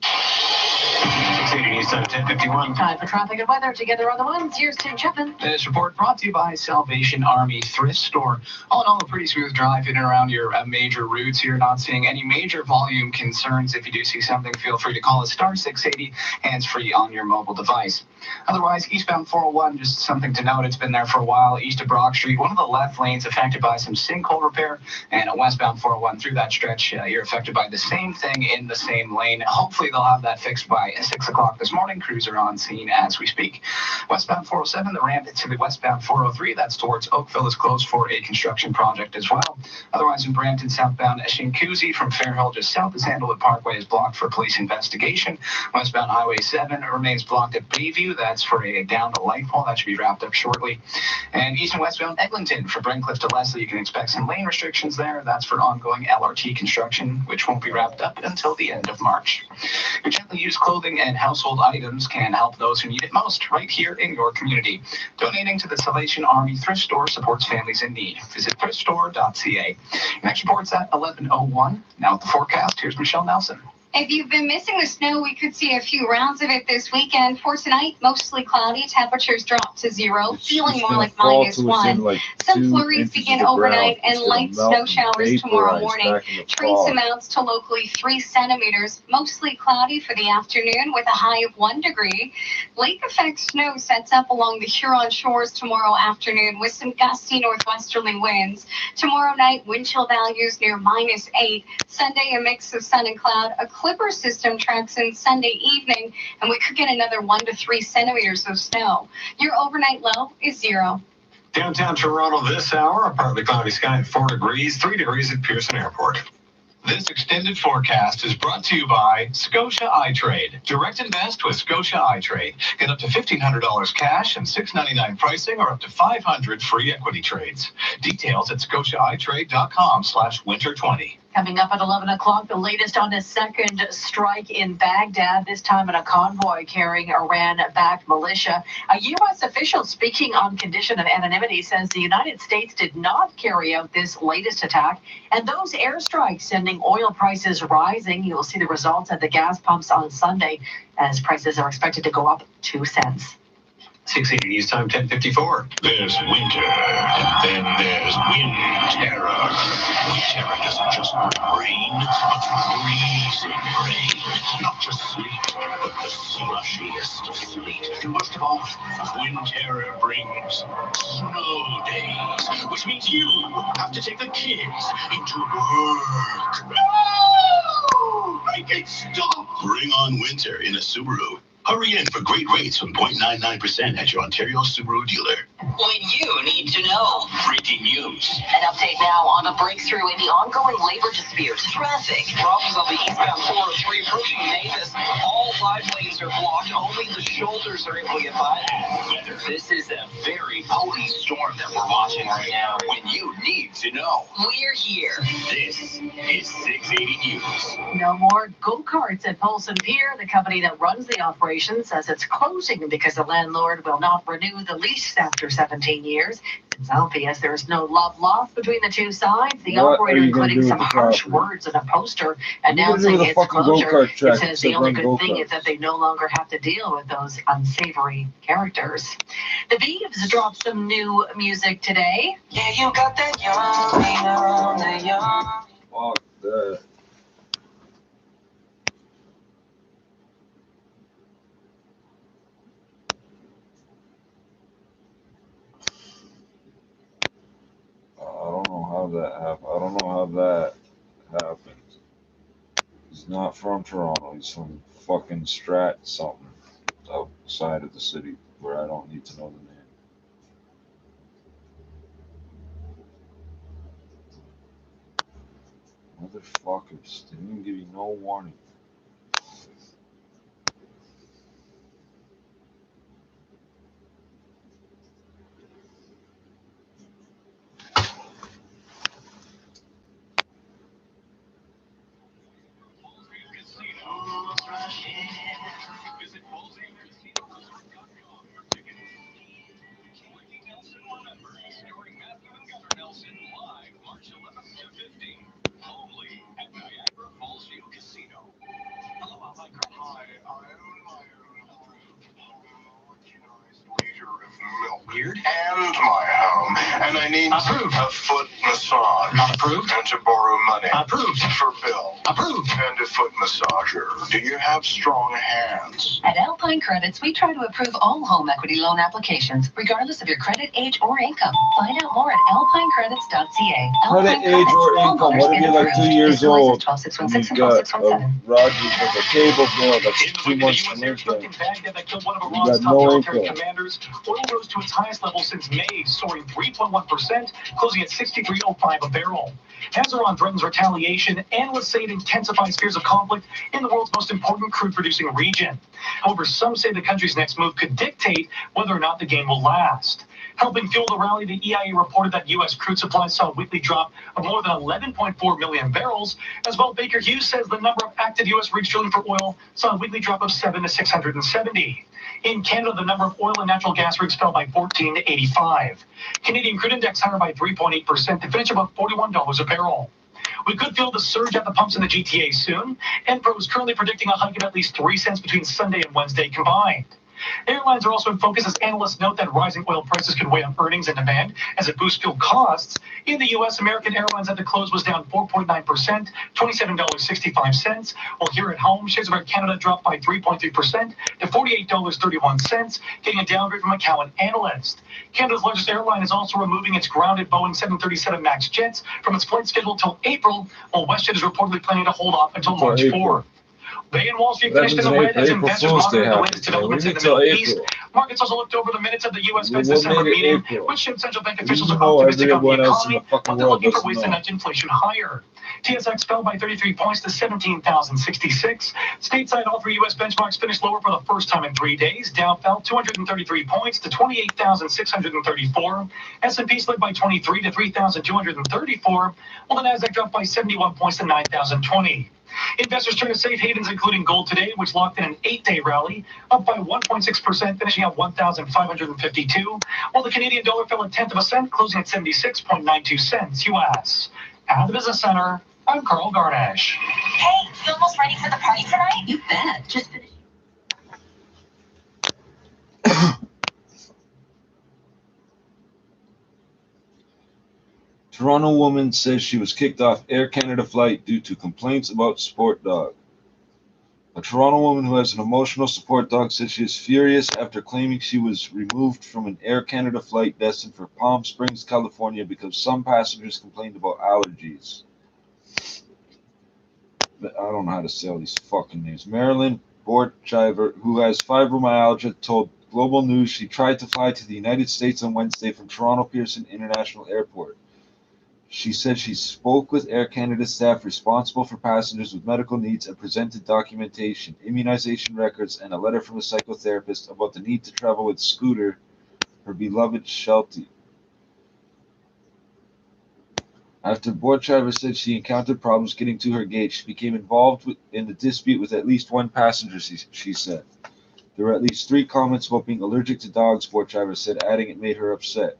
680 News Time, 10:51. Time for traffic and weather together on the ones. Here's Tim Chapman. This report brought to you by Salvation Army Thrift Store. All in all, a pretty smooth drive in and around your major routes here. Not seeing any major volume concerns. If you do see something, feel free to call us star 680, hands-free on your mobile device. Otherwise, eastbound 401, just something to note. It's been there for a while. East of Brock Street, one of the left lanes affected by some sinkhole repair, and a westbound 401 through that stretch, you're affected by the same thing in the same lane. Hopefully, they'll have that fixed by by 6 o'clock this morning. Crews are on scene as we speak. Westbound 407, the ramp to the westbound 403, that's towards Oakville, is closed for a construction project as well. Otherwise, in Brampton, southbound Shinkuzi from Fairhill just south of Sandalwood Parkway is blocked for police investigation. Westbound Highway 7 remains blocked at Bayview. That's for a downed light pole. That should be wrapped up shortly. And east and westbound Eglinton for Brentcliff to Leslie, you can expect some lane restrictions there. That's for ongoing LRT construction, which won't be wrapped up until the end of March. Your gently used clothing and household items can help those who need it most right here in your community. Donating to the Salvation Army Thrift Store supports families in need. Visit thriftstore.ca. Next report's at 11:01. Now with the forecast, here's Michelle Nelson. If you've been missing the snow, we could see a few rounds of it this weekend. For tonight, mostly cloudy. Temperatures drop to 0, feeling more like -1. Some flurries begin overnight and light snow showers tomorrow morning. Trace amounts to locally 3 centimeters. Mostly cloudy for the afternoon with a high of 1 degree. Lake effect snow sets up along the Huron shores tomorrow afternoon with some gusty northwesterly winds. Tomorrow night, wind chill values near -8. Sunday, a mix of sun and cloud. A Clipper system tracks in Sunday evening, and we could get another 1 to 3 centimeters of snow. Your overnight low is 0. Downtown Toronto this hour, a partly cloudy sky at 4 degrees, 3 degrees at Pearson Airport. This extended forecast is brought to you by Scotia iTrade. Direct invest with Scotia iTrade. Get up to $1,500 cash and $6.99 pricing or up to $500 free equity trades. Details at scotiaitrade.com/winter20. Coming up at 11 o'clock, the latest on a second strike in Baghdad, this time in a convoy carrying Iran-backed militia. A U.S. official speaking on condition of anonymity says the United States did not carry out this latest attack, and those airstrikes sending oil prices rising. You'll see the results at the gas pumps on Sunday as prices are expected to go up 2 cents. 680 News Time, 10:54. There's winter, and then there's wind terror. Wind terror doesn't just rain, but freezing rain. Not just sleet, but the slushiest of sleet. And most of all, wind terror brings snow days, which means you have to take the kids into work. No! Make it stop! Bring on winter in a Subaru. Hurry in for great rates from 0.99% at your Ontario Subaru dealer. When you need to know. Breaking news. An update now on a breakthrough in the ongoing labor dispute. Traffic. Problems on the eastbound 403 approaching Mavis. All 5 lanes are blocked. Only the shoulders are able to get by. This is a very potent storm that we're watching right now. When you need to know. We're here. This is 680 News. No more go-karts at Polson Pier. The company that runs the operation says it's closing because the landlord will not renew the lease after 17 years. It's obvious there's no love lost between the two sides. The operator including some harsh words in a poster announcing its closure. It says the only good thing is that they no longer have to deal with those unsavory characters. The Beavs dropped some new music today. Yeah, you got that young. Fuck that. I don't know how that happened. I don't know how that happened. He's not from Toronto. He's from fucking Strat something outside of the city where I don't need to know the name. Motherfuckers. They didn't give you no warning. Weird. And my home. And I need a foot massage. Not approved. And to borrow money. Approved. For bill. Approved. And a foot massager. Do you have strong hands? At Alpine Credits, we try to approve all home equity loan applications, regardless of your credit, age, or income. Find out more at alpinecredits.ca. Credit, age, or income. What if you're like 2 years old? And you've got Rogers with a cable bill that's 2 months to live there. You got no income. Commanders, oil rose to its highest level since May, soaring 3.1%, closing at $63.05 a barrel. As Iran threatens retaliation, analysts say it intensifies fears of conflict in the world's most important crude-producing region. However, some say the country's next move could dictate whether or not the game will last. Helping fuel the rally, the EIA reported that U.S. crude supplies saw a weekly drop of more than 11.4 million barrels. As well, Baker Hughes says the number of active U.S. rigs drilling for oil saw a weekly drop of 7 to 670. In Canada, the number of oil and natural gas rigs fell by 14 to 85. Canadian crude index higher by 3.8% to finish above $41 a barrel. We could feel the surge at the pumps in the GTA soon. Enpro is currently predicting a hike of at least 3 cents between Sunday and Wednesday combined. Airlines are also in focus as analysts note that rising oil prices could weigh on earnings and demand as it boosts fuel costs. In the U.S., American Airlines at the close was down 4.9%, $27.65. While here at home, shares of Air Canada dropped by 3.3% to $48.31, getting a downgrade from a Cowen analyst. Canada's largest airline is also removing its grounded Boeing 737 MAX jets from its flight schedule until April, while WestJet is reportedly planning to hold off until March 4th. Bay and Wall Street finished in the red as investors monitor the latest developments in the Middle East. Markets also looked over the minutes of the U.S. Fed's December meeting, which showed central bank officials are optimistic on the economy, but they're looking for ways to nudge inflation higher. TSX fell by 33 points to 17,066. Stateside, all three U.S. benchmarks finished lower for the first time in 3 days. Dow fell 233 points to 28,634. S&P slid by 23 to 3,234, while the Nasdaq dropped by 71 points to 9,020. Investors turn to safe havens, including gold today, which locked in an 8-day rally, up by 1.6%, finishing at 1,552, while the Canadian dollar fell a tenth of a cent, closing at 76.92 cents U.S. At the Business Center, I'm Carl Garnash. Hey, you almost ready for the party tonight? You bet. Just finish. Toronto woman says she was kicked off Air Canada flight due to complaints about support dog. A Toronto woman who has an emotional support dog said she is furious after claiming she was removed from an Air Canada flight destined for Palm Springs, California, because some passengers complained about allergies. I don't know how to say all these fucking names. Marilyn Borchiver, who has fibromyalgia, told Global News she tried to fly to the United States on Wednesday from Toronto Pearson International Airport. She said she spoke with Air Canada staff responsible for passengers with medical needs and presented documentation, immunization records, and a letter from a psychotherapist about the need to travel with Scooter, her beloved Sheltie. After Borchiver said she encountered problems getting to her gate, she became involved in the dispute with at least one passenger, she said. There were at least 3 comments about being allergic to dogs, Borchiver said, adding it made her upset.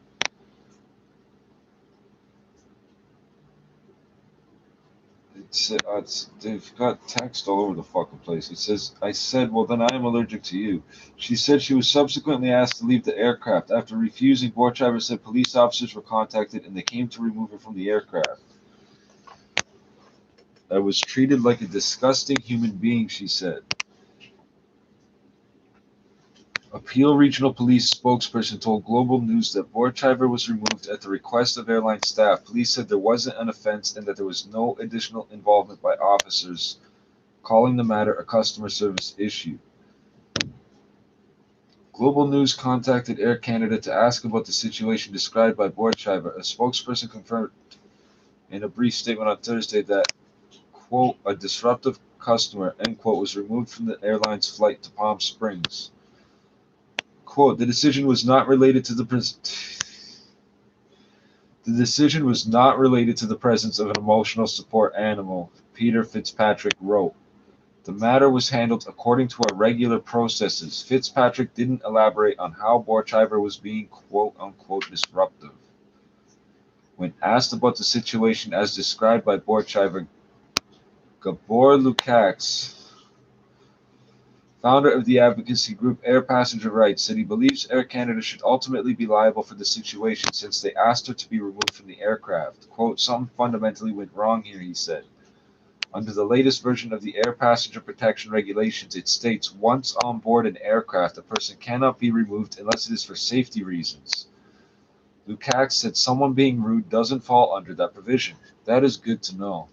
They've got text all over the fucking place. It says, I said, well, then I am allergic to you. She said she was subsequently asked to leave the aircraft. After refusing, Borchiver said police officers were contacted and they came to remove her from the aircraft. I was treated like a disgusting human being, she said. A Peel Regional Police spokesperson told Global News that Borchiver was removed at the request of airline staff. Police said there wasn't an offense and that there was no additional involvement by officers, calling the matter a customer service issue. Global News contacted Air Canada to ask about the situation described by Borchiver. A spokesperson confirmed in a brief statement on Thursday that, quote, a disruptive customer, end quote, was removed from the airline's flight to Palm Springs. Quote, the decision was not related to the presence of an emotional support animal, Peter Fitzpatrick wrote. The matter was handled according to our regular processes. Fitzpatrick didn't elaborate on how Borchiver was being quote unquote disruptive. When asked about the situation as described by Borchiver, Gabor Lukacs, Founder of the advocacy group Air Passenger Rights, said he believes Air Canada should ultimately be liable for the situation since they asked her to be removed from the aircraft. Quote, something fundamentally went wrong here, he said. Under the latest version of the Air Passenger Protection Regulations, it states once on board an aircraft, a person cannot be removed unless it is for safety reasons. Lukacs said someone being rude doesn't fall under that provision. That is good to know.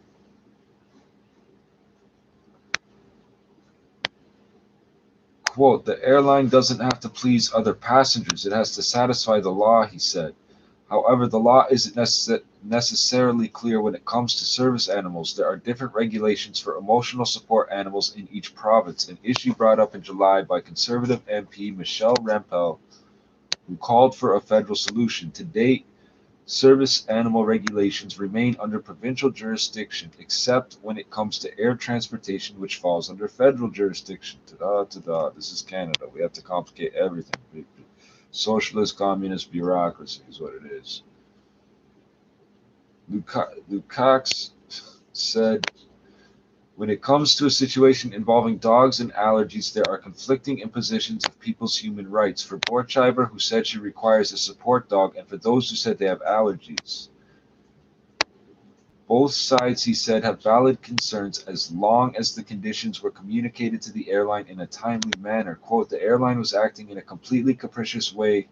Quote, the airline doesn't have to please other passengers. It has to satisfy the law, he said. However, the law isn't necessarily clear when it comes to service animals. There are different regulations for emotional support animals in each province, an issue brought up in July by Conservative MP Michelle Rempel, who called for a federal solution. To date, service animal regulations remain under provincial jurisdiction, except when it comes to air transportation, which falls under federal jurisdiction. Ta-da. This is Canada. We have to complicate everything. Socialist, communist bureaucracy is what it is. Lukacs said, when it comes to a situation involving dogs and allergies, there are conflicting impositions of people's human rights. For Borchheimer, who said she requires a support dog, and for those who said they have allergies. Both sides, he said, have valid concerns as long as the conditions were communicated to the airline in a timely manner. Quote, the airline was acting in a completely capricious way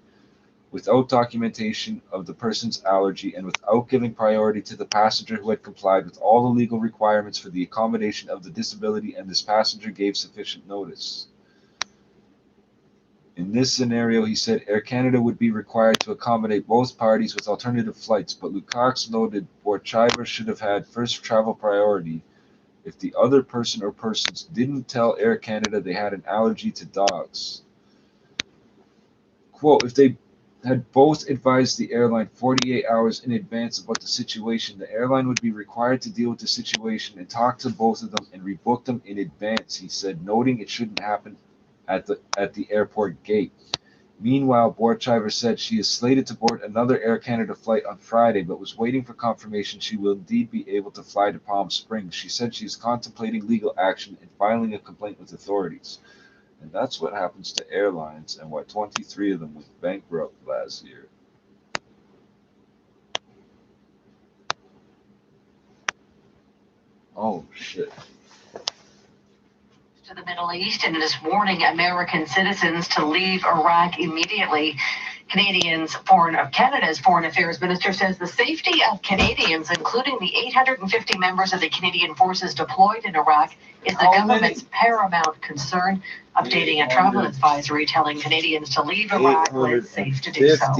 without documentation of the person's allergy and without giving priority to the passenger who had complied with all the legal requirements for the accommodation of the disability, and this passenger gave sufficient notice. In this scenario, he said, Air Canada would be required to accommodate both parties with alternative flights, but Lukacs noted Borchheimer should have had first travel priority if the other person or persons didn't tell Air Canada they had an allergy to dogs. Quote, if they had both advised the airline 48 hours in advance about the situation, the airline would be required to deal with the situation and talk to both of them and rebook them in advance, he said, noting it shouldn't happen at the airport gate. Meanwhile, Borchheimer said she is slated to board another Air Canada flight on Friday, but was waiting for confirmation she will indeed be able to fly to Palm Springs. She said she is contemplating legal action and filing a complaint with authorities. And that's what happens to airlines and why 23 of them went bankrupt last year. Oh, shit. To the Middle East, and it is warning American citizens to leave Iraq immediately. Canada's Foreign Affairs Minister says the safety of Canadians, including the 850 members of the Canadian forces deployed in Iraq, is the government's paramount concern. Updating a travel advisory telling Canadians to leave Iraq when it's safe to do so.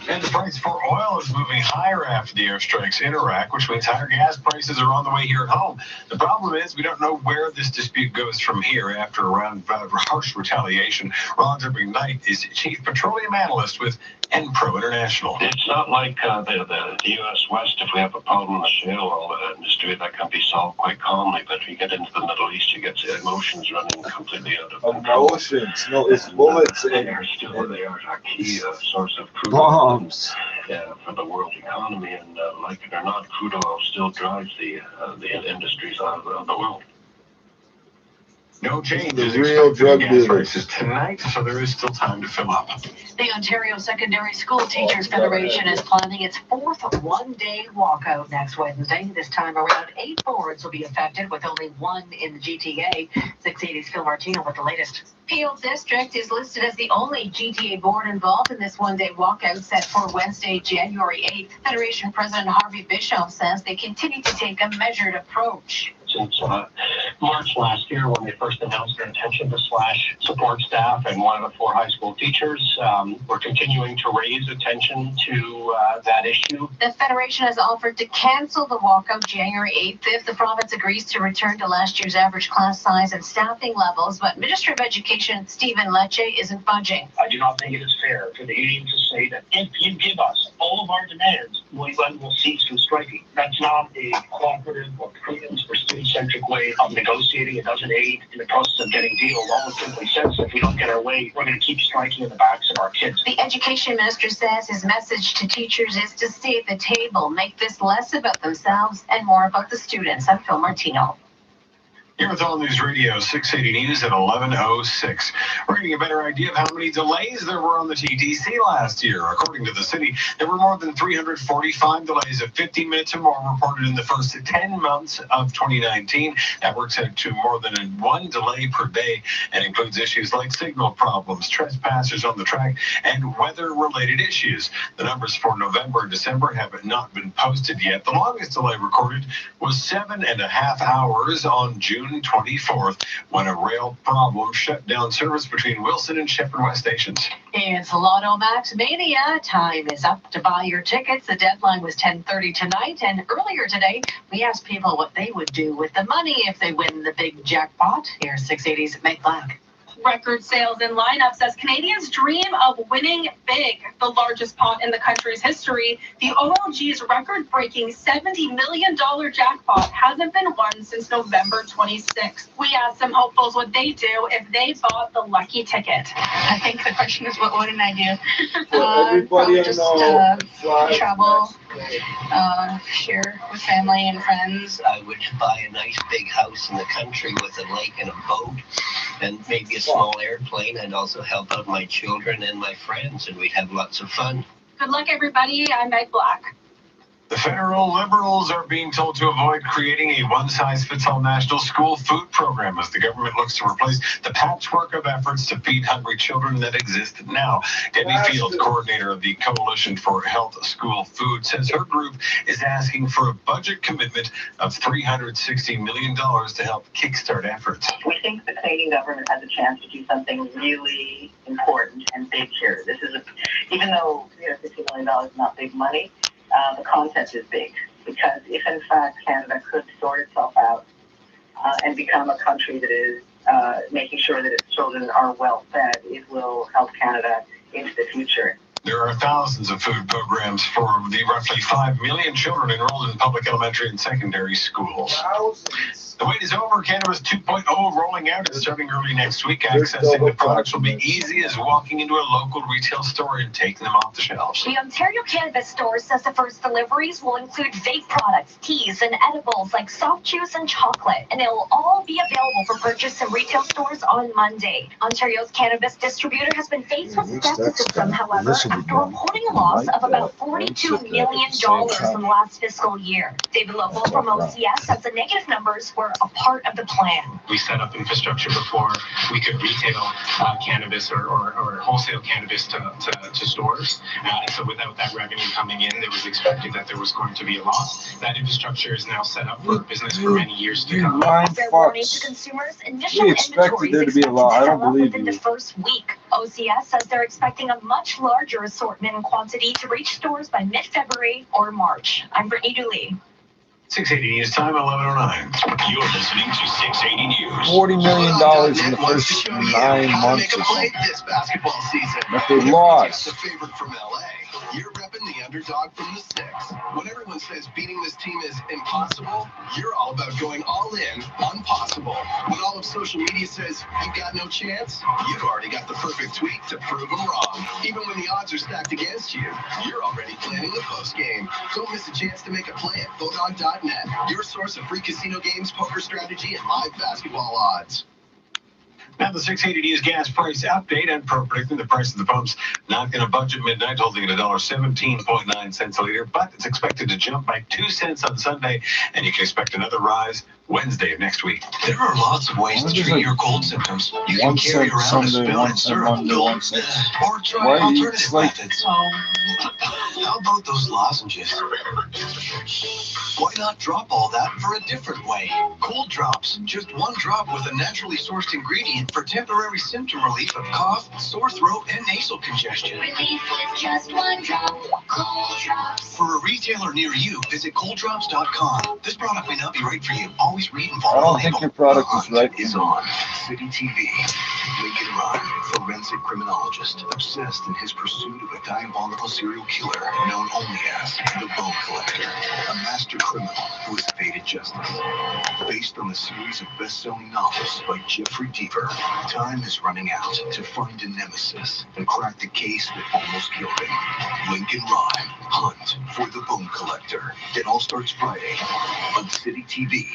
And the price for oil is moving higher after the airstrikes in Iraq, which means higher gas prices are on the way here at home. The problem is we don't know where this dispute goes from here after a round of harsh retaliation. Roger McKnight is Chief Petroleum Analyst with Enpro International. It's not like the U.S. West. If we have a problem in the shale oil industry, that can be solved quite calmly. But if you get into the Middle East, you get emotions running completely out of control. Emotions, no, it's bullets. They are a key source of crude bombs for the world economy, and like it or not, crude oil still drives the industries of the world. No changes expected in gas prices tonight, so there is still time to fill up. The Ontario Secondary School Teachers Federation is planning its fourth one-day walkout next Wednesday. This time around, 8 boards will be affected, with only one in the GTA. 680's Phil Martino with the latest. Peel District is listed as the only GTA board involved in this one-day walkout set for Wednesday, January 8th. Federation President Harvey Bischoff says they continue to take a measured approach. Since March last year, when they first announced their intention to slash support staff and one of the 4 high school teachers, we're continuing to raise attention to that issue. The Federation has offered to cancel the walkout January 8th if the province agrees to return to last year's average class size and staffing levels, but Minister of Education Stephen Lecce isn't budging. I do not think it is fair for the union to say that if you give us all of our demands, we will cease from striking. That's not a cooperative or prudent or student-centric way of negotiating. It doesn't aid in the process of getting deals. All it simply says, if we don't get our way, we're going to keep striking in the backs of our kids. The education minister says his message to teachers is to stay at the table, make this less about themselves and more about the students. I'm Phil Martino. Here with All News Radio 680 News at 11:06. We're getting a better idea of how many delays there were on the TTC last year. According to the city, there were more than 345 delays of 15 minutes or more reported in the first 10 months of 2019. That works out to more than one delay per day and includes issues like signal problems, trespassers on the track, and weather-related issues. The numbers for November and December have not been posted yet. The longest delay recorded was 7.5 hours on June 24th, when a rail problem shut down service between Wilson and Shepherd West stations. It's Lotto Max Mania. Time is up to buy your tickets. The deadline was 10:30 tonight, and earlier today, we asked people what they would do with the money if they win the big jackpot. Here's 680's Meg Black. Record sales and lineups as Canadians dream of winning big, the largest pot in the country's history. The OLG's record-breaking $70 million jackpot hasn't been won since November 26th. We asked some hopefuls what they do if they bought the lucky ticket. I think the question is, what wouldn't I do? Everybody just travel, share with family and friends. I would buy a nice big house in the country with a lake and a boat and maybe a small airplane. I'd also help out my children and my friends, and we'd have lots of fun. Good luck, everybody. I'm Meg Black. The federal Liberals are being told to avoid creating a one-size-fits-all national school food program as the government looks to replace the patchwork of efforts to feed hungry children that exist now. Debbie Field, coordinator of the Coalition for Health School Food, says her group is asking for a budget commitment of $360 million to help kickstart efforts. We think the Canadian government has a chance to do something really important and big here. This is, even though $360 million is not big money, the concept is big, because if in fact Canada could sort itself out and become a country that is making sure that its children are well fed, it will help Canada into the future. There are thousands of food programs for the roughly 5 million children enrolled in public elementary and secondary schools. The wait is over. Cannabis 2.0 rolling out and starting early next week. Accessing the products will be easy as walking into a local retail store and taking them off the shelves. The Ontario Cannabis Store says the first deliveries will include vape products, teas, and edibles like soft juice and chocolate, and it will all be available for purchase in retail stores on Monday. Ontario's cannabis distributor has been faced with skepticism, however, after reporting a loss of about $42 million in the last fiscal year. David Lobo from OCS says the negative numbers were a part of the plan. We set up infrastructure before we could retail cannabis or wholesale cannabis to stores. So without that revenue coming in, it was expected that there was going to be a loss. That infrastructure is now set up for business for many years to come. They're warning to consumers initial inventory is expected to fill up within the first week. OCS says they're expecting a much larger assortment and quantity to reach stores by mid-February or March. I'm Brittany Dooley. 680 News Time, 11:09. You're listening to 680 News. $40 million in the first 9 months or something. This basketball season. But they lost. The favorite from LA. You're repping the underdog from the six. When everyone says beating this team is impossible, you're all about going all in on possible. When all of social media says you've got no chance, you've already got the perfect tweet to prove them wrong. Even when the odds are stacked against you, you're already planning the post game. Don't miss a chance to make a play at Bodog.net, your source of free casino games, poker strategy, and live basketball odds. Now the 680 News gas price update and pro predicting the price of the pumps not going to budge at midnight, holding at $1.17.9 a liter, but it's expected to jump by 2 cents on Sunday, and you can expect another rise Wednesday of next week. There are lots of ways to treat your cold symptoms. You can carry around a spoon and syrup, or try alternative methods. How about those lozenges? Why not drop all that for a different way? Cold drops, just one drop with a naturally sourced ingredient for temporary symptom relief of cough, sore throat, and nasal congestion. Relief with just one drop. Cold Drops. For a retailer near you, visit colddrops.com. This product may not be right for you. Always read and I follow don't the think label. your product is right. Is on City TV. Lincoln Rhyme, forensic criminologist, obsessed in his pursuit of a diabolical serial killer known only as the Bone Collector, a master criminal who has evaded justice. Based on the series of best-selling novels by Jeffrey Deaver, time is running out to find a nemesis and crack the case that almost killed him. Lincoln Rhyme, Hunt for the Bone Collector. It all starts Friday on City TV.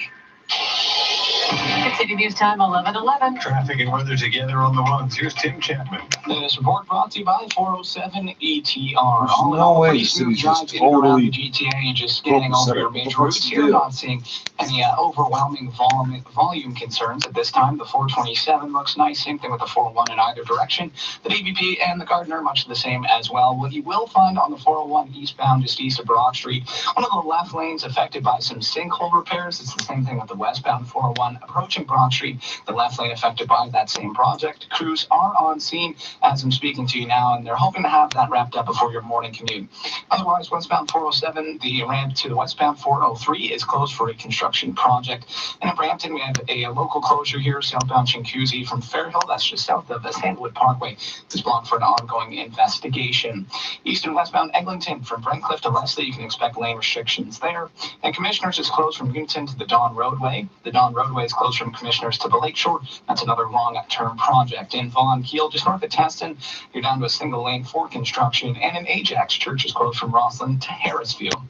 6 City News Time, 11:11. Traffic and weather together on the ones. Here's Tim Chapman. This report brought to you by 407 ETR. There's All in no all, way pretty the smooth city's drive just in and around totally the GTA and just scanning over your major routes here. deal? Not seeing any overwhelming volume concerns at this time. The 427 looks nice. Same thing with the 401 in either direction. The DVP and the Gardner, much the same as well. What you will find on the 401 eastbound, just east of Broad Street, one of the left lanes affected by some sinkhole repairs. It's the same thing with the westbound 401 approaching Broad Street. The left lane affected by that same project. Crews are on scene as I'm speaking to you now, and they're hoping to have that wrapped up before your morning commute. Otherwise, westbound 407, the ramp to the westbound 403 is closed for a construction project. And in Brampton, we have a local closure here, southbound Chinguacousy from Fairhill, that's just south of the Sandwood Parkway, is blocked for an ongoing investigation. East and westbound Eglinton from Brentcliffe to Leslie, you can expect lane restrictions there. And Commissioners is closed from Unison to the Dawn Roadway. The Dawn Roadway is closed from Commissioners to the Lakeshore. That's another long-term project. In Vaughan Keel, just north of Teston, you're down to a single lane for construction. And in Ajax, Church is closed from Rossland to Harrisville.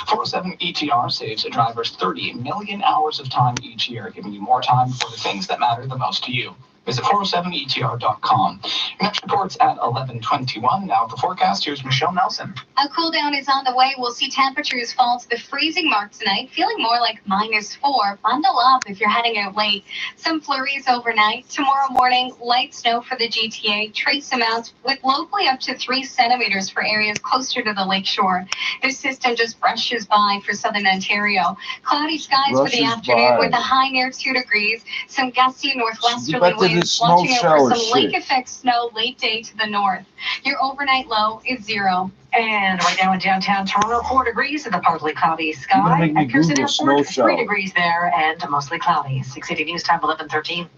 407 ETR saves drivers 30 million hours of time each year, giving you more time for the things that matter the most to you. Visit 407etr.com. Your next report's at 11:21. Now the forecast, here's Michelle Nelson. A cool down is on the way. We'll see temperatures fall to the freezing mark tonight, feeling more like -4. Bundle up if you're heading out late. Some flurries overnight. Tomorrow morning, light snow for the GTA, trace amounts with locally up to 3 centimeters for areas closer to the lakeshore. This system just brushes by for southern Ontario. Cloudy skies for the afternoon with a high near 2 degrees. Some gusty northwesterly winds. Watching out for some lake effect snow late day to the north. Your overnight low is 0. And right now in downtown Toronto, 4 degrees with a partly cloudy sky. At Pearson Airport, 3 degrees there and mostly cloudy. 6 City News Time, 11:13.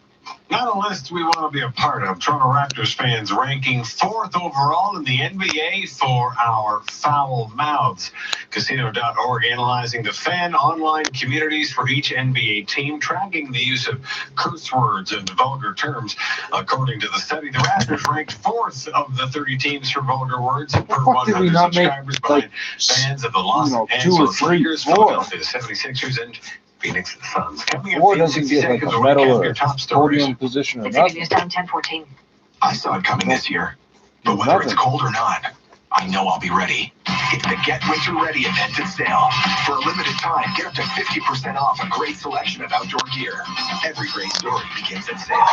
Not a list we want to be a part of. Toronto Raptors fans ranking 4th overall in the NBA for our foul mouths. Casino.org analyzing the fan online communities for each NBA team, tracking the use of curse words and vulgar terms. According to the study, the Raptors ranked 4th of the 30 teams for vulgar words per 100 subscribers behind fans of the Los Angeles Lakers, Philadelphia 76ers, and Phoenix Suns. Coming up, 4 doesn't get like a medal or podium position or nothing. News Time, 10:14. I saw it coming this year, but whether it's cold or not, I know I'll be ready. It's the Get Winter Ready event at sale. For a limited time, get up to 50% off a great selection of outdoor gear. Every great story begins at sale.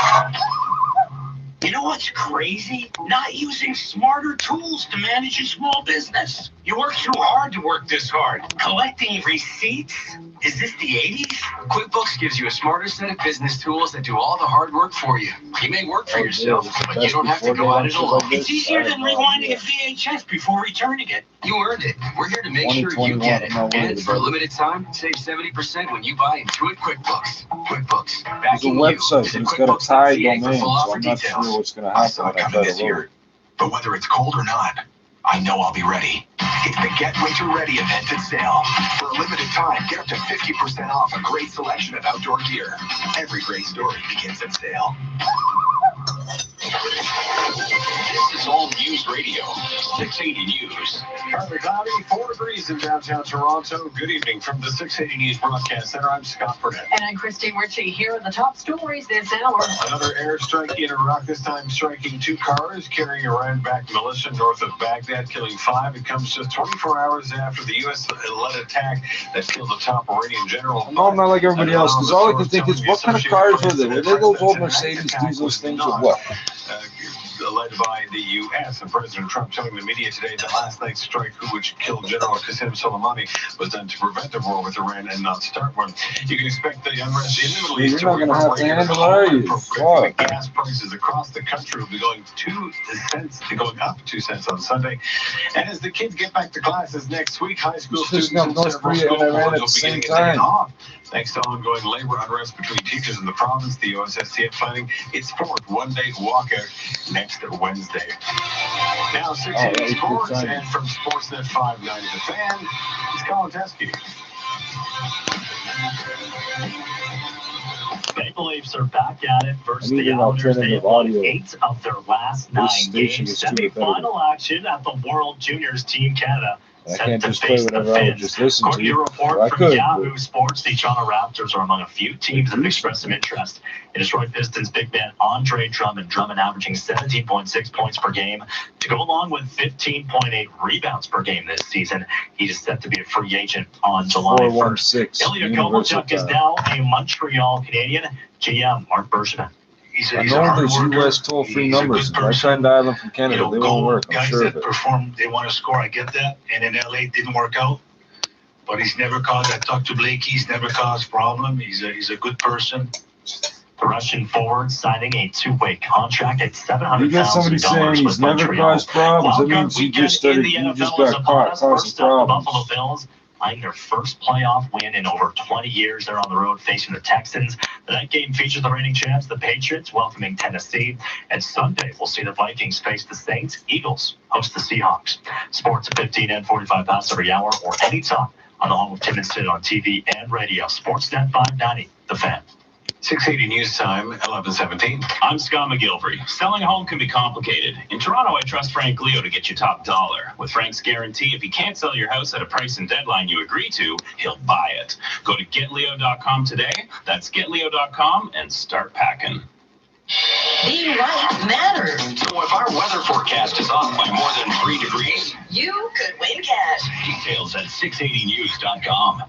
You know what's crazy? Not using smarter tools to manage your small business. You work too hard to work this hard. Collecting receipts? Is this the 80s? QuickBooks gives you a smarter set of business tools that do all the hard work for you. You may work for yourself, but you don't have to go at it alone. It's easier than rewinding a VHS before returning it. You earned it. We're here to make sure you get it. And for a limited time, save 70% when you buy Intuit QuickBooks. QuickBooks. There's a website, and it's got a tie domain, so I'm not sure what's going to happen when I try to load it. But whether it's cold or not, I know I'll be ready. It's the Get Winter Ready event at sale. For a limited time, get up to 50% off a great selection of outdoor gear. Every great story begins at sale. This is All News Radio, 680 News. Partly cloudy, 4 degrees in downtown Toronto. Good evening from the 680 News Broadcast Center. I'm Scott Burnett. And I'm Christine Ritchie. Here are the top stories this hour. Another airstrike in Iraq, this time striking 2 cars, carrying Iran-backed militia north of Baghdad, killing 5. It comes just 24 hours after the U.S.-led attack that killed the top Iranian general. No, I'm not like everybody else, because all I can think is, what kind of cars were they? Were they those old Mercedes diesel things or what? Led by the U.S. and President Trump telling the media today that last night's strike, which killed General Qasem Soleimani, was done to prevent a war with Iran and not start one. You can expect the unrest in the Middle East You're not going to have to handle, are you? Fuck. Gas prices across the country will be going up 2 cents on Sunday. And as the kids get back to classes next week, high school students in several school boards will be getting a day off. Thanks to ongoing labor unrest between teachers in the province, the OSSTF planning its 4th one-day walkout next Wednesday. Now 680 Sports, and from Sportsnet 590 The Fan, it's Colin Teskey. Maple Leafs are back at it versus the Islanders. They have won 8 of their last 9 games. Semi-final action at the World Juniors Team Canada I set can't to just play face the whatever I would Finns. just listen According to to. a report Well, I from could, Yahoo but Sports, the Toronto Raptors are among a few teams that have expressed some interest in Detroit Pistons big man Andre Drummond. Drummond averaging 17.6 points per game to go along with 15.8 rebounds per game this season. He is set to be a free agent on July 1st. 416 Ilya universal Kovalchuk is time. now a Montreal Canadian. GM Mark Bergevin. I know there's U.S. toll-free numbers. I tried to dial them from Canada. They won't work. I'm Guys sure of that it. perform, they want to score. I get that. And in LA, it didn't work out. But he's never caused. I talked to Blakey. He's never caused problem. He's a good person. The Russian forward signing a two-way contract at You got somebody saying $700,000 he's with never Montreal. caused problems. That Wildcard means he weekend just started. in the He NFL just is got upon caught us. causing First up, the problems. Buffalo Bills eyeing their first playoff win in over 20 years. They're on the road facing the Texans. That game features the reigning champs, the Patriots, welcoming Tennessee. And Sunday, we'll see the Vikings face the Saints. Eagles host the Seahawks. Sports at 15 and 45 past every hour or anytime on the home of Tim and Sid on TV and radio. Sportsnet 590, The Fan. 680 News Time, 11:17. I'm Scott McGilvery. Selling a home can be complicated. In Toronto, I trust Frank Leo to get you top dollar. With Frank's guarantee, if he can't sell your house at a price and deadline you agree to, he'll buy it. Go to getleo.com today. That's getleo.com and start packing. Being right matters. So if our weather forecast is off by more than 3 degrees, You could win cash. details at 680news.com.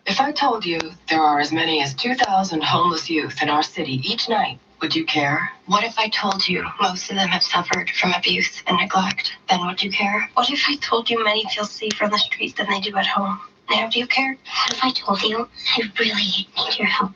If I told you there are as many as 2,000 homeless youth in our city each night, would you care? What if I told you most of them have suffered from abuse and neglect? Then would you care? What if I told you many feel safer on the streets than they do at home? Now do you care? What if I told you I really need your help?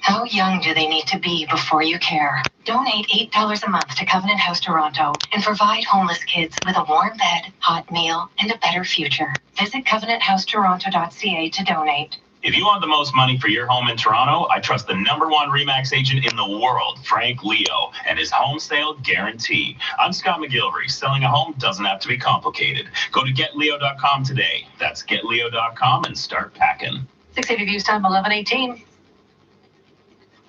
How young do they need to be before you care? Donate $8 a month to Covenant House Toronto and provide homeless kids with a warm bed, hot meal, and a better future. Visit covenanthousetoronto.ca to donate. If you want the most money for your home in Toronto, I trust the #1 RE/MAX agent in the world, Frank Leo, and his home sale guarantee. I'm Scott McGilvery. Selling a home doesn't have to be complicated. Go to getleo.com today. That's getleo.com and start packing. 680 News Time, 11:18.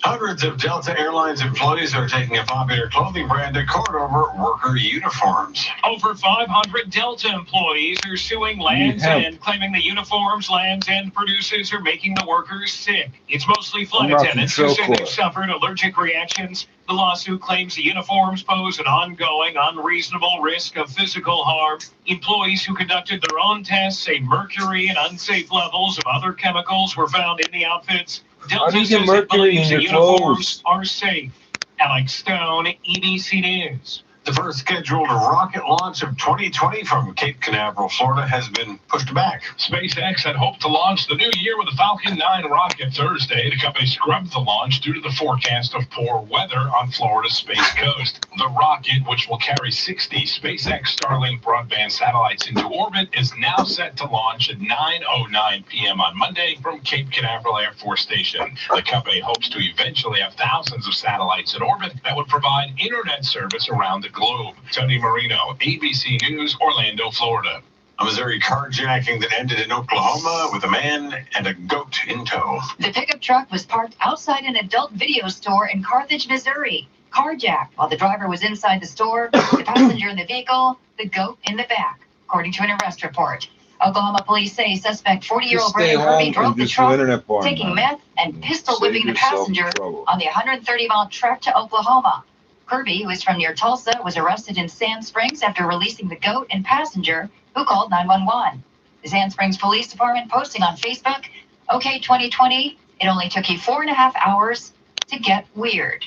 Hundreds of Delta Airlines employees are taking a popular clothing brand to court over worker uniforms. Over 500 Delta employees are suing Lands' End, claiming the uniforms Lands' End produces are making the workers sick. It's mostly flight attendants who say they've suffered allergic reactions. The lawsuit claims the uniforms pose an ongoing, unreasonable risk of physical harm. Employees who conducted their own tests say mercury and unsafe levels of other chemicals were found in the outfits. How do you Delta get says it mercury in believes the your uniforms clothes? are safe. Alex Stone, EBC News. The first scheduled rocket launch of 2020 from Cape Canaveral, Florida, has been pushed back. SpaceX had hoped to launch the new year with a Falcon 9 rocket Thursday. The company scrubbed the launch due to the forecast of poor weather on Florida's Space Coast. The rocket, which will carry 60 SpaceX Starlink broadband satellites into orbit, is now set to launch at 9:09 p.m. on Monday from Cape Canaveral Air Force Station. The company hopes to eventually have thousands of satellites in orbit that would provide internet service around the globe. Tony Marino, ABC News, Orlando, Florida. A Missouri carjacking that ended in Oklahoma with a man and a goat in tow. The pickup truck was parked outside an adult video store in Carthage, Missouri. Carjacked while the driver was inside the store, the passenger in the vehicle, the goat in the back, according to an arrest report. Oklahoma police say suspect 40-year-old Brandon Kirby drove the truck, taking meth and pistol whipping the passenger on the 130-mile trek to Oklahoma. Kirby, who is from near Tulsa, was arrested in Sand Springs after releasing the goat and passenger, who called 911. The Sand Springs Police Department posting on Facebook, "Okay, 2020, it only took you 4.5 hours to get weird."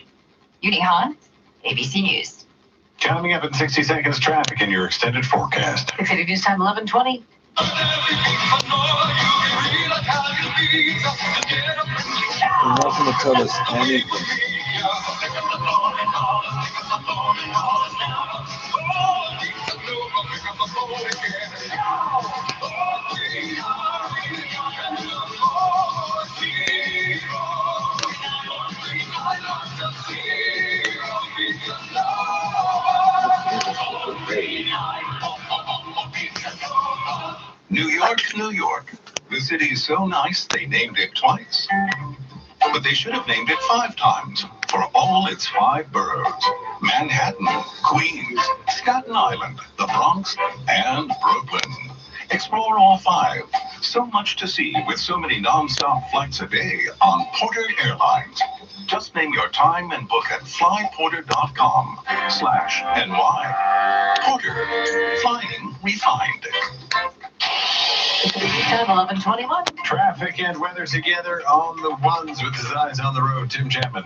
Yuni Han, ABC News. Coming up in 60 seconds, traffic in your extended forecast. 680 News Time, 11:20. They're not going to tell us anything. New York, New York. The city is so nice they named it twice. But they should have named it 5 times for all its 5 boroughs. Manhattan, Queens, Staten Island, the Bronx, and Brooklyn. Explore all 5. So much to see with so many non-stop flights a day on Porter Airlines. Just name your time and book at flyporter.com/NY. Porter, flying refined. Time 11:21. Traffic and weather together on the ones with his eyes on the road. Tim Chapman.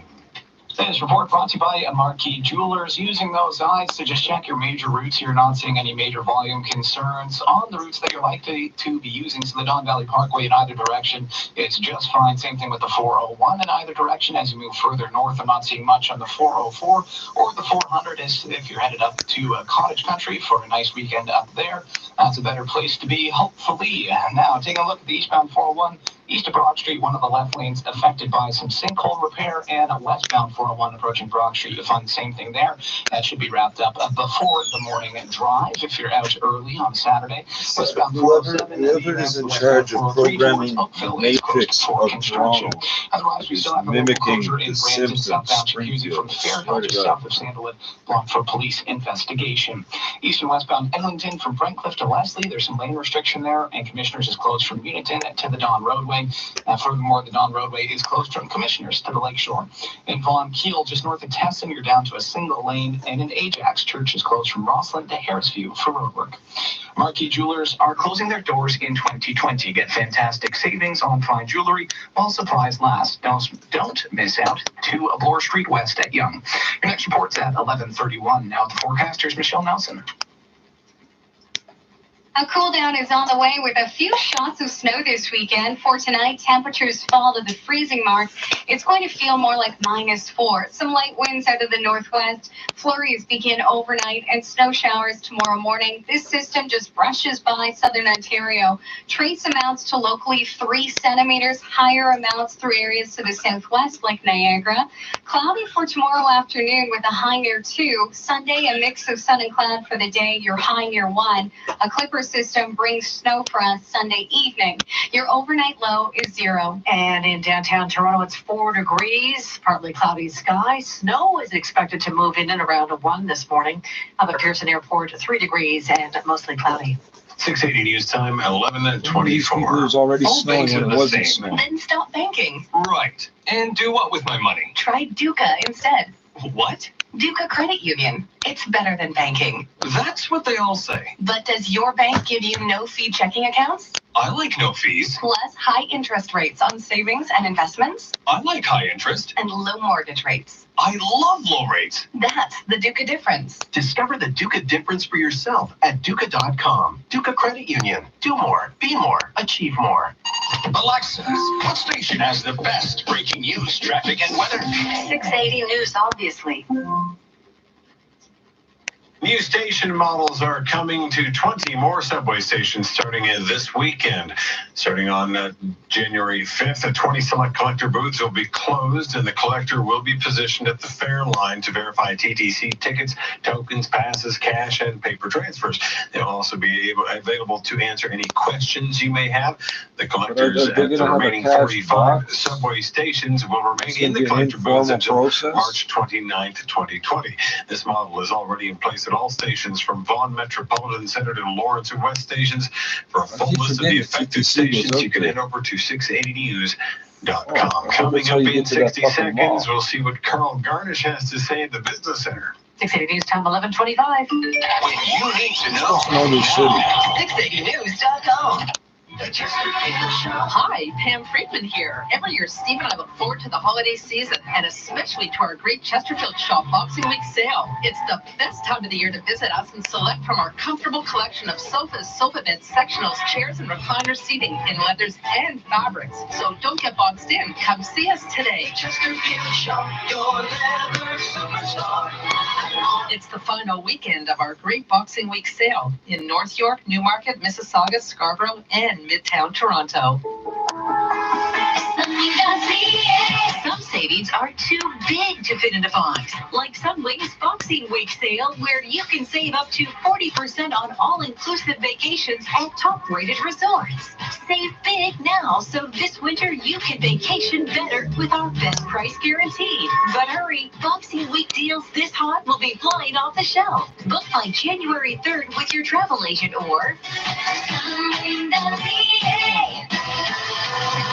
This report brought to you by Marquee Jewelers. Using those eyes to just check your major routes. You're not seeing any major volume concerns on the routes that you're likely to be using. So the Don Valley Parkway in either direction, it's just fine. Same thing with the 401 in either direction. As you move further north, I'm not seeing much on the 404 or the 400 if you're headed up to Cottage Country for a nice weekend up there. That's a better place to be, hopefully. Now, taking a look at the eastbound 401. East of Broad Street, one of the left lanes affected by some sinkhole repair, and a westbound 401 approaching Broad Street. You'll find the same thing there. That should be wrapped up before the morning drive if you're out early on Saturday. Westbound 407. Whoever is in charge of programming Matrix of Toronto Otherwise, we still have a mimicking closure in the Brandon, Simpsons, southbound Jacuzzi from Springfield. Fairhill to south of Sandalwood, blocked for police investigation. East and westbound Eglinton from Brentcliffe to Leslie, there's some lane restriction there, and Commissioners is closed from Unionton to the Don Roadway. Furthermore, the Don Roadway is closed from Commissioners to the Lakeshore. In Vaughan Keel, just north of Tesson, you're down to a single lane, and in Ajax, Church is closed from Rossland to Harrisview for roadwork. Marquee Jewelers are closing their doors in 2020. Get fantastic savings on fine jewelry while supplies last. Don't miss out to Bloor Street West at Yonge. Your next report's at 11:31. Now the forecaster's Michelle Nelson. A cool down is on the way with a few shots of snow this weekend. For tonight, temperatures fall to the freezing mark. It's going to feel more like -4. Some light winds out of the northwest. Flurries begin overnight and snow showers tomorrow morning. This system just brushes by southern Ontario. Trace amounts to locally 3 centimeters. Higher amounts through areas to the southwest like Niagara. Cloudy for tomorrow afternoon with a high near 2. Sunday, a mix of sun and cloud for the day. Your high near 1. A clipper system brings snow for us Sunday evening. Your overnight low is 0. And in downtown Toronto, it's 4 degrees, partly cloudy skies. Snow is expected to move in and around 1 this morning. Up at Pearson Airport, 3 degrees and mostly cloudy. 680 News Time, 11:24. It was already All snowing banks when are it the wasn't same. snowing. Then stop banking. Right. And do what with my money? Try Duca instead. What? Duca Credit Union. It's better than banking. That's what they all say. But does your bank give you no-fee checking accounts? I like no fees. Plus high interest rates on savings and investments? I like high interest. And low mortgage rates. I love low rates. That's the Duca difference. Discover the Duca difference for yourself at Duca.com. Duca Credit Union. Do more, be more, achieve more. Alexis, what station has the best breaking news, traffic, and weather? 680 News, obviously. New station models are coming to 20 more subway stations starting this weekend. Starting on January 5th, 20 select collector booths will be closed, and the collector will be positioned at the fare line to verify TTC tickets, tokens, passes, cash, and paper transfers. They'll also be available to answer any questions you may have. The collectors at the remaining 45 subway stations will remain in the collector booths until March 29th, 2020. This model is already in place at all stations from Vaughan Metropolitan Center to Lawrence and West stations. For a full list of the affected stations, you can head over to 680news.com. Coming up in 60 seconds, we'll see what Carl Garnish has to say at the Business Center. 680 News Time, 11:25. When you need to know. 680news.com. Hi, Pam Friedman here. Every year, Steve and I look forward to the holiday season, and especially to our great Chesterfield Shop Boxing Week sale. It's the best time of the year to visit us and select from our comfortable collection of sofas, sofa beds, sectionals, chairs, and recliner seating in leathers and fabrics. So don't get boxed in. Come see us today. Chesterfield Shop, your leather superstar. It's the final weekend of our great Boxing Week sale in North York, Newmarket, Mississauga, Scarborough, and Midtown Toronto. Some savings are too big to fit into box, like Subway's Boxing Week sale, where you can save up to 40% on all-inclusive vacations at top-rated resorts. Save big now, so this winter you can vacation better with our best price guarantee. But hurry, Boxing Week deals this hot will be flying off the shelf. Book by January 3rd with your travel agent or...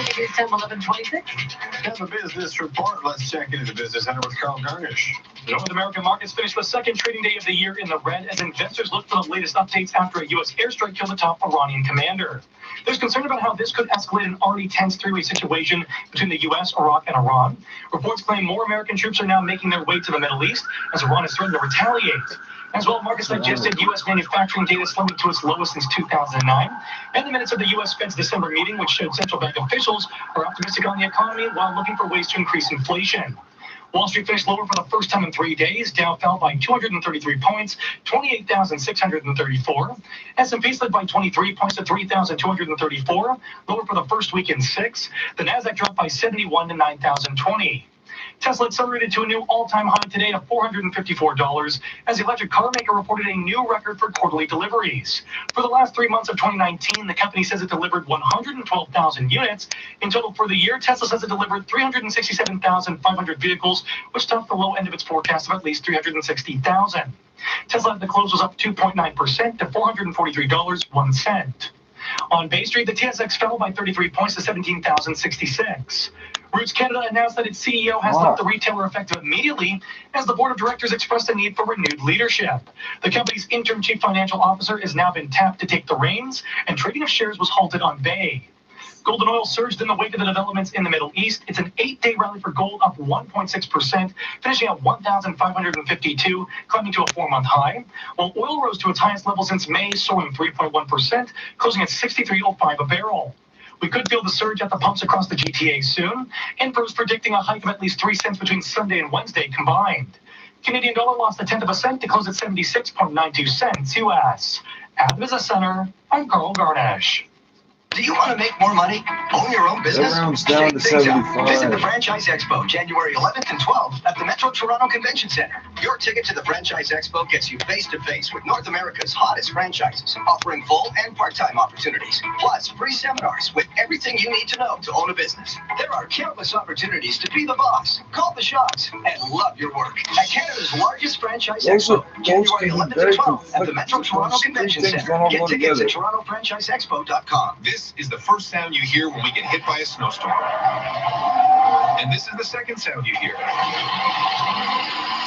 It is 10/11/26. Now the business report. Let's check into the business center with Carl Garnish. The North American markets finished the second trading day of the year in the red as investors look for the latest updates after a U.S. airstrike killed the top Iranian commander. There's concern about how this could escalate an already tense three-way situation between the U.S., Iraq, and Iran. Reports claim more American troops are now making their way to the Middle East as Iran is threatened to retaliate. As well, markets digested U.S. manufacturing data slumping to its lowest since 2009, and the minutes of the U.S. Fed's December meeting, which showed central bank officials are optimistic on the economy while looking for ways to increase inflation. Wall Street finished lower for the first time in 3 days. Dow fell by 233 points, 28,634. S&P slid by 23 points to 3,234, lower for the first week in 6. The Nasdaq dropped by 71 to 9,020. Tesla accelerated to a new all-time high today of $454 as the electric car maker reported a new record for quarterly deliveries. For the last 3 months of 2019, the company says it delivered 112,000 units. In total for the year, Tesla says it delivered 367,500 vehicles, which topped the low end of its forecast of at least 360,000. Tesla at the close was up 2.9% to $443.01. On Bay Street, the TSX fell by 33 points to 17,066. Roots Canada announced that its CEO has left the retailer effective immediately as the board of directors expressed a need for renewed leadership. The company's interim chief financial officer has now been tapped to take the reins, and trading of shares was halted on Bay. Gold and oil surged in the wake of the developments in the Middle East. It's an 8-day rally for gold, up 1.6%, finishing at 1,552, climbing to a 4-month high, while oil rose to its highest level since May, soaring 3.1%, closing at $63.05 a barrel. We could feel the surge at the pumps across the GTA soon, and Info is predicting a hike of at least 3 cents between Sunday and Wednesday combined. Canadian dollar lost 1/10 of a cent to close at 76.92 cents US. At the Business Center, I'm Carl Garnish. Do you want to make more money? Own your own business? That rounds down to Shake things up. 75. Visit the Franchise Expo January 11th and 12th at the Metro Toronto Convention Center. Your ticket to the Franchise Expo gets you face-to-face with North America's hottest franchises, offering full and part-time opportunities, plus free seminars with everything you need to know to own a business. There are countless opportunities to be the boss, call the shots, and love your work at Canada's largest Franchise Expo, January 11th and 12th at the Metro Toronto Convention Center. Get tickets at TorontoFranchiseExpo.com. This is the first sound you hear when we get hit by a snowstorm. And this is the second sound you hear.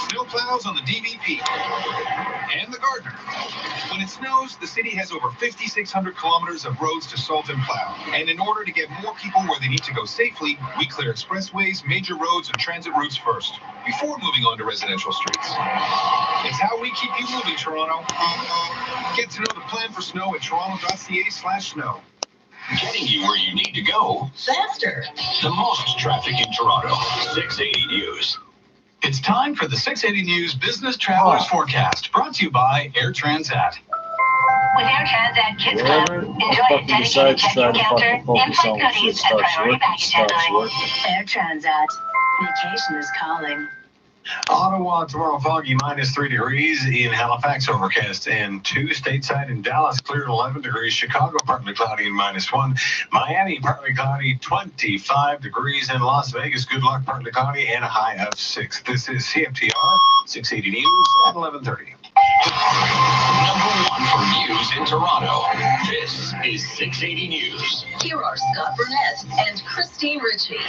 Snow plows on the DVP and the Gardner. When it snows, the city has over 5,600 kilometers of roads to salt and plow. And in order to get more people where they need to go safely, we clear expressways, major roads, and transit routes first, before moving on to residential streets. It's how we keep you moving, Toronto. Get to know the plan for snow at toronto.ca/snow. Getting you where you need to go Faster. The most traffic in Toronto. 680 News. It's time for the 680 News Business Travelers Forecast, brought to you by Air Transat. With Air Transat Kids Club, enjoy a dedicated check-in counter, in-flight goodies, and priority baggage handling. Air Transat. Vacation is calling. Ottawa tomorrow foggy, -3 degrees. In Halifax, overcast and 2. Stateside in Dallas, clear at 11 degrees. Chicago, partly cloudy and -1. Miami, partly cloudy, 25 degrees. And Las Vegas, good luck, partly cloudy and a high of 6. This is CFTR 680 News at 11:30. Number 1 for news in Toronto. This is 680 News. Here are Scott Burnett and Christine Ritchie.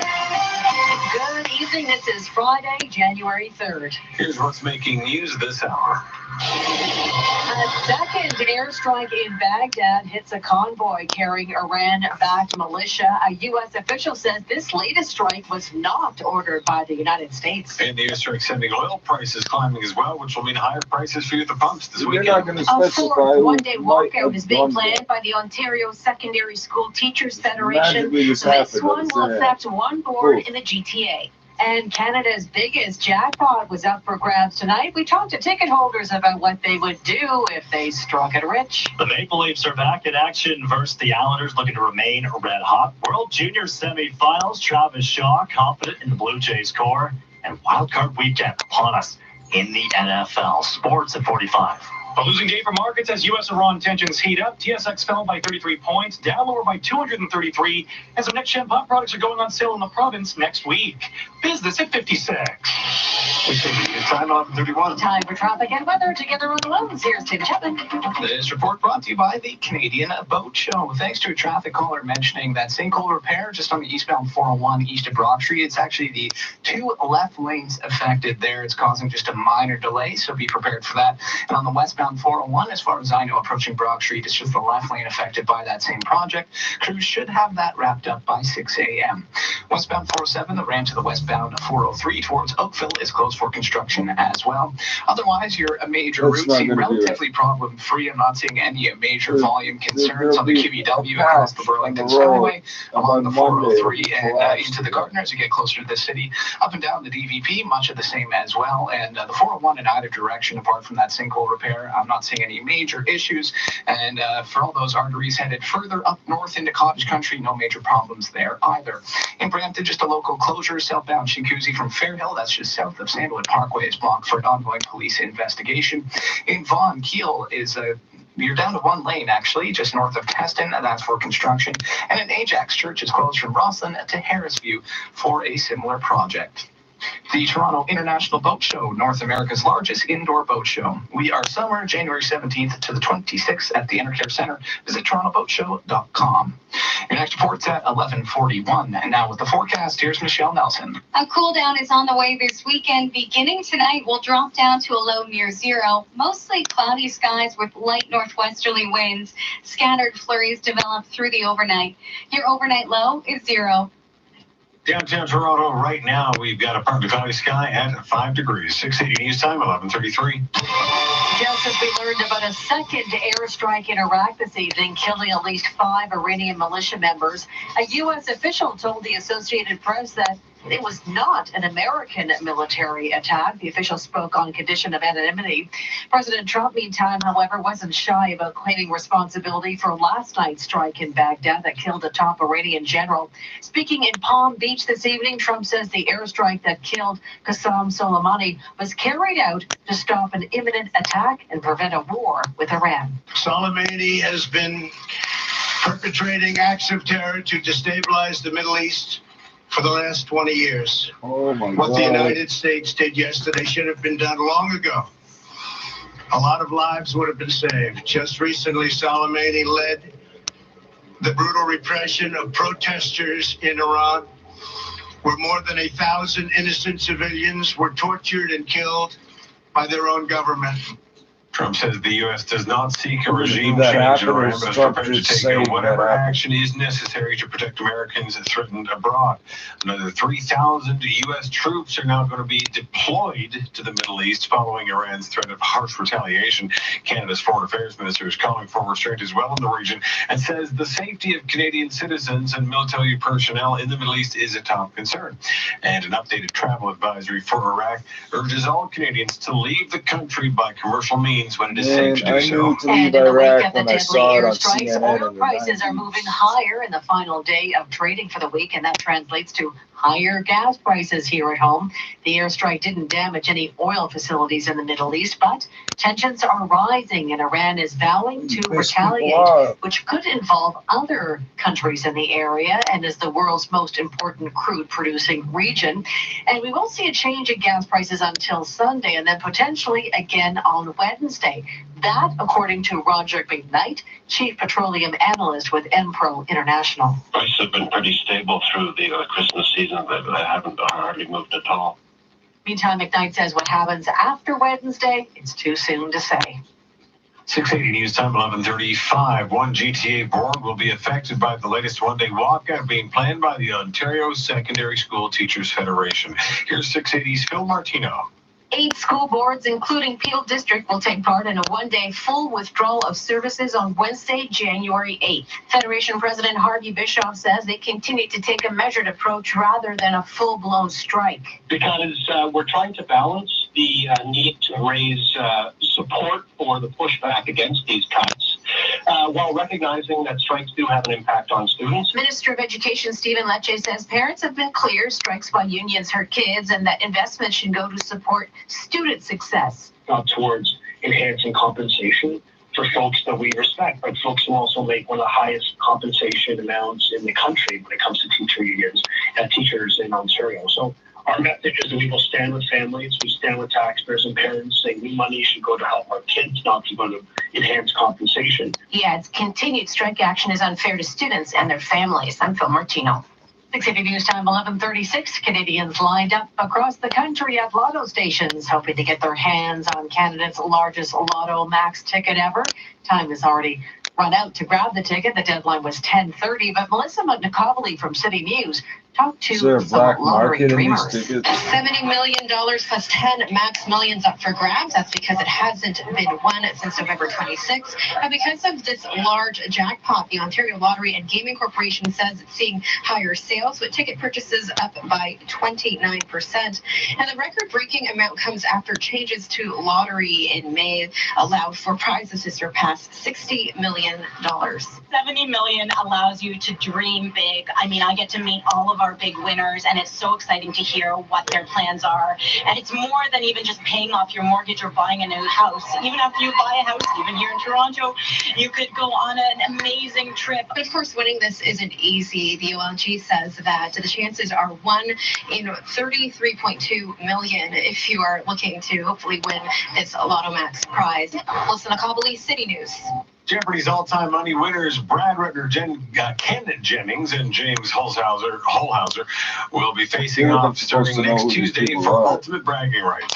Good evening. This is Friday, January 3rd. Here's what's making news this hour. A second airstrike in Baghdad hits a convoy carrying Iran-backed militia. A U.S. official says this latest strike was not ordered by the United States. And the airstrike sending oil prices climbing as well, which will mean higher prices for you at the pumps this weekend. A fourth one-day walkout is being planned by the Ontario Secondary School Teachers Federation. This one will affect one board in the GTA. And Canada's biggest jackpot was up for grabs tonight. We talked to ticket holders about what they would do if they struck it rich. The Maple Leafs are back in action versus the Islanders, looking to remain red hot. World Junior semifinals, Travis Shaw confident in the Blue Jays core, and wildcard weekend upon us in the NFL. Sports at 45. A losing day for markets as U.S.-Iran tensions heat up. TSX fell by 33 points, Dow lower by 233, and some next-gen pot products are going on sale in the province next week. Business at 56. Time 11:31. Time for traffic and weather together on the loans. Here's Tim Chapman. This report brought to you by the Canadian Boat Show. Thanks to a traffic caller mentioning that sinkhole repair just on the eastbound 401 east of Broad Street. It's actually the two left lanes affected there. It's causing just a minor delay, so be prepared for that. And on the westbound 401, as far as I know, approaching Broad Street, it's just the left lane affected by that same project. Crews should have that wrapped up by 6 a.m. Westbound 407, the ramp to the westbound 403 towards Oakville is closed for construction as well. Otherwise, your major routes seem relatively problem-free. I'm not seeing any major volume concerns on the QEW across the Burlington Skyway, along the 403 and into the Gardiner as you get closer to the city. Up and down the DVP, much of the same as well. And the 401 in either direction, apart from that sinkhole repair, I'm not seeing any major issues. And for all those arteries headed further up north into Cottage Country, no major problems there either. In Brampton, just a local closure, southbound Shinkuzi from Fairhill, that's just south of Sandalwood Parkway, is blocked for an ongoing police investigation. In Vaughan, Kiel is you're down to one lane, actually, just north of Teston. That's for construction. And in Ajax, Church is closed from Rosslyn to Harrisview for a similar project. The Toronto International Boat Show, North America's largest indoor boat show. We are summer, January 17th to the 26th at the Intercare Center. Visit torontoboatshow.com. Your next report's at 11:41. And now with the forecast, here's Michelle Nelson. A cool down is on the way this weekend. Beginning tonight, we'll drop down to a low near zero. Mostly cloudy skies with light northwesterly winds. Scattered flurries develop through the overnight. Your overnight low is 0. Downtown Toronto right now, we've got a partly cloudy sky at 5 degrees. 680 news time, 11:33. Just as we learned about a second airstrike in Iraq this evening, killing at least 5 Iranian militia members, a U.S. official told the Associated Press that it was not an American military attack. The official spoke on condition of anonymity. President Trump, meantime, however, wasn't shy about claiming responsibility for last night's strike in Baghdad that killed a top Iranian general. Speaking in Palm Beach this evening, Trump says the airstrike that killed Qasem Soleimani was carried out to stop an imminent attack and prevent a war with Iran. Soleimani has been perpetrating acts of terror to destabilize the Middle East for the last 20 years. Oh my What God. the United States did yesterday should have been done long ago. A lot of lives would have been saved. Just recently, Soleimani led the brutal repression of protesters in Iran, where more than 1,000 innocent civilians were tortured and killed by their own government. Trump says the U.S. does not seek a regime That change in happened, Iran, or but is Trump prepared to just take saying whatever that happened? action is necessary to protect Americans threatened abroad. Another 3,000 U.S. troops are now going to be deployed to the Middle East following Iran's threat of harsh retaliation. Canada's Foreign Affairs Minister is calling for restraint as well in the region and says the safety of Canadian citizens and military personnel in the Middle East is a top concern. And an updated travel advisory for Iraq urges all Canadians to leave the country by commercial means when it is safe to do I so. knew to And leave in the wake Iraq of the when I deadly saw it on airstrikes, CNN oil in the prices are 90s. moving higher in the final day of trading for the week, and that translates to higher gas prices here at home. The airstrike didn't damage any oil facilities in the Middle East, but tensions are rising, and Iran is vowing to retaliate, which could involve other countries in the area and is the world's most important crude-producing region. And we won't see a change in gas prices until Sunday, and then potentially again on Wednesday. That, according to Roger McKnight, Chief Petroleum Analyst with Enpro International. Prices have been pretty stable through the Christmas season. They haven't hardly moved at all. Meantime, McKnight says what happens after Wednesday, it's too soon to say. 680 news time, 11:35. One GTA board will be affected by the latest one-day walkout being planned by the Ontario Secondary School Teachers Federation. Here's 680's Phil Martino. 8 school boards, including Peel District, will take part in a one-day full withdrawal of services on Wednesday, January 8th. Federation President Harvey Bischoff says they continue to take a measured approach rather than a full-blown strike. Because we're trying to balance the need to raise support for the pushback against these cuts, while recognizing that strikes do have an impact on students. Minister of Education Stephen Lecce says parents have been clear strikes by unions hurt kids and that investment should go to support student success. Towards enhancing compensation for folks that we respect, like folks who also make one of the highest compensation amounts in the country when it comes to teacher unions and teachers in Ontario. So our message is that we will stand with families, we stand with taxpayers and parents, saying new money should go to help our kids, not to go to enhance compensation. He adds, continued strike action is unfair to students and their families. I'm Phil Martino. 680 News Time, 11:36. Canadians lined up across the country at lotto stations, hoping to get their hands on Canada's largest Lotto Max ticket ever. Time has already run out to grab the ticket. The deadline was 10:30, but Melissa McNicovely from City News talked to some lottery dreamers. $70 million plus 10 max millions up for grabs. That's because it hasn't been won since November 26th. And because of this large jackpot, the Ontario Lottery and Gaming Corporation says it's seeing higher sales, with ticket purchases up by 29%. And the record-breaking amount comes after changes to lottery in May allowed for prizes to surpass $60 million. $70 million allows you to dream big. I mean, I get to meet all of our big winners, and it's so exciting to hear what their plans are. And it's more than even just paying off your mortgage or buying a new house. Even after you buy a house, even here in Toronto, you could go on an amazing trip. Of course, winning this isn't easy. The OLG says that the chances are 1 in 33.2 million if you are looking to hopefully win this Lotto Max prize. Melissa McNicovely, City News. Jeopardy's all-time money winners Brad Rutter, Ken Jennings, and James Holhauser will be facing off starting next Tuesday for ultimate bragging rights.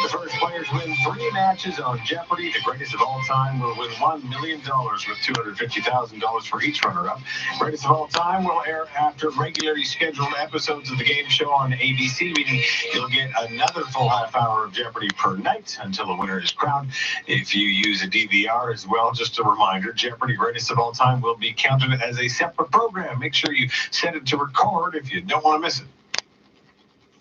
The first players win 3 matches on Jeopardy. The greatest of all time will win $1 million with $250,000 for each runner-up. Greatest of all time will air after regularly scheduled episodes of the game show on ABC, meaning you'll get another full half hour of Jeopardy per night until the winner is crowned. If you use a DVR as well, just a reminder, Jeopardy Greatest of All Time will be counted as a separate program. Make sure you set it to record if you don't want to miss it.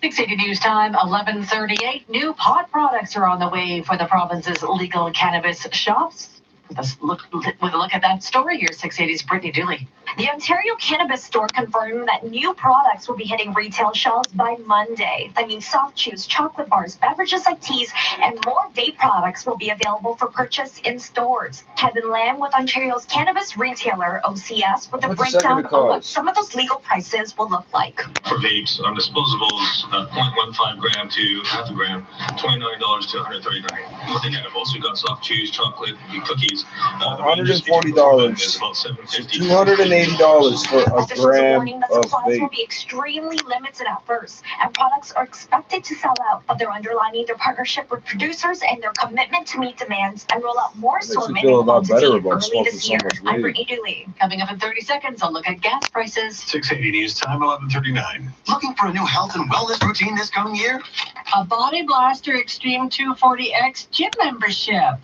680 News Time, 11:38. New pot products are on the way for the province's legal cannabis shops. With a look at that story, here's 680's Brittany Dooley. The Ontario Cannabis Store confirmed that new products will be hitting retail shelves by Monday. That means soft chews, chocolate bars, beverages like teas, and more vape products will be available for purchase in stores. Kevin Lamb with Ontario's cannabis retailer, OCS, with a breakdown of what some of those legal prices will look like. For vapes, on disposables, 0.15 gram to half a gram, $29 to $139. With the edibles, we've got soft chews, chocolate, cookies. $140 is about $750. $280 for a gram of Supplies will vape. be extremely limited at first, and products are expected to sell out, but they're underlining their partnership with producers and their commitment to meet demands and roll out more Makes you assortment feel a in lot better quantity about early smoking this so year. much I'm weed. Brittany Dooley. Coming up in 30 seconds, I'll look at gas prices. 680 News Time, 11:39. Looking for a new health and wellness routine this coming year? A Body Blaster Extreme 240X gym membership.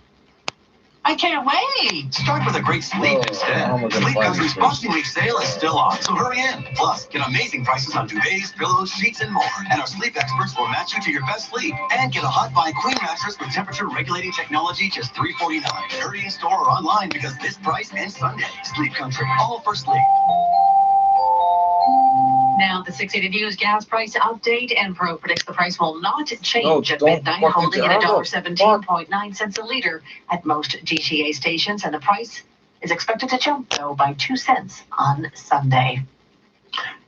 I can't wait! Start with a great sleep instead. Sleep Country's Boxing Week sale is still on, so hurry in. Plus, get amazing prices on duvets, pillows, sheets, and more. And our sleep experts will match you to your best sleep. And get a Hot Buy Queen mattress with temperature-regulating technology, just $349. Hurry in store or online because this price ends Sunday. Sleep Country, all for sleep. Now, the 680 News gas price update. Enpro predicts the price will not change at midnight, holding at $1.17.9 a liter at most GTA stations, and the price is expected to jump, though, by 2 cents on Sunday.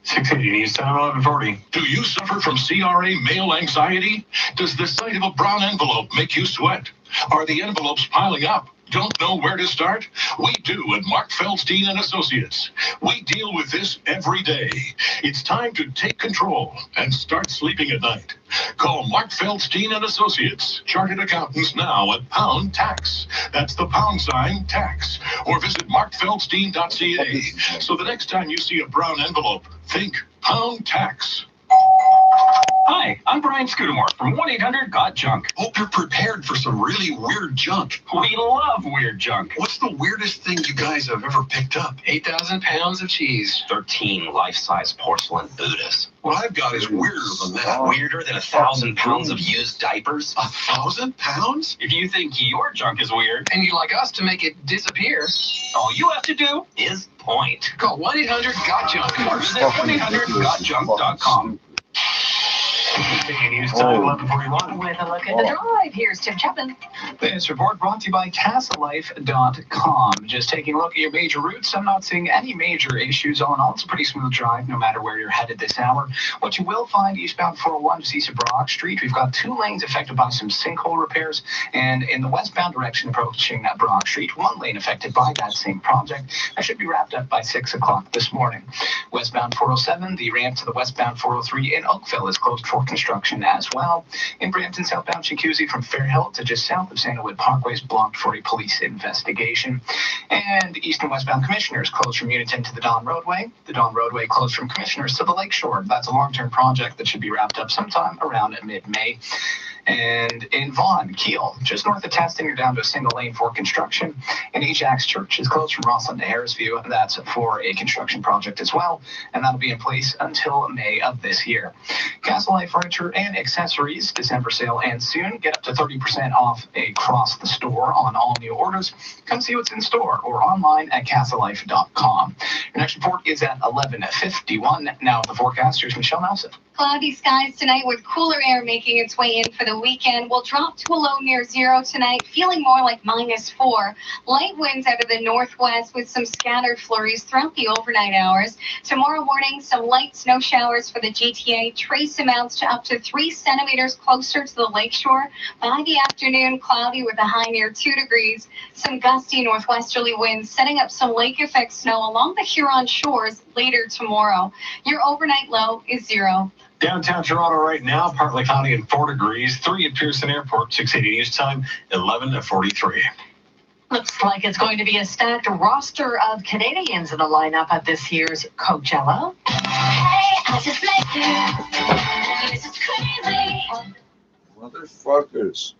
680 News Time, 11:40. Do you suffer from CRA mail anxiety? Does the sight of a brown envelope make you sweat? Are the envelopes piling up? Don't know where to start? We do at Mark Feldstein and Associates. We deal with this every day. It's time to take control and start sleeping at night. Call Mark Feldstein and Associates, chartered accountants now at Pound Tax. That's the # tax. Or visit markfeldstein.ca. So the next time you see a brown envelope, think Pound Tax. Hi, I'm Brian Scudamore from 1-800-GOT-JUNK. Hope you're prepared for some really weird junk. We love weird junk. What's the weirdest thing you guys have ever picked up? 8,000 pounds of cheese. 13 life-size porcelain Buddhas. What I've got is weirder than that. Weirder than 1,000 pounds of used diapers? 1,000 pounds? If you think your junk is weird, And you'd like us to make it disappear, all you have to do is point. call 1-800-GOT-JUNK or visit 1-800-GOTJUNK.com. News time 11:41. With a look at the drive, here's Tim Chapman. This report brought to you by CastleLife.com. Just taking a look at your major routes. I'm not seeing any major issues all in all. It's a pretty smooth drive no matter where you're headed this hour. What you will find eastbound 401 just east of Brock Street, we've got 2 lanes affected by some sinkhole repairs. And in the westbound direction approaching Brock Street, 1 lane affected by that same project. That should be wrapped up by 6 o'clock this morning. Westbound 407, the ramp to the westbound 403 in Oakville is closed for construction as well. In Brampton, southbound Chicuzi from Fairhill to just south of Sandalwood Parkway is blocked for a police investigation. And east and westbound Commissioners closed from Uniton to the Don Roadway. The Don Roadway closed from Commissioners to the Lakeshore. That's a long-term project that should be wrapped up sometime around mid-May. And in Vaughan, Kiel, just north of Teston, you're down to a single lane for construction. And Ajax Church is closed from Rossland to Harrisview. That's for a construction project as well. And that'll be in place until May of this year. Castle Life Furniture and Accessories, December sale and soon. Get up to 30% off across the store on all new orders. Come see what's in store or online at CastleLife.com. Your next report is at 11:51. Now the forecast, here's Michelle Nelson. Cloudy skies tonight with cooler air making its way in for the weekend. We'll drop to a low near 0 tonight, feeling more like -4. Light winds out of the northwest with some scattered flurries throughout the overnight hours. Tomorrow morning, some light snow showers for the GTA. Trace amounts to up to 3 centimeters closer to the lakeshore. By the afternoon, cloudy with a high near 2 degrees. Some gusty northwesterly winds setting up some lake effect snow along the Huron shores later tomorrow. Your overnight low is 0. Downtown Toronto right now, partly cloudy and 4 degrees. 3 at Pearson Airport, 6:80 news time, 11:43. Looks like it's going to be a stacked roster of Canadians in the lineup at this year's Coachella. Hey, I just met you. This is crazy. Motherfuckers.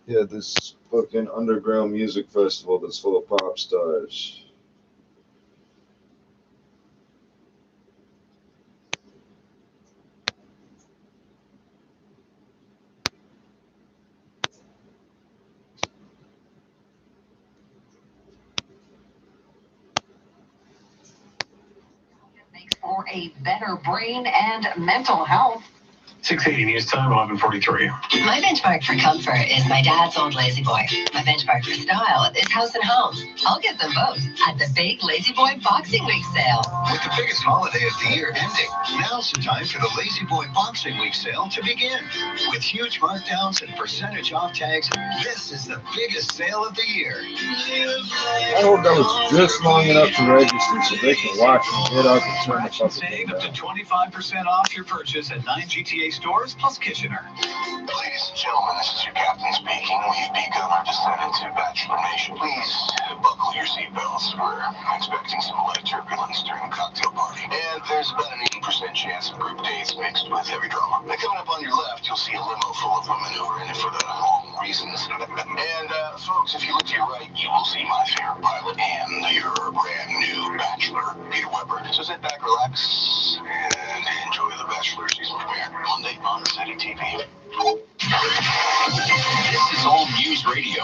Yeah, this fucking underground music festival that's full of pop stars. For a better brain and mental health. 6:80 news time, 11:43. My benchmark for comfort is my dad's old Lazy Boy. My benchmark for style is House and Home. I'll get them both at the big Lazy Boy Boxing Week sale. With the biggest holiday of the year ending, now's the time for the Lazy Boy Boxing Week sale to begin. With huge markdowns and percentage off tags, this is the biggest sale of the year. I hope that was just long enough to register so they can watch and get up and turn the fucking Save thing up to down. 25% off your purchase at 9 GTA stores plus Kitchener. Ladies and gentlemen, this is your captain speaking. We've begun our descent into Bachelor Nation. Please buckle your seatbelts. We're expecting some light turbulence during the cocktail party. And there's about an 80% chance of group dates mixed with heavy drama. Now, coming up on your left, you'll see a limo full of women who are in it for the home reasons. And, folks, if you look to your right, you will see my favorite pilot and your brand new Bachelor, Peter Weber. So sit back, relax, and enjoy the Bachelor season premiere Monday on City TV. This is Old News Radio,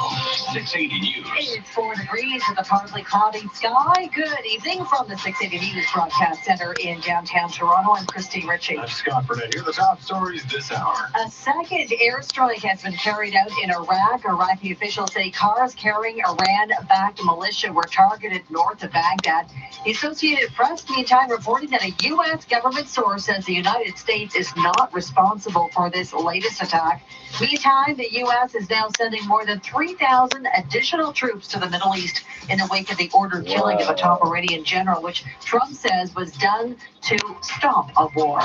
680 News. It's 4 degrees with a partly cloudy sky. Good evening from the 680 News Broadcast Center in downtown Toronto. I'm Christine Ritchie. I'm Scott Burnett. Here are the top stories this hour. A second airstrike has been carried out in Iraq. Iraqi officials say cars carrying Iran-backed militia were targeted north of Baghdad. The Associated Press, meantime, reporting that a U.S. government source says the United States is not responsible for this latest attack. Meantime, the U.S. is now sending more than 3,000 additional troops to the Middle East in the wake of the ordered killing of a top Iranian general, which Trump says was done to stop a war.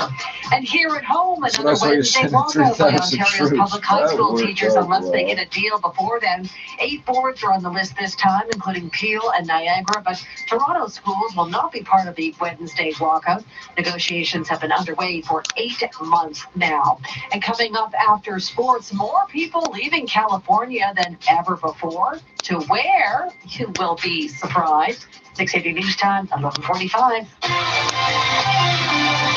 And here at home, So another that's why you're Wednesday sending walkout by 3,000 Ontario's troops. public high That school worked teachers out unless they well. get a deal before then. 8 boards are on the list this time, including Peel and Niagara, but Toronto schools will not be part of the Wednesday walkout. Negotiations have been underway for 8 months now. And coming up after sports, more people leaving California than ever before. To where? You will be surprised. 680 News Time, 11:45.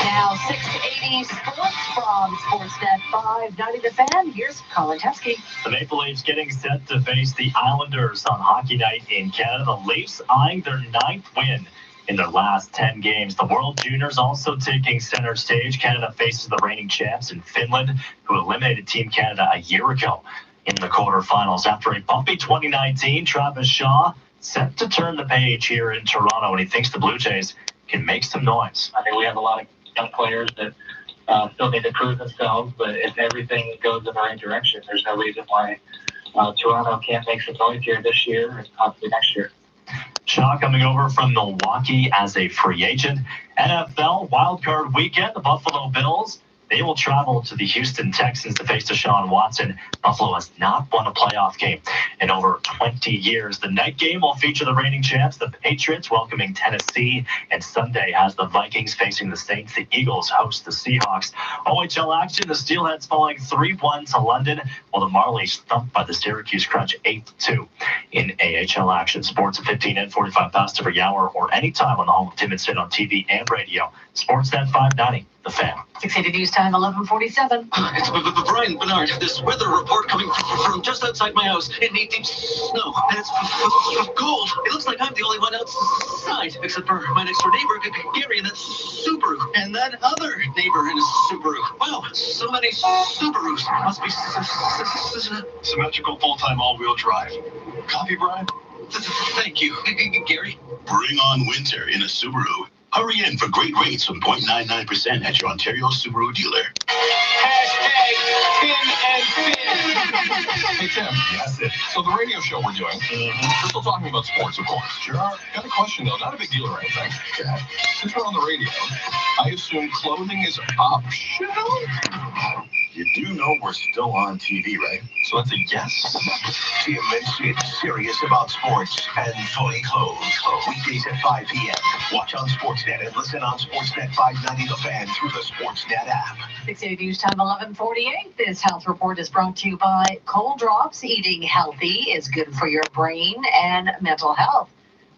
Now now 680 Sports from Sportsnet 590 The Fan. Here's Colin Teskey. The Maple Leafs getting set to face the Islanders on Hockey Night in Canada. The Leafs eyeing their 9th win in their last 10 games. The World Juniors also taking center stage. Canada faces the reigning champs in Finland, who eliminated Team Canada a year ago in the quarterfinals. After a bumpy 2019, Travis Shaw set to turn the page here in Toronto, and he thinks the Blue Jays can make some noise. I think we have a lot of young players that still need to prove themselves, but if everything goes in the right direction, there's no reason why Toronto can't make some noise here this year and possibly next year. Shaw coming over from Milwaukee as a free agent. NFL wildcard weekend, the Buffalo Bills, they will travel to the Houston Texans to face Deshaun Watson. Buffalo has not won a playoff game in over 20 years. The night game will feature the reigning champs, the Patriots, welcoming Tennessee. And Sunday has the Vikings facing the Saints. The Eagles host the Seahawks. OHL action, the Steelheads falling 3-1 to London, while the Marlies thumped by the Syracuse Crunch 8-2 in AHL action. Sports at 15 and 45 past every hour or anytime on the home of Tim and Sid on TV and radio. Sportsnet 590. The Fan. 680 News Time, 11:47. It's Brian Bernard. This weather report coming from just outside my house in deep snow. And it's cold. It looks like I'm the only one outside, except for my next door neighbor, Gary, and that Subaru. And that other neighbor in a Subaru. Wow, so many Subarus. Must be Symmetrical full-time all-wheel drive. Copy, Brian? Thank you, Gary. Bring on winter in a Subaru. Hurry in for great rates from 0.99% at your Ontario Subaru dealer. Hashtag Tim and Finn. Hey, Tim. Yes, it. So the radio show we're doing, we're still talking about sports, of course. Sure. Got a question, though. Not a big deal or anything. Okay. Since we're on the radio, I assume clothing is optional? You do know we're still on TV, right? So that's a yes? Tim and Sid serious about sports and fully clothed. Weekdays at 5 p.m. Watch on Sportsnet and listen on Sportsnet 590 The Fan through the Sportsnet app. 680 News Time, 11:48. This health report is brought to you by Cold Drops. Eating healthy is good for your brain and mental health.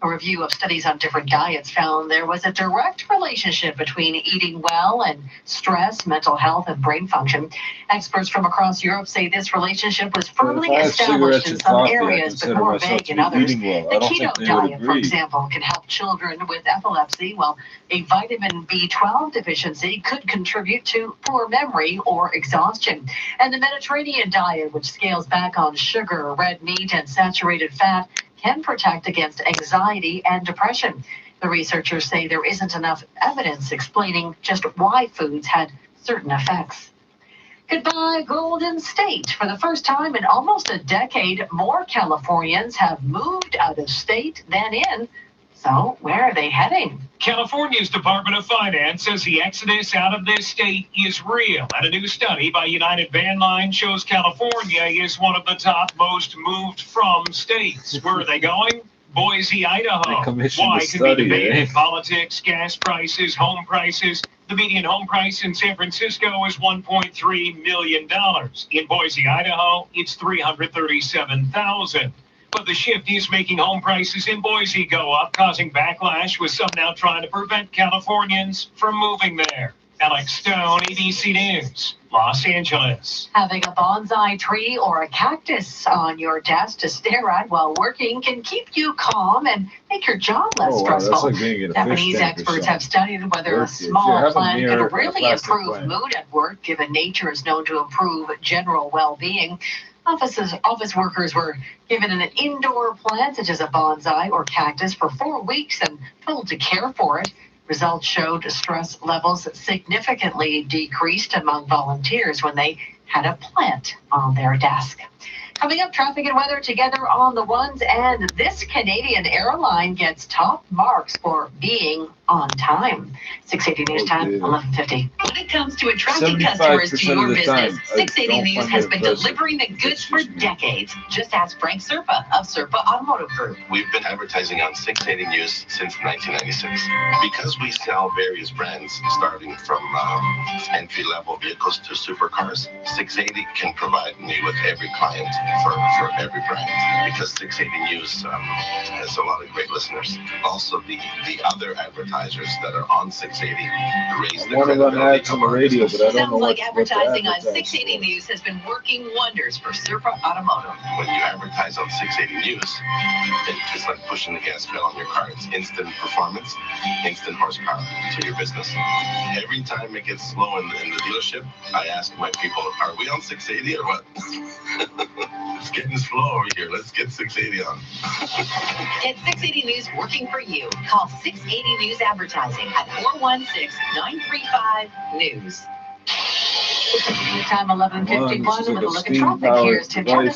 A review of studies on different diets found there was a direct relationship between eating well and stress, mental health, and brain function. Experts from across Europe say this relationship was firmly established in some areas, but more vague in others. The keto diet, for example, can help children with epilepsy, while a vitamin B12 deficiency could contribute to poor memory or exhaustion. And the Mediterranean diet, which scales back on sugar, red meat, and saturated fat, can protect against anxiety and depression. The researchers say there isn't enough evidence explaining just why foods had certain effects. Goodbye, Golden State. For the first time in almost a decade, more Californians have moved out of state than in. So, where are they heading? California's Department of Finance says the exodus out of this state is real. And a new study by United Van Line shows California is one of the top most moved from states. Where are they going? Boise, Idaho. Why could be debated. Politics, gas prices, home prices. The median home price in San Francisco is $1.3 million. In Boise, Idaho, it's $337,000. But the shift is making home prices in Boise go up, causing backlash, with some now trying to prevent Californians from moving there. Alex Stone, ABC News, Los Angeles. Having a bonsai tree or a cactus on your desk to stare at while working can keep you calm and make your job less stressful. That's like being in a Japanese experts have studied whether a small plant could really improve mood at work, given nature is known to improve general well-being. Office workers were given an indoor plant such as a bonsai or cactus for 4 weeks and told to care for it. Results showed stress levels significantly decreased among volunteers when they had a plant on their desk. Coming up, traffic and weather together on the ones, and this Canadian airline gets top marks for being on time. 680 News Time, 11:50. When it comes to attracting customers to your business, 680 News has been delivering the goods for decades. Just ask Frank Serpa of Serpa Automotive Group. We've been advertising on 680 News since 1996. Because we sell various brands, starting from entry-level vehicles to supercars, 680 can provide me with every client for every brand, because 680 News has a lot of great listeners. Also, the other advertisers that are on 680 raise the I want to run credibility ads on of the our radio, business. but I don't know Sounds like what advertising on advertise 680 News has been working wonders for Serpa Automotive. When you advertise on 680 News, it's like pushing the gas pedal on your car. It's instant performance, instant horsepower to your business. Every time it gets slow in the dealership, I ask my people, are we on 680 or what? It's getting slow over here. Let's get 680 on. Get 680 News working for you. Call 680 News Advertising at 416-935-NEWS. Time 11:51 with a look at traffic. Here's Tim Turner.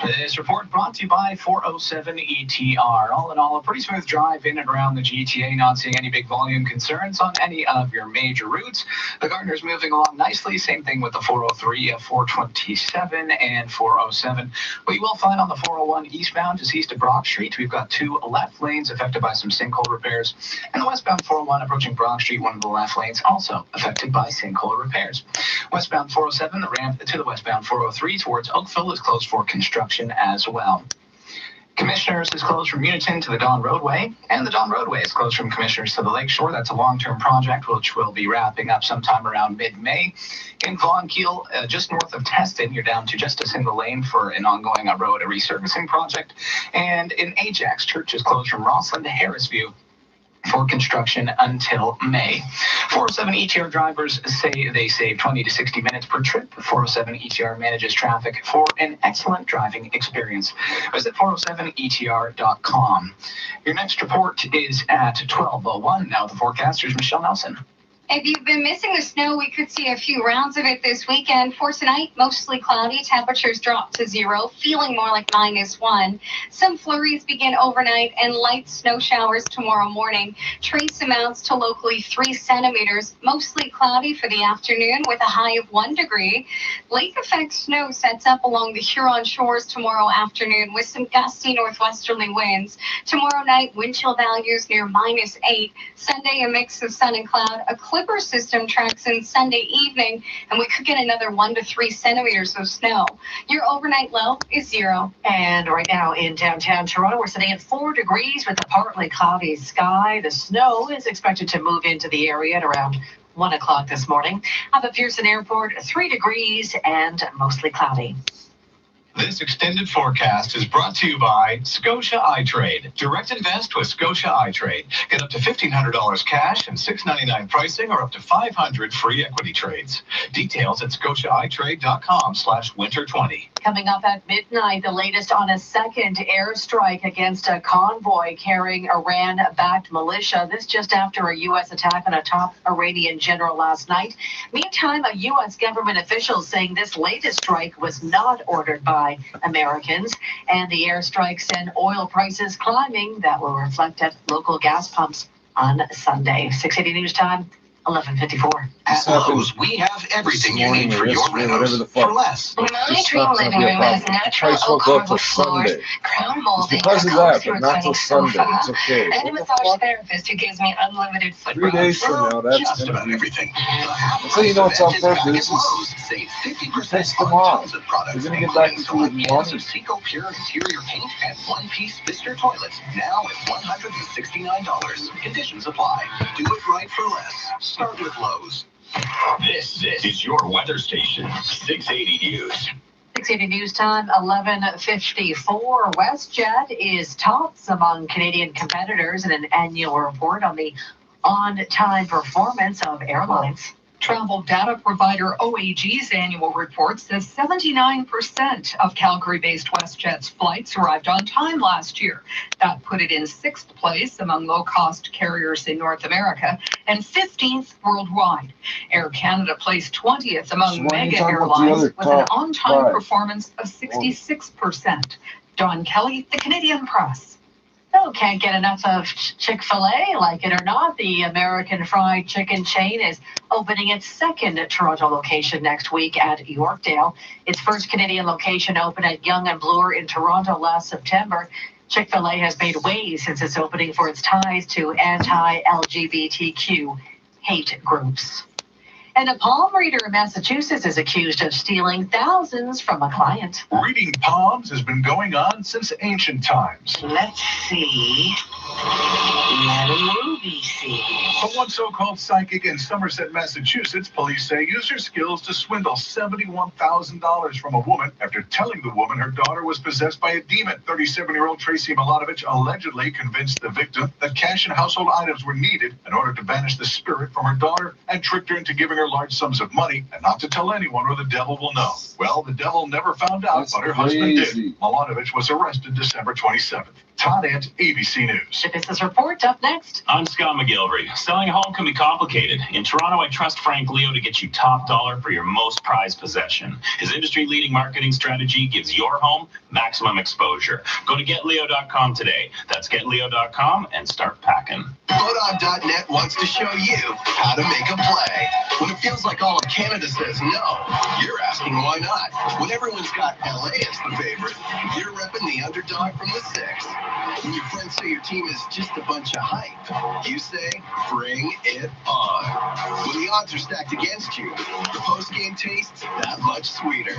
This report brought to you by 407 ETR. All in all, a pretty smooth drive in and around the GTA. Not seeing any big volume concerns on any of your major routes. The Gardner's moving along nicely. Same thing with the 403, 427, and 407. What you will find on the 401 eastbound, just east of Brock Street, we've got two left lanes affected by some sinkhole repairs. And the westbound 401 approaching Brock Street, one of the left lanes also affected by sinkhole repairs. Westbound 407, the ramp to the westbound 403 towards Oakville is closed for construction as well. Commissioners is closed from Uniton to the Don Roadway, and the Don Roadway is closed from Commissioners to the Lakeshore. That's a long-term project which will be wrapping up sometime around mid-May. In Vaughan Keel, just north of Teston, you're down to just a single lane for an ongoing road resurfacing project. And in Ajax, Church is closed from Rossland to Harrisview for construction until May. 407 ETR drivers say they save 20 to 60 minutes per trip. 407 ETR manages traffic for an excellent driving experience. Visit 407etr.com. Your next report is at 12:01. Now the forecaster's Michelle Nelson. If you've been missing the snow, we could see a few rounds of it this weekend. For tonight, mostly cloudy. Temperatures drop to 0, feeling more like -1. Some flurries begin overnight and light snow showers tomorrow morning. Trace amounts to locally 3 centimeters. Mostly cloudy for the afternoon with a high of 1 degree. Lake effect snow sets up along the Huron shores tomorrow afternoon with some gusty northwesterly winds. Tomorrow night, wind chill values near -8. Sunday, a mix of sun and cloud. A Clipper system tracks in Sunday evening, and we could get another 1 to 3 centimeters of snow. Your overnight low is 0. And right now in downtown Toronto, we're sitting at 4 degrees with a partly cloudy sky. The snow is expected to move into the area at around 1 o'clock this morning. Up at Pearson Airport, 3 degrees and mostly cloudy. This extended forecast is brought to you by Scotia iTrade. Direct invest with Scotia iTrade. Get up to $1,500 cash and $6.99 pricing or up to 500 free equity trades. Details at scotiaitrade.com/winter20. Coming up at midnight, the latest on a second airstrike against a convoy carrying Iran-backed militia. This just after a U.S. attack on a top Iranian general last night. Meantime, a U.S. government official saying this latest strike was not ordered by Americans, and the airstrike sent oil prices climbing. That will reflect at local gas pumps on Sunday. 680 News Time, 11:54. At Lowe's, we have everything you need for your renos for less. My dream living room has natural oak hardwood floors, crown molding, because of that, but not till Sunday. It's okay. and a massage therapist who gives me unlimited foot 3 days from now, that's Just gonna about be. everything. So you know it's on purpose. Save 50% Test them on off. tons of products, You're gonna get back into it in the morning. Seco Pure interior paint and one-piece Pfister toilets now at $169. Conditions apply. Do it right for less. Start with Lowe's. This is your weather station, 680 News. 680 News Time, 11:54. WestJet is tops among Canadian competitors in an annual report on the on-time performance of airlines. Travel data provider OAG's annual report says 79% of Calgary-based WestJet's flights arrived on time last year. That put it in 6th place among low-cost carriers in North America and 15th worldwide. Air Canada placed 20th among mega airlines with an on-time performance of 66%. Don Kelly, the Canadian Press. Oh, can't get enough of Chick-fil-A, like it or not. The American Fried Chicken chain is opening its second Toronto location next week at Yorkdale. Its first Canadian location opened at Yonge and Bloor in Toronto last September. Chick-fil-A has made waves since its opening for its ties to anti-LGBTQ hate groups. And a palm reader in Massachusetts is accused of stealing thousands from a client. Reading palms has been going on since ancient times. Let's see. Let a movie see. But one so-called psychic in Somerset, Massachusetts, police say used her skills to swindle $71,000 from a woman after telling the woman her daughter was possessed by a demon. 37-year-old Tracy Milanovich allegedly convinced the victim that cash and household items were needed in order to banish the spirit from her daughter and tricked her into giving her large sums of money and not to tell anyone or the devil will know. Well, the devil never found out, but her husband did. Milanovich was arrested December 27th. Todd Ant, ABC News. The business report up next. I'm Scott McGilvery. Selling a home can be complicated. In Toronto, I trust Frank Leo to get you top dollar for your most prized possession. His industry-leading marketing strategy gives your home maximum exposure. Go to GetLeo.com today. That's GetLeo.com and start packing. Bodog.net wants to show you how to make a play. When it feels like all of Canada says no, you're asking why not. When everyone's got LA as the favorite, you're repping the underdog from the 6. When your friends say your team is just a bunch of hype, you say, bring it on. When the odds are stacked against you, the post-game tastes that much sweeter.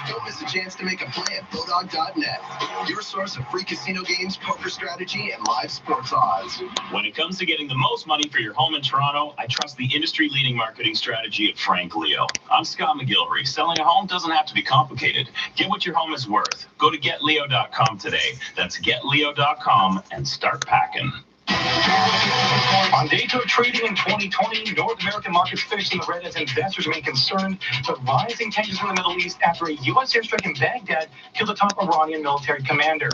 Don't miss a chance to make a play at Bodog.net, your source of free casino games, poker strategy, and live sports odds. When it comes to getting the most money for your home in Toronto, I trust the industry-leading marketing strategy of Frank Leo. I'm Scott McGilvery. Selling a home doesn't have to be complicated. Get what your home is worth. Go to GetLeo.com today. That's GetLeo.com and start packing. On day two of trading in 2020, North American markets finished in the red as investors remain concerned with rising tensions in the Middle East after a U.S. airstrike in Baghdad killed a top Iranian military commander.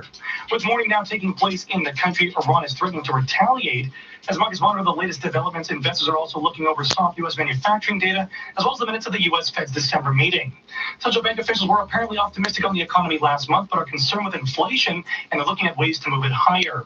With morning now taking place in the country, Iran is threatening to retaliate. As markets monitor the latest developments, investors are also looking over soft U.S. manufacturing data, as well as the minutes of the U.S. Fed's December meeting. Central bank officials were apparently optimistic on the economy last month, but are concerned with inflation and are looking at ways to move it higher.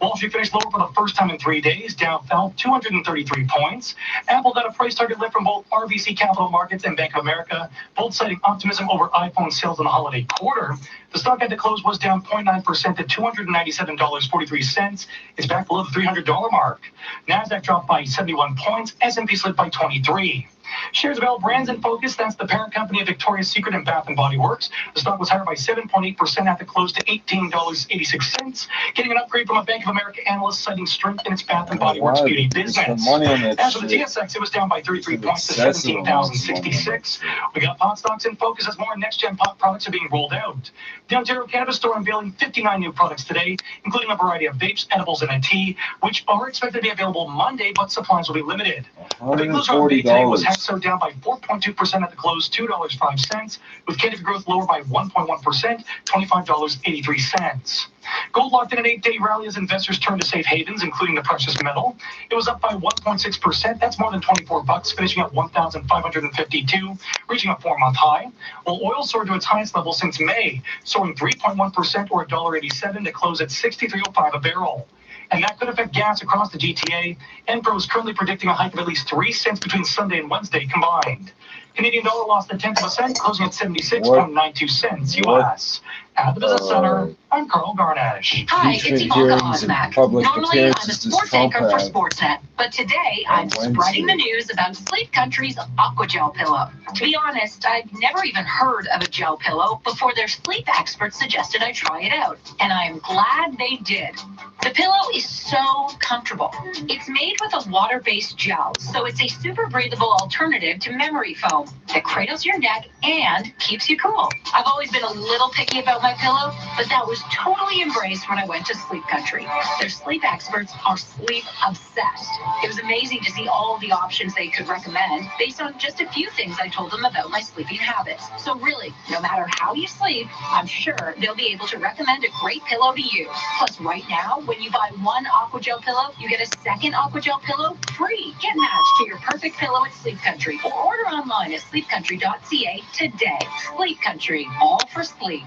Wall Street finished lower for the first time in 3 days. Dow fell 233 points. Apple got a price target lift from both RBC Capital Markets and Bank of America, both citing optimism over iPhone sales in the holiday quarter. The stock at the close was down 0.9% to $297.43. It's back below the $300 mark. NASDAQ dropped by 71 points. S&P slipped by 23. Shares of L Brands in focus. That's the parent company of Victoria's Secret and Bath & Body Works. The stock was higher by 7.8% at the close to $18.86, getting an upgrade from a Bank of America analyst citing strength in its Bath & Body Works beauty business. As for the TSX, it was down by 33 points to 17,066. We got pot stocks in focus as more next-gen pot products are being rolled out. The Ontario Cannabis Store unveiling 59 new products today, including a variety of vapes, edibles, and a tea, which are expected to be available Monday, but supplies will be limited. The big loser on vape today was Hexo, down by 4.2% at the close, $2.05, with cannabis growth lower by 1.1%, $25.83. Gold locked in an 8-day rally as investors turned to safe havens, including the precious metal. It was up by 1.6%. That's more than $24, finishing at $1,552, reaching a 4-month high. While oil soared to its highest level since May, soaring 3.1% or $1.87 to close at $63.05 a barrel. And that could affect gas across the GTA. Enpro is currently predicting a hike of at least 3 cents between Sunday and Wednesday combined. Canadian dollar lost 0.1%, closing at 76.92 cents U.S. At the Business Center, I'm Carl Garnash. Hi, it's Ivanka Osmak. Normally, I'm a sports anchor for Sportsnet, but today I'm spreading the news about Sleep Country's Aquagel pillow. To be honest, I've never even heard of a gel pillow before their sleep experts suggested I try it out, and I'm glad they did. The pillow is so comfortable. It's made with a water-based gel, so it's a super breathable alternative to memory foam that cradles your neck and keeps you cool. I've always been a little picky about my pillow, but that was totally embraced when I went to Sleep Country. Their sleep experts are sleep obsessed. It was amazing to see all the options they could recommend based on just a few things I told them about my sleeping habits. So really, no matter how you sleep, I'm sure they'll be able to recommend a great pillow to you. Plus, right now, when you buy one Aquagel pillow, you get a second Aquagel pillow free. Get matched to your perfect pillow at Sleep Country or order online at sleepcountry.ca today. Sleep Country, all for sleep.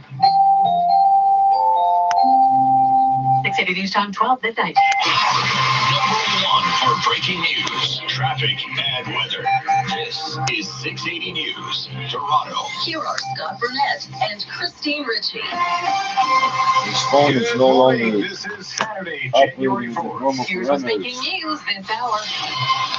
680 News Time, 12 midnight. #1 for breaking news, traffic, and weather. This is 680 News, Toronto. Here are Scott Burnett and Christine Ritchie. His phone is no longer This is Saturday, operating January with 4th. normal Here's what's making parameters. news this hour.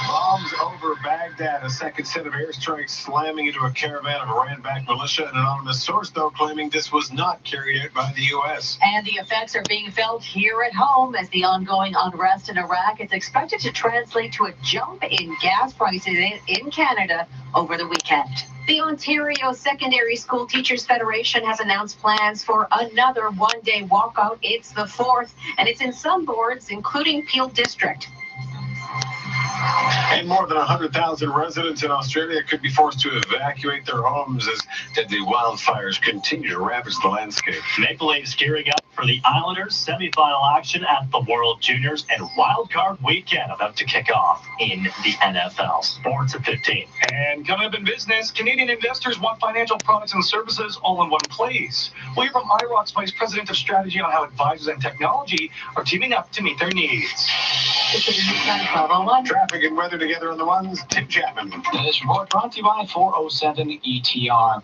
Bombs over Baghdad. A second set of airstrikes slamming into a caravan of Iran-backed militia. An anonymous source, though, claiming this was not carried out by the U.S. And the effects are being felt here at home as the ongoing unrest in Iraq is expected to translate to a jump in gas prices in Canada over the weekend. The Ontario Secondary School Teachers Federation has announced plans for another one-day walkout. It's the 4th, and it's in some boards, including Peel District. And more than 100,000 residents in Australia could be forced to evacuate their homes as deadly wildfires continue to ravage the landscape. Maple Leafs gearing up for the Islanders semifinal action at the World Juniors and wildcard weekend about to kick off in the NFL. Sports at 15. And coming up in business, Canadian investors want financial products and services all in one place. We'll hear from IROC's Vice President of Strategy on how advisors and technology are teaming up to meet their needs. Traffic and weather together on the ones. Tim Chapman. This report brought to you by 407 ETR.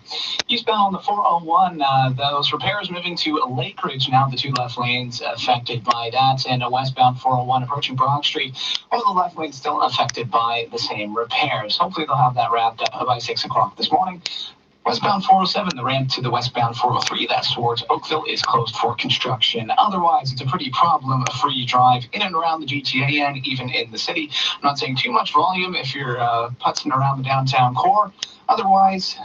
Eastbound on the 401, those repairs moving to Lakeridge now, the two left lanes affected by that, and westbound 401 approaching Broad Street, one of the left lanes still affected by the same repairs. Hopefully they'll have that wrapped up by 6 o'clock this morning. Westbound 407, the ramp to the westbound 403, that's towards Oakville, is closed for construction. Otherwise, it's a pretty problem-free drive in and around the GTA and even in the city. I'm not saying too much volume if you're putzing around the downtown core. Otherwise,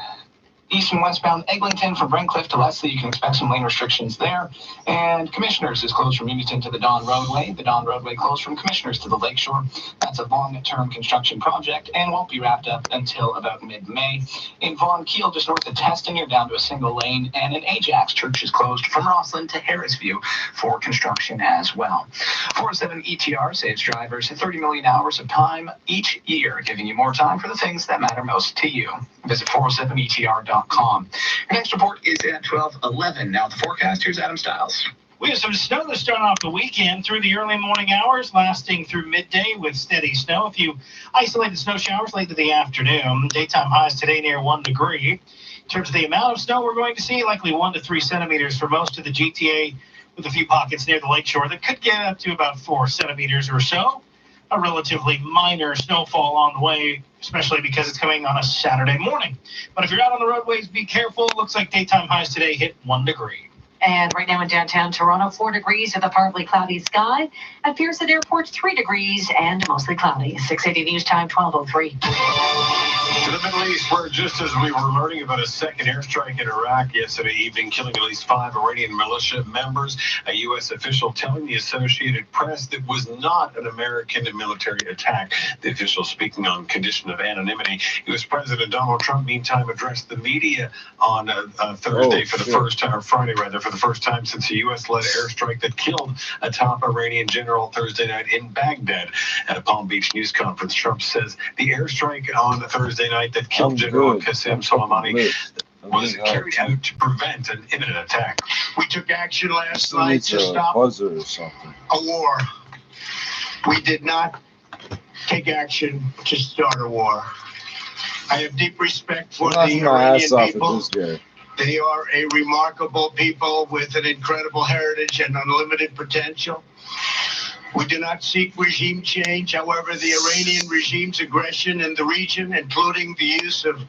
east and westbound Eglinton from Brentcliffe to Leslie, you can expect some lane restrictions there. And Commissioners is closed from Unionton to the Don Roadway. The Don Roadway closed from Commissioners to the Lakeshore. That's a long-term construction project and won't be wrapped up until about mid-May. In Vaughan Keel, just north of Testing, you're down to a single lane. And in Ajax, Church is closed from Rosslyn to Harrisview for construction as well. 407 ETR saves drivers 30 million hours of time each year, giving you more time for the things that matter most to you. Visit 407etr.com. Your next report is at 12:11. Now the forecast, here's Adam Stiles. We have some snow to start off the weekend through the early morning hours, lasting through midday with steady snow. A few isolated snow showers late in the afternoon. Daytime highs today near 1 degree. In terms of the amount of snow we're going to see, likely 1 to 3 centimeters for most of the GTA, with a few pockets near the lakeshore that could get up to about 4 centimeters or so. A relatively minor snowfall on the way, especially because it's coming on a Saturday morning. But if you're out on the roadways, be careful. Looks like daytime highs today hit 1 degree. And right now in downtown Toronto, 4 degrees with a partly cloudy sky. At Pearson Airport, 3 degrees and mostly cloudy. 680 News Time, 12:03. To the Middle East, where just as we were learning about a second airstrike in Iraq yesterday evening, killing at least 5 Iranian militia members, a U.S. official telling the Associated Press that was not an American military attack. The official speaking on condition of anonymity. U.S. President Donald Trump, meantime, addressed the media on Thursday for the first time, or Friday rather, for the first time since a U.S.-led airstrike that killed a top Iranian general Thursday night in Baghdad. At a Palm Beach news conference, Trump says the airstrike on Thursday night that killed General Qasem Soleimani was carried out to prevent an imminent attack. We took action last night to stop buzzer or something. a war. We did not take action to start a war. I have deep respect for the Iranian people. They are a remarkable people with an incredible heritage and unlimited potential. We do not seek regime change. However, the Iranian regime's aggression in the region, including the use of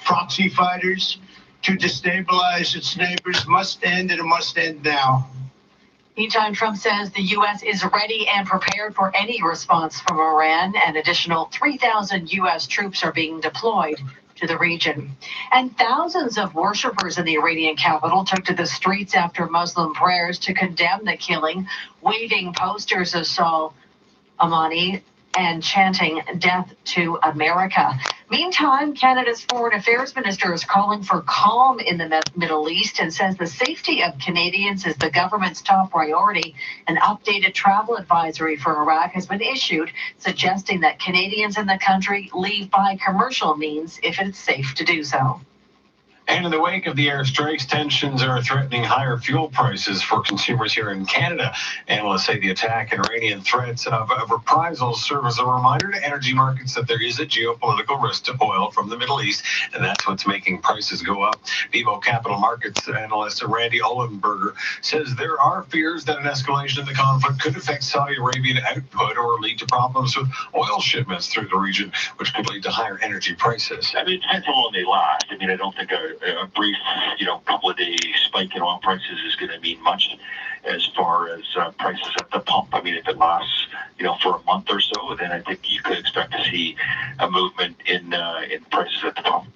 proxy fighters to destabilize its neighbors, must end, and it must end now. Meantime, Trump says the U.S. is ready and prepared for any response from Iran. An additional 3,000 U.S. troops are being deployed to the region. And thousands of worshipers in the Iranian capital took to the streets after Muslim prayers to condemn the killing, waving posters of Soleimani and chanting "Death to America." Meantime, Canada's Foreign Affairs Minister is calling for calm in the Middle East and says the safety of Canadians is the government's top priority. An updated travel advisory for Iraq has been issued, suggesting that Canadians in the country leave by commercial means if it's safe to do so. And in the wake of the airstrikes, tensions are threatening higher fuel prices for consumers here in Canada. Analysts say the attack and Iranian threats of reprisals serve as a reminder to energy markets that there is a geopolitical risk to oil from the Middle East, and that's what's making prices go up. BMO Capital Markets analyst Randy Ollenberger says there are fears that an escalation in the conflict could affect Saudi Arabian output or lead to problems with oil shipments through the region, which could lead to higher energy prices. I mean, it depends how long they last. I mean, I don't think a brief, couple of day spike in oil prices is going to mean much as far as prices at the pump. I mean, if it lasts, for a month or so, then I think you could expect to see a movement in prices at the pump.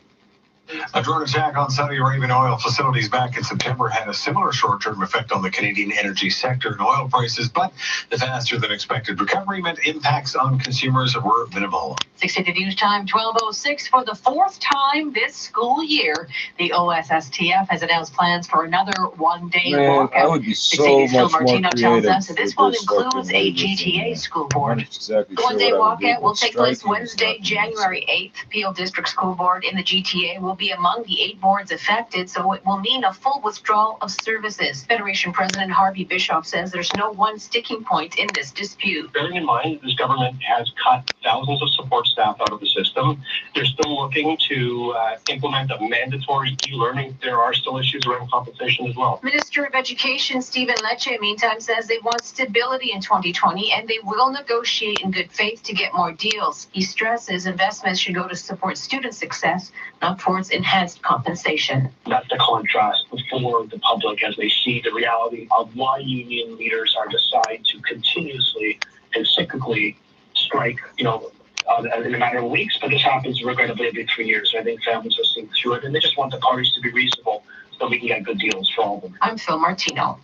A drone attack on Saudi Arabian oil facilities back in September had a similar short-term effect on the Canadian energy sector and oil prices, but the faster-than-expected recovery meant impacts on consumers were minimal. 680 News Time, 12:06. For the fourth time this school year, the OSSTF has announced plans for another one-day walkout. I would be so 680's Phil much more Martino tells creative us that this one includes a GTA school board. Exactly The one-day walkout will take place Wednesday, January 8th. Peel District School Board in the GTA will be among the 8 boards affected, so it will mean a full withdrawal of services. Federation President Harvey Bishop says there's no one sticking point in this dispute. Bearing in mind this government has cut thousands of support staff out of the system, they're still looking to implement a mandatory e-learning. There are still issues around compensation as well. Minister of Education Stephen Lecce, meantime, says they want stability in 2020 and they will negotiate in good faith to get more deals. He stresses investments should go to support student success, not towards enhanced compensation. That's the contrast for the public as they see the reality of why union leaders are deciding to continuously and cyclically strike, in a matter of weeks. But this happens regrettably every 3 years. I think families are seeing through it, and they just want the parties to be reasonable so we can get good deals for all of them. I'm Phil Martino.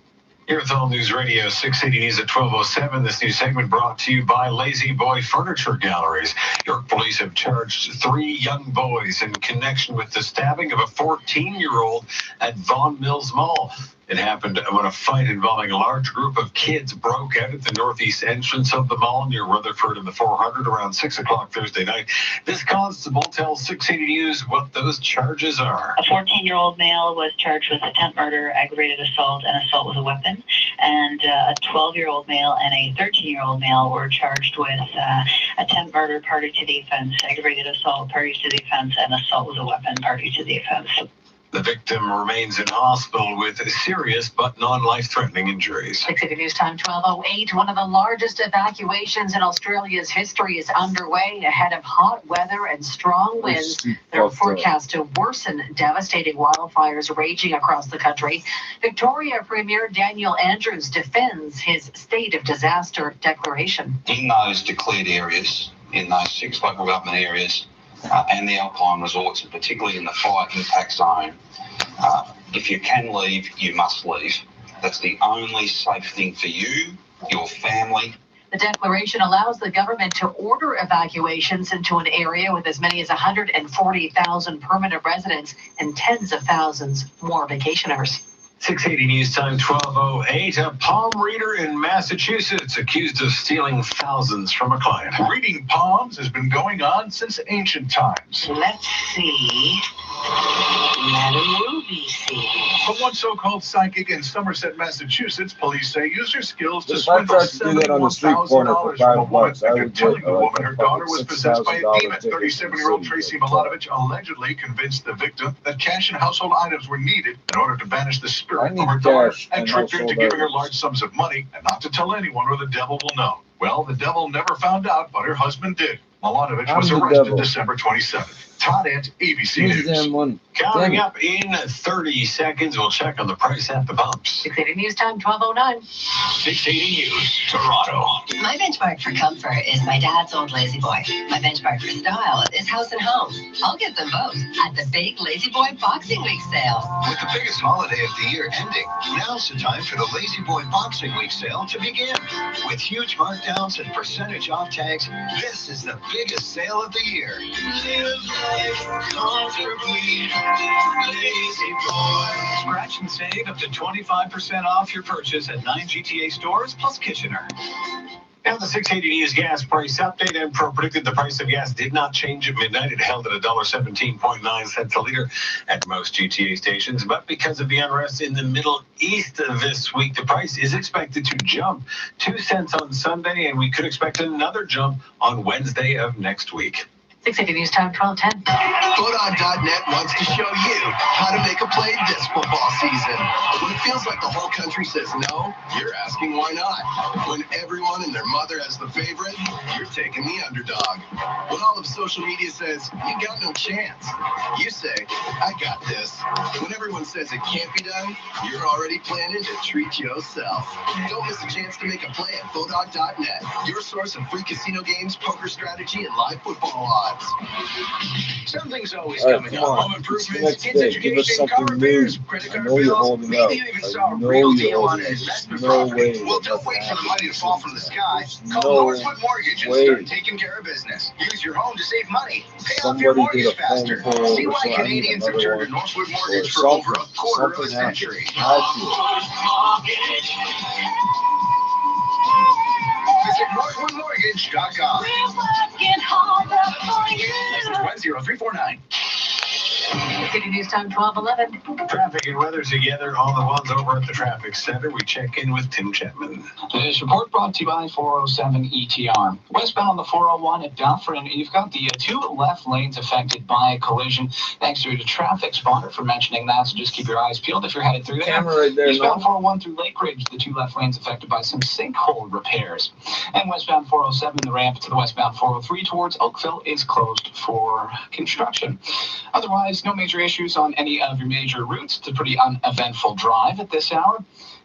Here at All News Radio, 680 News at 12:07. This new segment brought to you by Lazy Boy Furniture Galleries. York police have charged 3 young boys in connection with the stabbing of a 14-year-old at Vaughan Mills Mall. It happened when a fight involving a large group of kids broke out at the northeast entrance of the mall near Rutherford and the 400 around 6 o'clock Thursday night. This constable tells 680 News what those charges are. A 14-year-old male was charged with attempt murder, aggravated assault, and assault with a weapon. And a 12-year-old male and a 13-year-old male were charged with attempt murder, party to the offense, aggravated assault, party to the offense, and assault with a weapon, party to the offense. The victim remains in hospital with serious but non-life-threatening injuries. 680 News Time, 12:08. One of the largest evacuations in Australia's history is underway ahead of hot weather and strong winds. They're forecast to worsen devastating wildfires raging across the country. Victoria Premier Daniel Andrews defends his state of disaster declaration. In those declared areas, in those 6 local government areas, and the alpine resorts, and particularly in the fire impact zone, if you can leave, you must leave. That's the only safe thing for you, your family. The declaration allows the government to order evacuations into an area with as many as 140,000 permanent residents and tens of thousands more vacationers. 680 News Time, 12:08. A palm reader in Massachusetts accused of stealing thousands from a client. Reading palms has been going on since ancient times. Let's see. Madam Ruby sees. But one so-called psychic in Somerset, Massachusetts, police say used her skills to If I swindle tried to do that on the street corner for $71,000 from a woman $5, I after would telling get the woman her daughter was fucking possessed by a $6,000 demon. ticket. 37-year-old Tracy Milanovich allegedly convinced the victim that cash and household items were needed in order to banish the spirit from her daughter and tricked her into giving her large sums of money and not to tell anyone or the devil will know. Well, the devil never found out, but her husband did. Milanovich was arrested December 27th. Todd Ant, ABC News. Coming up in 30 seconds, we'll check on the price at the pumps. 680 News Time, 12:09. 680 News, Toronto. My benchmark for comfort is my dad's old Lazy Boy. My benchmark for style is House and Home. I'll get them both at the big Lazy Boy Boxing Week sale. With the biggest holiday of the year ending, now's the time for the Lazy Boy Boxing Week sale to begin. With huge markdowns and percentage off tags, this is the biggest sale of the year. Live life comfortably, Lazy Boy. Scratch and save up to 25% off your purchase at 9 GTA stores plus Kitchener. Now the 680 News gas price update. Enpro predicted the price of gas did not change at midnight. It held at $1.17.9 a liter at most GTA stations. But because of the unrest in the Middle East this week, the price is expected to jump 2 cents on Sunday, and we could expect another jump on Wednesday of next week. 680 News Time, 12:10. Photon.net wants to show you how to make a play this football season. When it feels like the whole country says no, you're asking why not. When everyone and their mother has the favorite, you're taking the underdog. When all of social media says, you got no chance, you say, I got this. When everyone says it can't be done, you're already planning to treat yourself. Don't miss a chance to make a play at Photon.net, your source of free casino games, poker strategy, and live football odds. Something's always All right, coming come up. on. Home It's the improvements, next kids' day. Give us education, car something new. repairs, credit I card know you're bills. holding Maybe out. you even I saw a know real you're deal on holding an out. investment No property. way. Well, don't wait for the money to fall from the sky. Call Northwood Mortgage and start taking care of business. Use your home to save money. Pay off your Somebody did mortgage a phone faster. call See or why something. I need Canadians have another turned one. to Northwood Or Mortgage for over a quarter of a something happened. century. Had to. Visit NorthwoodMortgage.com. We're working harder for you. License 10349. 680 News Time, 12:11. Traffic and weather together on the ones over at the traffic center. We check in with Tim Chapman. This report brought to you by 407 ETR. Westbound on the 401 at Dufferin, you've got the two left lanes affected by a collision. Thanks to a traffic spotter for mentioning that, so just keep your eyes peeled if you're headed through there. Camera right there, Eastbound no? 401 through Lake Ridge, the two left lanes affected by some sinkhole repairs. And westbound 407, the ramp to the westbound 403 towards Oakville is closed for construction. Otherwise, no major issues on any of your major routes. It's a pretty uneventful drive at this hour.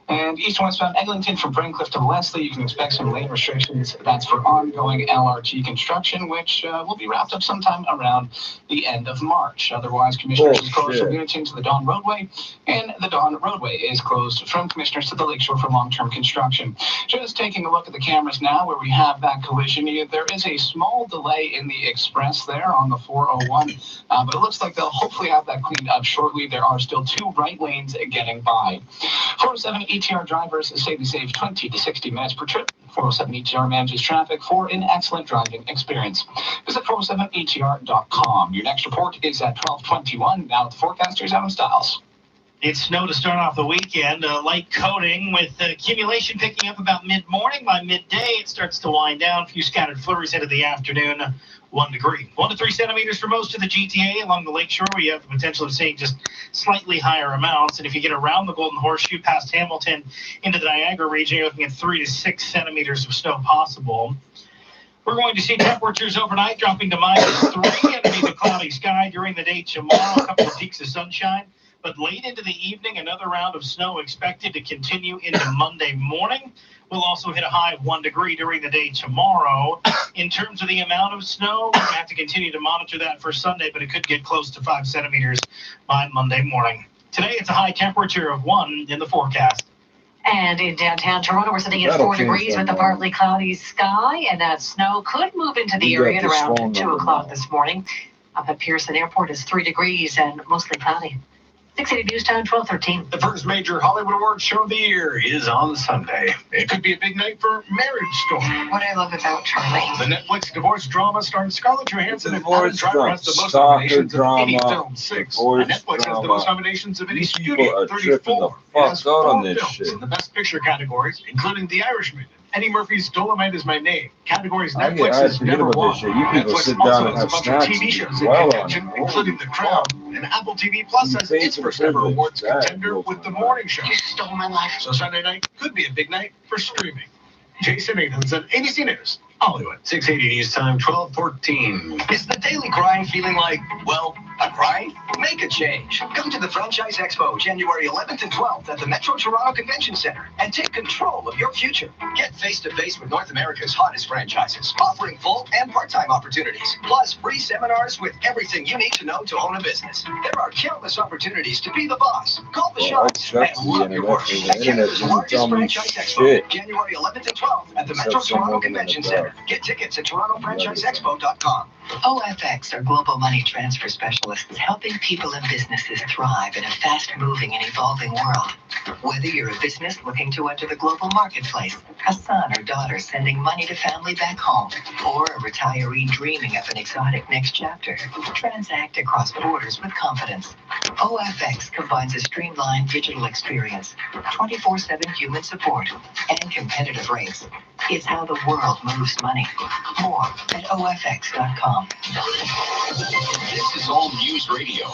And east and westbound Eglinton from Braincliff to Leslie, you can expect some lane restrictions. That's for ongoing LRT construction, which will be wrapped up sometime around the end of March. Otherwise, Commissioners is closed from Unity to the Dawn Roadway, and the Dawn Roadway is closed from Commissioners to the Lakeshore for long-term construction. Just taking a look at the cameras now where we have that collision. There is a small delay in the express there on the 401, but it looks like they'll hopefully have that cleaned up shortly. There are still two right lanes getting by. 407 ETR drivers say they save 20 to 60 minutes per trip. 407 ETR manages traffic for an excellent driving experience. Visit 407etr.com. Your next report is at 12:21. Now with the forecasters, Adam Stiles. It's snow to start off the weekend, light coating with accumulation picking up about mid-morning. By midday, it starts to wind down. A few scattered flurries into the afternoon, 1 degree. 1 to 3 centimeters for most of the GTA along the lakeshore, where you have the potential of seeing just slightly higher amounts. And if you get around the Golden Horseshoe past Hamilton into the Niagara region, you're looking at 3 to 6 centimeters of snow possible. We're going to see temperatures overnight dropping to -3 underneath a cloudy sky during the day tomorrow. A couple of peaks of sunshine. But late into the evening, another round of snow expected to continue into Monday morning. We'll also hit a high of 1 degree during the day tomorrow. In terms of the amount of snow, we're going to have to continue to monitor that for Sunday, but it could get close to 5 centimeters by Monday morning. Today, it's a high temperature of 1 in the forecast. And in downtown Toronto, we're sitting at 4 degrees with a partly cloudy sky, and that snow could move into the area at around 2 o'clock this morning. Up at Pearson Airport, it's 3 degrees and mostly cloudy. 680 News Time, 12:13. The first major Hollywood Awards show of the year is on Sunday. It could be a big night for Marriage Story. What I love about Charlie. The Netflix divorce drama starring Scarlett Johansson and Adam Divorce Driver drama, has the most stalker nominations of any drama, film, 6. divorce Netflix has the drama. most nominations of any These people studio, are tripping the 34. It has fuck out 4 on this films shit. in the Best Picture categories, including The Irishman, Eddie Murphy's Dolomite Is My Name. Categories I Netflix forget has never about won. this shit. You people Netflix sit also down and has have a bunch snacks of TV and shows dwell in on contention, it. including The Crown. And Apple TV Plus has its first ever awards contender with The Morning Show. You stole my life. So Sunday night could be a big night for streaming. Jason Abrams at ABC News, Hollywood. 680 News Time, 12:14. Is the daily grind feeling like, well, a grind? Make a change. Come to the Franchise Expo January 11th and 12th at the Metro Toronto Convention Center and take control of your future. Get face-to-face with North America's hottest franchises, offering full and part-time opportunities, plus free seminars with everything you need to know to own a business. There are countless opportunities to be the boss. Call the shots and love your work. At Canada's largest franchise expo, January 11th and 12th at the Metro Toronto Convention Center. year. Get tickets at TorontoFranchiseExpo.com. OFX are global money transfer specialists helping people and businesses thrive in a fast-moving and evolving world. Whether you're a business looking to enter the global marketplace, a son or daughter sending money to family back home, or a retiree dreaming of an exotic next chapter, transact across borders with confidence. OFX combines a streamlined digital experience, 24/7 human support, and competitive rates. It's how the world moves money. More at OFX.com. This is All News Radio,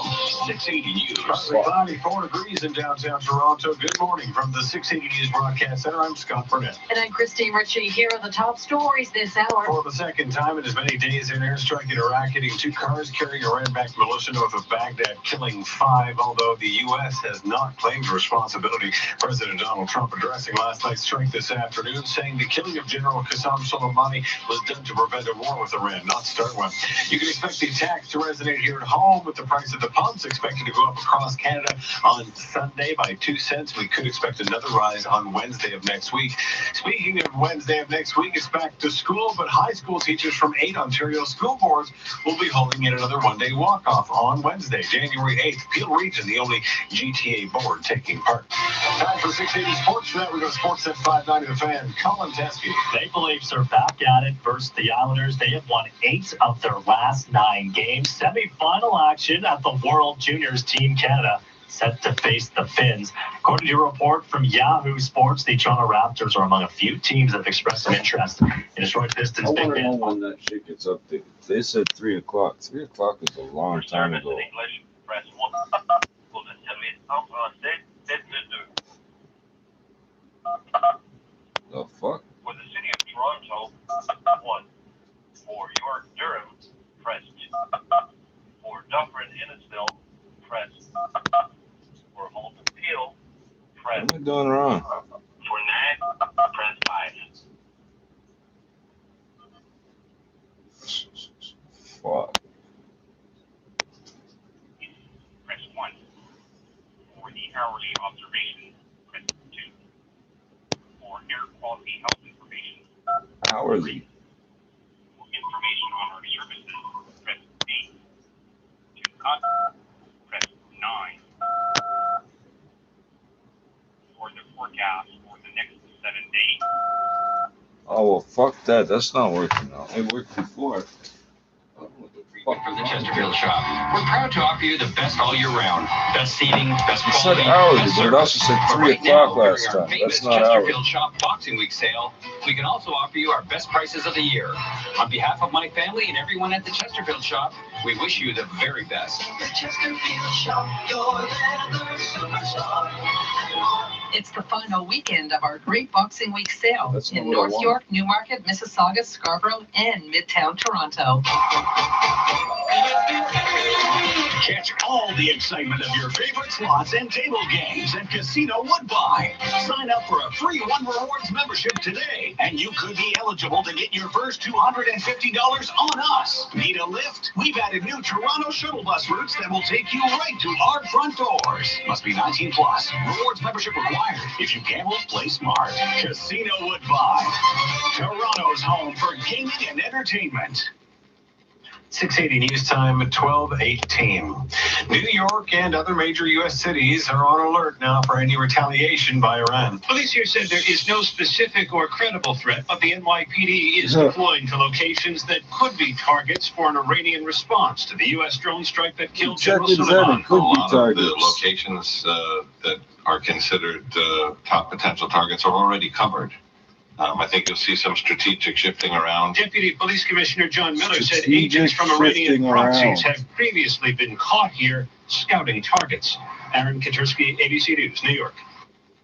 680 News. Roughly 94 degrees in downtown Toronto. Good morning from the 680 News Broadcast Center. I'm Scott Burnett. And I'm Christine Ritchie. Here are the top stories this hour. For the second time in as many days, an airstrike in Iraq hitting 2 cars carrying Iran-backed militia north of Baghdad, killing 5, although the U.S. has not claimed responsibility. President Donald Trump addressing last night's strike this afternoon, saying the killing of General Qasem Soleimani was done to prevent a war with Iran, not start one. You can expect the attacks to resonate here at home, with the price of the pumps expected to go up across Canada on Sunday by 2 cents. We could expect another rise on Wednesday of next week. Speaking of Wednesday of next week, it's back to school, but high school teachers from 8 Ontario school boards will be holding yet another one-day walk-off on Wednesday, January 8th. Peel Region, the only GTA board taking part. Time for 680 Sports. For that, we go to Sports at 590 The Fan. Colin Teskey. Maple Leafs are back at it versus the Islanders. They have won 8 of their last 9 games. Semi-final action at the World Juniors. Team Canada set to face the Finns. According to a report from Yahoo Sports, the Toronto Raptors are among a few teams that have expressed an interest in a short distance big man. I want to know when that shit gets updated. They said 3 o'clock. 3 o'clock is a long time ago. English, press 1. Pour le service en français, tête de 2. The fuck? For the city of Toronto, 1. For York Durham, press 2. For Dufferin Innisfil, press 3. For Halton Peel, press 4. What am I doing wrong? For Nag, press 5. Fuck. Press 1. For the hourly observation, press 2. For air quality health information, Hourly. for information on our services, press 8. To cut, press 9. For the forecast for the next 7 days. Oh, well, fuck that. That's not working now. It worked before. From the Chesterfield shop. We're proud to offer you the best all year round. Best seating, best It said quality, hourly, best but it service. also said But 3 right now, o'clock last during our time. famous That's not hourly. Chesterfield Shop Boxing Week sale, we can also offer you our best prices of the year. On behalf of my family and everyone at the Chesterfield shop, we wish you the very best. The Chesterfield Shop, your leather superstar. It's the final weekend of our Great Boxing Week sale That's not in what I North want. York, Newmarket, Mississauga, Scarborough, and Midtown Toronto. Catch all the excitement of your favorite slots and table games at Casino Woodbine. Sign up for a free One Rewards membership today, and you could be eligible to get your first $250 on us. Need a lift? We've added new Toronto shuttle bus routes that will take you right to our front doors. Must be 18 plus. Rewards membership required. If you gamble, play smart. Casino Woodbine. Toronto's home for gaming and entertainment. 680 News Time at 12:18. New York and other major U.S. cities are on alert now for any retaliation by Iran. Police here said there is no specific or credible threat, but the NYPD is deploying to locations that could be targets for an Iranian response to the U.S. drone strike that killed General Soleimani. Could be The targets. locations that are considered top potential targets are already covered. I think you'll see some strategic shifting around. Deputy Police Commissioner John Miller said Strategic agents from Iranian shifting proxies around. have previously been caught here scouting targets. Aaron Katursky, ABC News, New York.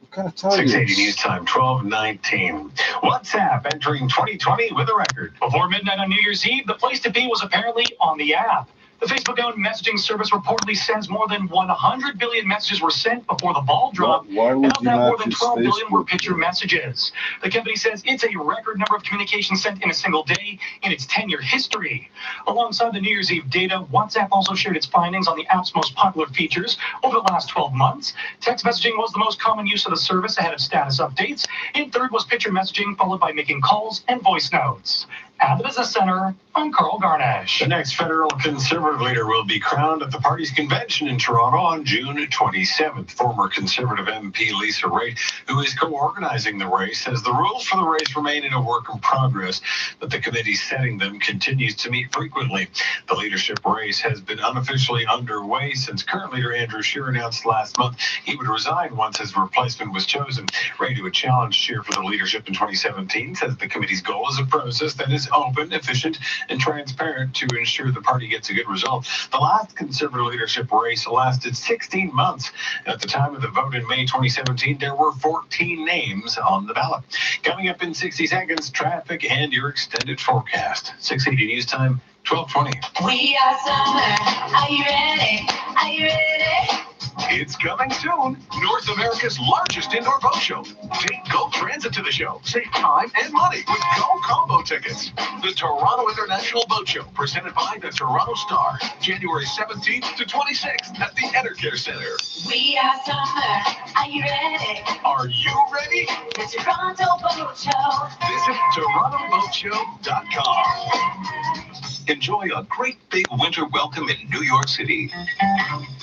What kind of targets? 680 News Time, 12:19. WhatsApp entering 2020 with a record. Before midnight on New Year's Eve, the place to be was apparently on the app. The Facebook-owned messaging service reportedly says more than 100 billion messages were sent before the ball dropped, and of that, more than 12 billion were picture messages. The company says it's a record number of communications sent in a single day in its 10-year history. Alongside the New Year's Eve data, WhatsApp also shared its findings on the app's most popular features over the last 12 months. Text messaging was the most common use of the service ahead of status updates. In third was picture messaging, followed by making calls and voice notes. At the Business Center, I'm Carl Garnish. The next federal Conservative leader will be crowned at the party's convention in Toronto on June 27th. Former Conservative MP Lisa Raitt, who is co-organizing the race, says the rules for the race remain in a work in progress, but the committee setting them continues to meet frequently. The leadership race has been unofficially underway since current leader Andrew Scheer announced last month he would resign once his replacement was chosen. Raitt, who had challenged Scheer for the leadership in 2017, says the committee's goal is a process that is open, efficient, and transparent to ensure the party gets a good result. The last Conservative leadership race lasted 16 months. At the time of the vote in May 2017, there were 14 names on the ballot. Coming up in 60 seconds, traffic and your extended forecast. 680 News Time, 12:20. We are summer. Are you ready? Are you ready? It's coming soon. North America's largest indoor boat show. Take Go Transit to the show. Save time and money with Go Combo tickets. The Toronto International Boat Show, presented by the Toronto Star, January 17th to 26th at the Enercare Center. We are summer. Are you ready? Are you ready? The Toronto Boat Show. Visit TorontoBoatShow.com. Enjoy a great big winter welcome in New York City.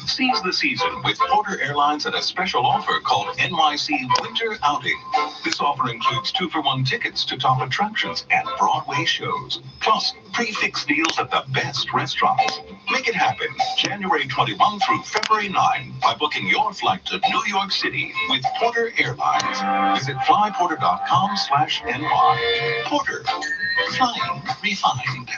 Seize the season with Porter Airlines at a special offer called NYC Winter Outing. This offer includes 2-for-1 tickets to top attractions and Broadway shows, plus prefix deals at the best restaurants. Make it happen January 21 through February 9 by booking your flight to New York City with Porter Airlines. Visit flyporter.com/NY. Porter, flying refined.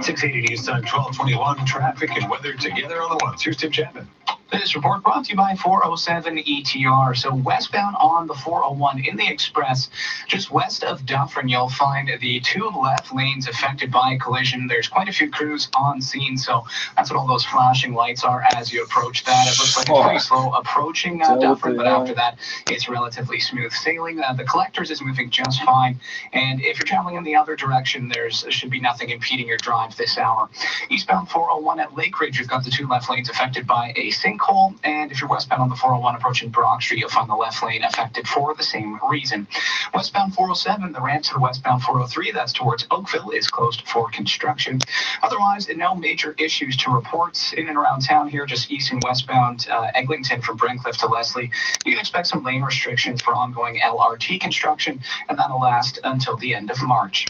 680 News Time, 12:21. Traffic and weather together on the ones. Here's Tim Chapman. This report brought to you by 407 ETR. So westbound on the 401 in the Express, just west of Dufferin, you'll find the 2 left lanes affected by a collision. There's quite a few crews on scene, so that's what all those flashing lights are as you approach that. It looks like it's pretty slow approaching Dufferin, but after that, it's relatively smooth sailing. The Collectors is moving just fine, and if you're traveling in the other direction, there should be nothing impeding your drive this hour. Eastbound 401 at Lake Ridge, you've got the 2 left lanes affected by a sinkhole, and if you're westbound on the 401 approaching Brock Street, you'll find the left lane affected for the same reason. Westbound 407, the ramp to the westbound 403, that's towards Oakville, is closed for construction. Otherwise, no major issues to report in and around town here, just east and westbound Eglinton from Brincliffe to Leslie. You can expect some lane restrictions for ongoing LRT construction, and that'll last until the end of March.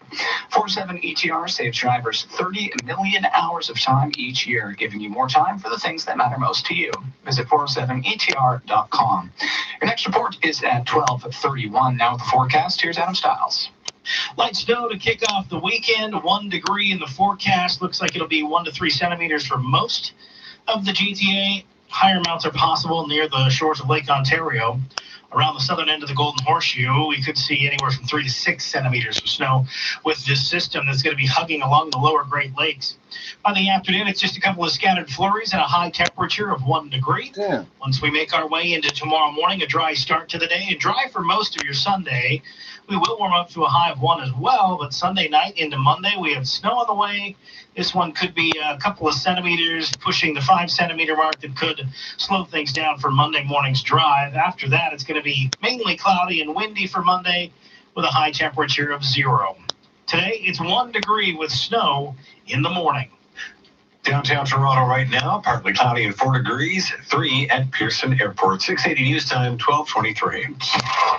47 ETR saves drivers 30 million hours of time each year, giving you more time for the things that matter most to you. Visit 407etr.com. Your next report is at 12:31. Now with the forecast, here's Adam Stiles. Light snow to kick off the weekend. 1 degree in the forecast. Looks like it'll be 1 to 3 centimeters for most of the GTA. Higher amounts are possible near the shores of Lake Ontario. Around the southern end of the Golden Horseshoe, we could see anywhere from 3 to 6 centimeters of snow with this system that's going to be hugging along the lower Great Lakes. By the afternoon, it's just a couple of scattered flurries and a high temperature of 1 degree. Yeah. Once we make our way into tomorrow morning, a dry start to the day and dry for most of your Sunday. We will warm up to a high of 1 as well, but Sunday night into Monday, we have snow on the way. This one could be a couple of centimeters, pushing the 5 centimeter mark that could slow things down for Monday morning's drive. After that, it's going to be mainly cloudy and windy for Monday with a high temperature of 0. Today, it's 1 degree with snow in the morning. Downtown Toronto right now, partly cloudy and 4 degrees, 3 at Pearson Airport. 680 News Time, 12:23.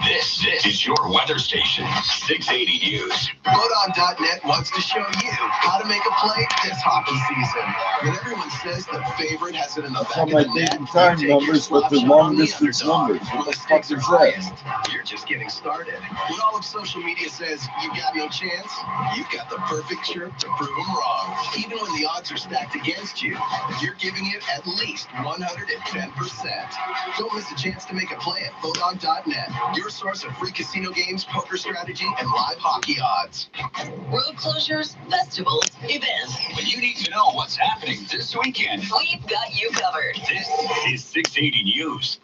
This is your weather station, 680 News. Boaton.net wants to show you how to make a play this hockey season. When everyone says the favorite has it in the back of the net, time numbers with the long distance numbers. What the fuck is that? You're just getting started. When all of social media says you got no chance, you've got the perfect shirt to prove them wrong. Even when the odds are stacked stacked against you. You're giving it at least 110%. Don't miss a chance to make a play at Bodog.net, your source of free casino games, poker strategy, and live hockey odds. Road closures, festivals, events. When you need to know what's happening this weekend, We've got you covered. this is 680 News.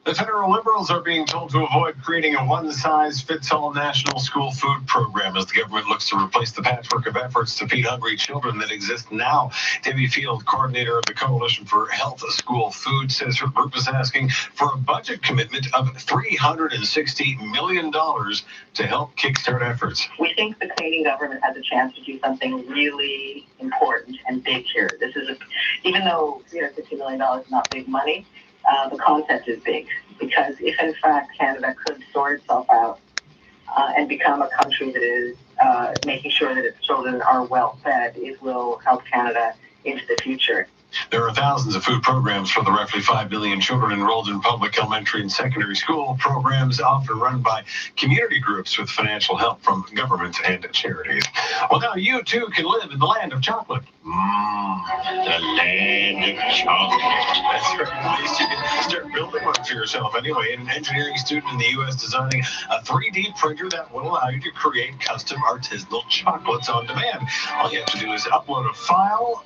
The federal Liberals are being told to avoid creating a one-size-fits-all national school food program as the government looks to replace the patchwork of efforts to feed hungry children that exist now. Debbie Field, coordinator of the Coalition for Health School Food, says her group is asking for a budget commitment of $360 million to help kickstart efforts. We think the Canadian government has a chance to do something really important and big here. This is, even though $350 million is not big money, the concept is big, because if in fact Canada could sort itself out and become a country that is making sure that its children are well fed, it will help Canada into the future. There are thousands of food programs for the roughly 5 million children enrolled in public elementary and secondary school programs, often run by community groups with financial help from government and charities. Well, now you too can live in the land of chocolate. The land of chocolate. That's right. At least you can start building one for yourself anyway. An engineering student in the U.S. designing a 3D printer that will allow you to create custom artisanal chocolates on demand. All you have to do is upload a file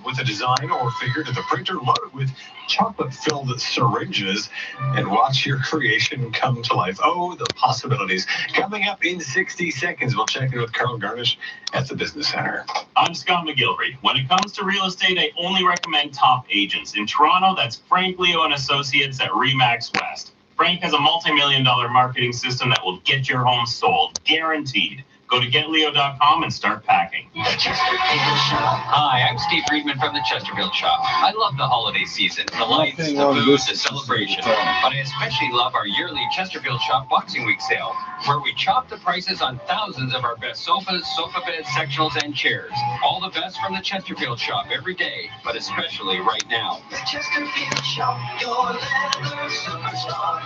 with a design or figure to the printer, load it with chocolate-filled syringes, and watch your creation come to life. Oh, the possibilities. Coming up in 60 seconds, we'll check in with Carl Garnish at the Business Center. I'm Scott McGilvery. When it comes to real estate, I only recommend top agents. In Toronto, that's Frank Leo and Associates at RE/MAX West. Frank has a multi-million-dollar marketing system that will get your home sold, guaranteed. Go to getleo.com and start packing. Hi, I'm Steve Friedman from the Chesterfield Shop. I love the holiday season, the lights, the food, the celebration. But I especially love our yearly Chesterfield Shop Boxing Week sale, where we chop the prices on thousands of our best sofas, sofa beds, sectionals, and chairs. All the best from the Chesterfield Shop every day, but especially right now. The Chesterfield Shop, your leather superstar.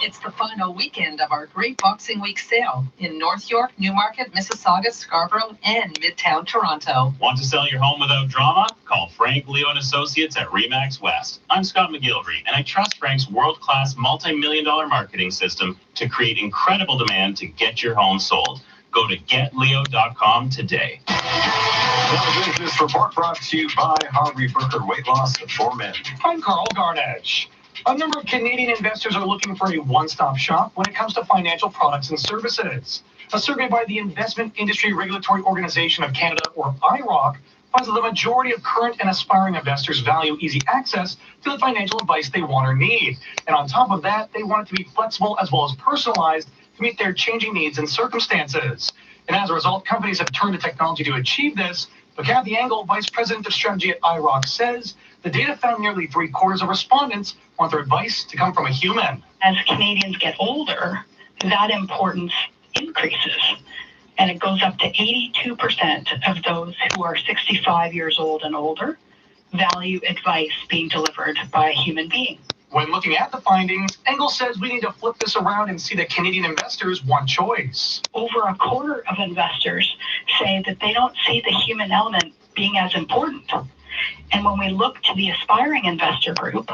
It's the final weekend of our Great Boxing Week sale in North York, Newmarket, Mississauga, Scarborough, and Midtown Toronto. Want to sell your home without drama? Call Frank Leo and Associates at RE/MAX West. I'm Scott McGilvery, and I trust Frank's world-class multi-million-dollar marketing system to create incredible demand to get your home sold. Go to getleo.com today. Now, the business report brought to you by Harvey Brooker Weight Loss for Men. I'm Carl Garnish. A number of Canadian investors are looking for a one-stop shop when it comes to financial products and services. A survey by the Investment Industry Regulatory Organization of Canada, or IROC, finds that the majority of current and aspiring investors value easy access to the financial advice they want or need. And on top of that, they want it to be flexible as well as personalized to meet their changing needs and circumstances. And as a result, companies have turned to technology to achieve this. But Kathy Engel, Vice President of Strategy at IROC, says the data found nearly 3/4 of respondents want their advice to come from a human. As Canadians get older, that importance increases. And it goes up to 82% of those who are 65 years old and older value advice being delivered by a human being. When looking at the findings, Engel says we need to flip this around and see that Canadian investors want choice. Over a quarter of investors say that they don't see the human element being as important. And when we look to the aspiring investor group,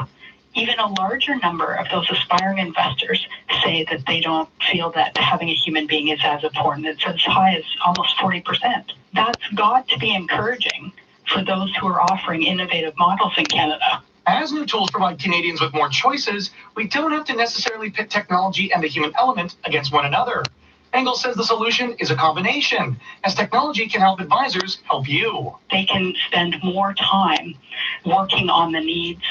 even a larger number of those aspiring investors say that they don't feel that having a human being is as important. It's as high as almost 40%. That's got to be encouraging for those who are offering innovative models in Canada. As new tools provide Canadians with more choices, we don't have to necessarily pit technology and the human element against one another. Engel says the solution is a combination, as technology can help advisors help you. They can spend more time working on the needs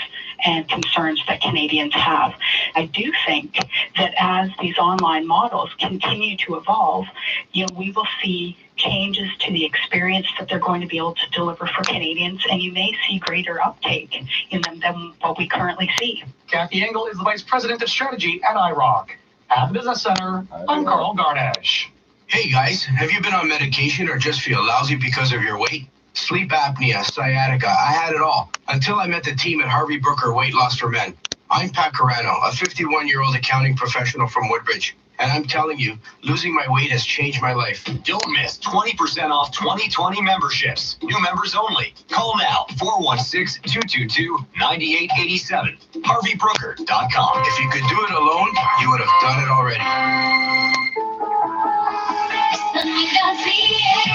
and concerns that Canadians have. I do think that as these online models continue to evolve, we will see changes to the experience that they're going to be able to deliver for Canadians, and you may see greater uptake in them than what we currently see. Kathy Engel is the Vice President of Strategy at IROC. At the Business Center, I'm Carl Garnish. Hey guys, have you been on medication or just feel lousy because of your weight? Sleep apnea, sciatica, I had it all until I met the team at Harvey Brooker Weight Loss for Men. I'm Pat Carano, a 51-year-old accounting professional from Woodbridge. And I'm telling you, losing my weight has changed my life. Don't miss 20% off 2020 memberships. New members only. Call now, 416-222-9887. HarveyBrooker.com. If you could do it alone, you would have done it already.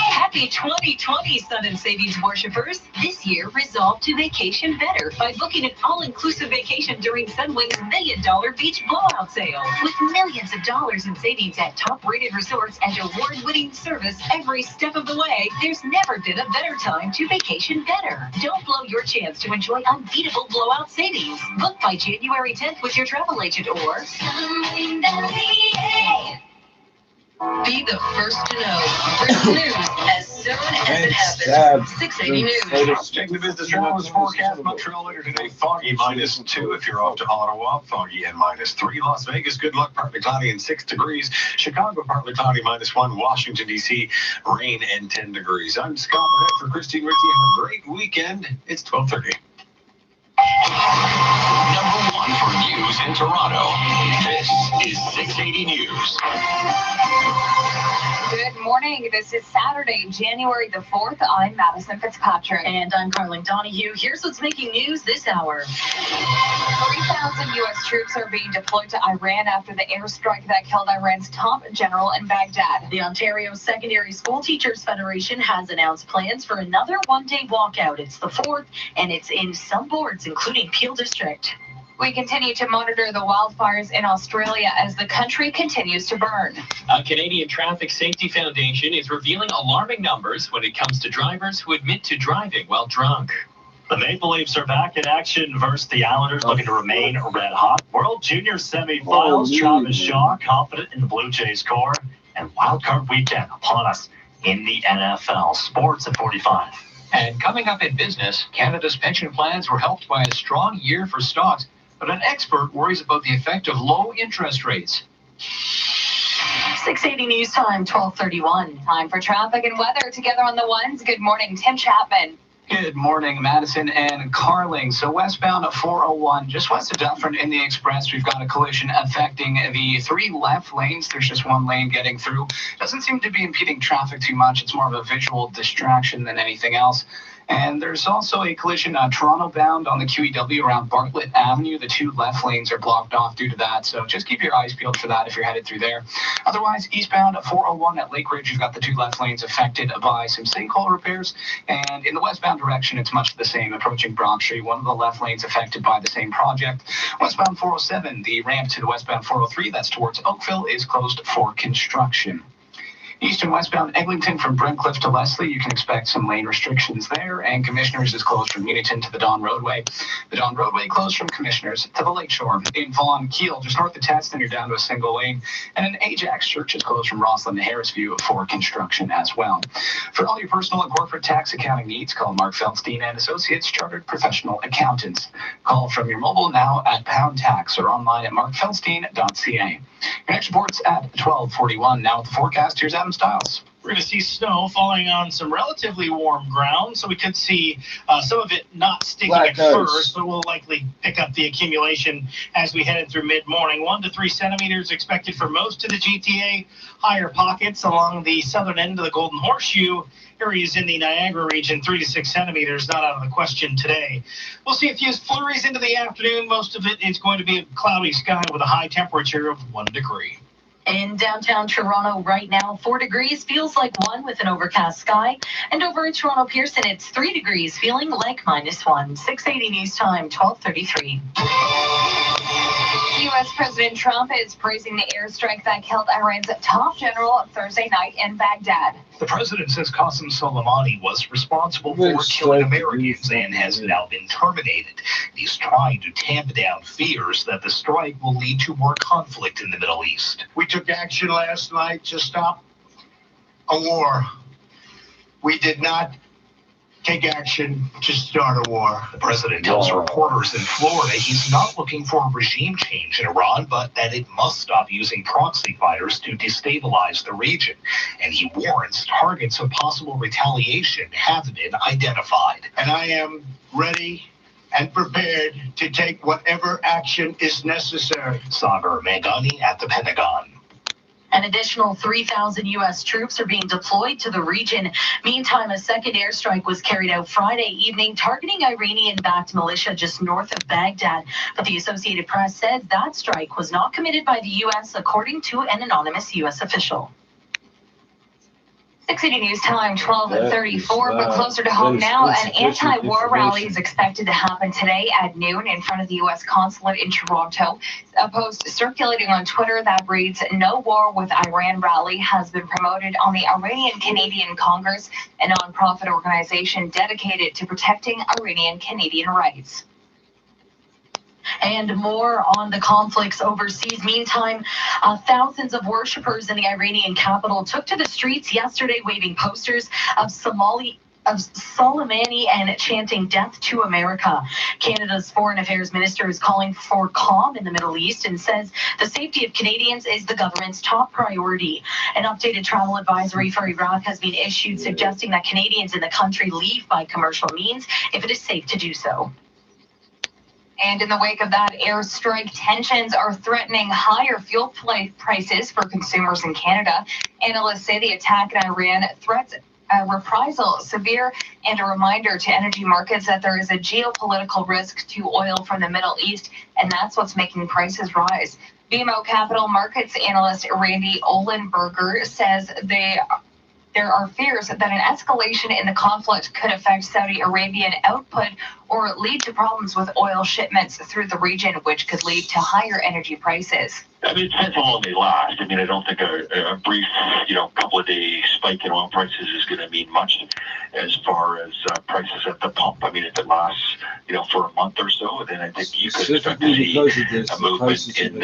Happy 2020, Sun and Savings worshippers. This year, resolve to vacation better by booking an all-inclusive vacation during Sunwing's $1 million beach blowout sale. With millions of dollars in savings at top-rated resorts and award-winning service every step of the way, there's never been a better time to vacation better. Don't blow your chance to enjoy unbeatable blowout savings. Book by January 10th with your travel agent or be the first to know. Breaking news as soon as it happens. 680 News. Checking the business travelers forecast. Montreal later today, foggy -2 if you're off to Ottawa. Foggy and -3. Las Vegas, good luck, partly cloudy and 6 degrees. Chicago, partly cloudy -1. Washington, D.C., rain and 10 degrees. I'm Scott Burnett for Christine Ritchie. Have a great weekend. It's 12:30. Number 1 for news in Toronto. This is 680 News. Good morning. This is Saturday, January the 4th. I'm Madison Fitzpatrick. And I'm Carlin Donahue. Here's what's making news this hour. 3,000 U.S. troops are being deployed to Iran after the airstrike that killed Iran's top general in Baghdad. The Ontario Secondary School Teachers Federation has announced plans for another one-day walkout. It's the 4th, and it's in some boards, including Peel District. We continue to monitor the wildfires in Australia as the country continues to burn. A Canadian Traffic Safety Foundation is revealing alarming numbers when it comes to drivers who admit to driving while drunk. The Maple Leafs are back in action versus the Islanders, looking to remain red hot. World Junior semifinals, Travis Shaw confident in the Blue Jays core, and wildcard weekend upon us in the NFL. Sports at 45. And coming up in business, Canada's pension plans were helped by a strong year for stocks, but an expert worries about the effect of low interest rates. 680 News Time, 12:31. Time for traffic and weather together on the ones. Good morning, Tim Chapman. Good morning, Madison and Carling. So westbound at 401, just west of Dufferin in the Express, we've got a collision affecting the 3 left lanes. There's just 1 lane getting through. Doesn't seem to be impeding traffic too much. It's more of a visual distraction than anything else. And there's also a collision Toronto bound on the QEW around Bartlett Avenue. The 2 left lanes are blocked off due to that, so just keep your eyes peeled for that if you're headed through there. Otherwise, eastbound at 401 at Lake Ridge, you've got the 2 left lanes affected by some sinkhole repairs. And in the westbound direction, it's much the same. Approaching Broad Street, 1 of the left lanes affected by the same project. Westbound 407, the ramp to the westbound 403, that's towards Oakville, is closed for construction. East and westbound Eglinton from Brentcliffe to Leslie, you can expect some lane restrictions there, and Commissioners is closed from Unionton to the Don Roadway. The Don Roadway closed from Commissioners to the Lakeshore. In Vaughan, Kiel, just north of Teston, you're down to a single lane, and an Ajax Church is closed from Roslyn to Harrisview for construction as well. For all your personal and corporate tax accounting needs, call Mark Feldstein and Associates, Chartered Professional Accountants. Call from your mobile now at Pound Tax or online at markfeldstein.ca. Your next report's at 12:41. Now with the forecast, here's Adam Stiles. We're going to see snow falling on some relatively warm ground, so we could see some of it not sticking at first, but we'll likely pick up the accumulation as we head in through mid-morning. 1 to 3 centimeters expected for most of the GTA. Higher pockets along the southern end of the Golden Horseshoe. Areas in the Niagara region, 3 to 6 centimeters, not out of the question today. We'll see a few flurries into the afternoon. Most of it is going to be a cloudy sky with a high temperature of 1 degree. In downtown Toronto right now, 4 degrees, feels like 1 with an overcast sky. And over at Toronto Pearson, it's 3 degrees, feeling like -1. 680 News Time, 12:33. U.S. President Trump is praising the airstrike that killed Iran's top general Thursday night in Baghdad. The president says Qasem Soleimani was responsible for killing Americans and has now been terminated. He's trying to tamp down fears that the strike will lead to more conflict in the Middle East. We took action last night to stop a war. We did not take action to start a war. The president tells reporters in Florida he's not looking for a regime change in Iran, but that it must stop using proxy fighters to destabilize the region. And he warns targets of possible retaliation have been identified. And I am ready and prepared to take whatever action is necessary. Sagar Mangani at the Pentagon. An additional 3,000 U.S. troops are being deployed to the region. Meantime, a second airstrike was carried out Friday evening, targeting Iranian-backed militia just north of Baghdad. But the Associated Press says that strike was not committed by the U.S., according to an anonymous U.S. official. 680 News Time, 12:34, but closer to home now. An anti-war rally is expected to happen today at noon in front of the U.S. consulate in Toronto. A post circulating on Twitter that reads, "No War with Iran rally" has been promoted on the Iranian Canadian Congress, a nonprofit organization dedicated to protecting Iranian Canadian rights. And more on the conflicts overseas. Meantime, thousands of worshippers in the Iranian capital took to the streets yesterday waving posters of Soleimani and chanting "Death to America." Canada's Foreign Affairs Minister is calling for calm in the Middle East and says the safety of Canadians is the government's top priority. An updated travel advisory for Iraq has been issued, suggesting that Canadians in the country leave by commercial means if it is safe to do so. And in the wake of that airstrike, tensions are threatening higher fuel prices for consumers in Canada. Analysts say the attack in Iran threats a reprisal severe and a reminder to energy markets that there is a geopolitical risk to oil from the Middle East, and that's what's making prices rise. BMO Capital Markets analyst Randy Ohlenberger says there are fears that an escalation in the conflict could affect Saudi Arabian output or lead to problems with oil shipments through the region, which could lead to higher energy prices. I mean, it depends how long they last. I mean, I don't think a brief, couple of day spike in oil prices is going to mean much as far as prices at the pump. I mean, if it lasts, for a month or so, then I think you could expect to see a movement in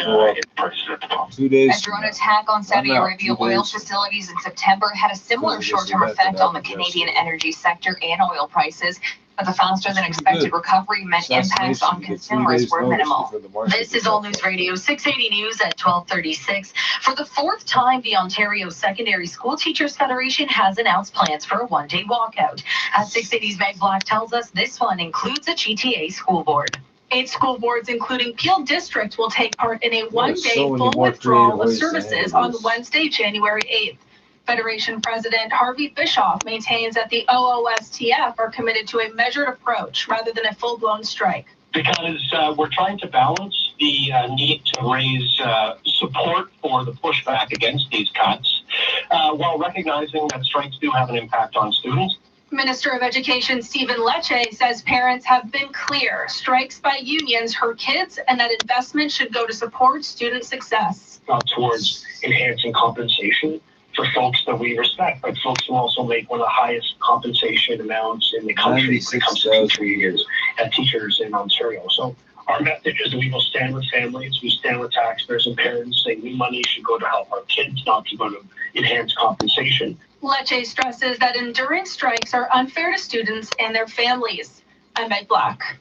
prices at the pump. 2 days. A drone attack on Saudi Arabia oil facilities in September had a similar short-term effect on the Canadian energy sector and oil prices. But the faster-than-expected recovery meant impacts on consumers were minimal. This is All News Radio 680 News at 12:36. For the fourth time, the Ontario Secondary School Teachers Federation has announced plans for a one-day walkout. As 680's Meg Black tells us, this one includes a GTA school board. 8 school boards, including Peel District, will take part in a one-day full withdrawal of services on Wednesday, January 8th. Federation President Harvey Bischoff maintains that the OOSTF are committed to a measured approach rather than a full-blown strike. Because we're trying to balance the need to raise support for the pushback against these cuts, while recognizing that strikes do have an impact on students. Minister of Education Stephen Lecce says parents have been clear strikes by unions hurt kids and that investment should go to support student success. Towards enhancing compensation for folks that we respect, but folks who also make one of the highest compensation amounts in the country when it comes to teachers and teachers in Ontario. So our message is that we will stand with families, we stand with taxpayers and parents, saying new money should go to help our kids, not to go to enhance compensation. Lecce stresses that enduring strikes are unfair to students and their families. I'm Meg Black.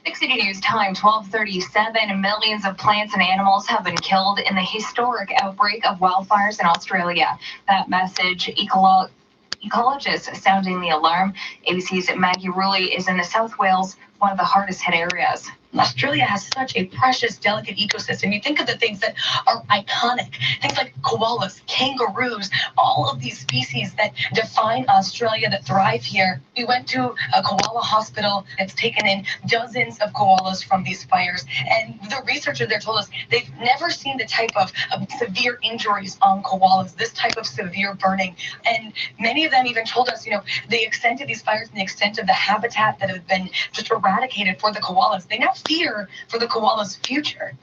680 News Time, 12:37. Millions of plants and animals have been killed in the historic outbreak of wildfires in Australia. That message, ecologists sounding the alarm. ABC's Maggie Rulli is in the South Wales, one of the hardest hit areas. Australia has such a precious, delicate ecosystem. You think of the things that are iconic, things like koalas, kangaroos, all of these species that define Australia, that thrive here. We went to a koala hospital that's taken in dozens of koalas from these fires, and the researcher there told us they've never seen the type of severe injuries on koalas, this type of severe burning. And many of them even told us, the extent of these fires and the extent of the habitat that have been just eradicated for the koalas. They now fear for the koalas' future.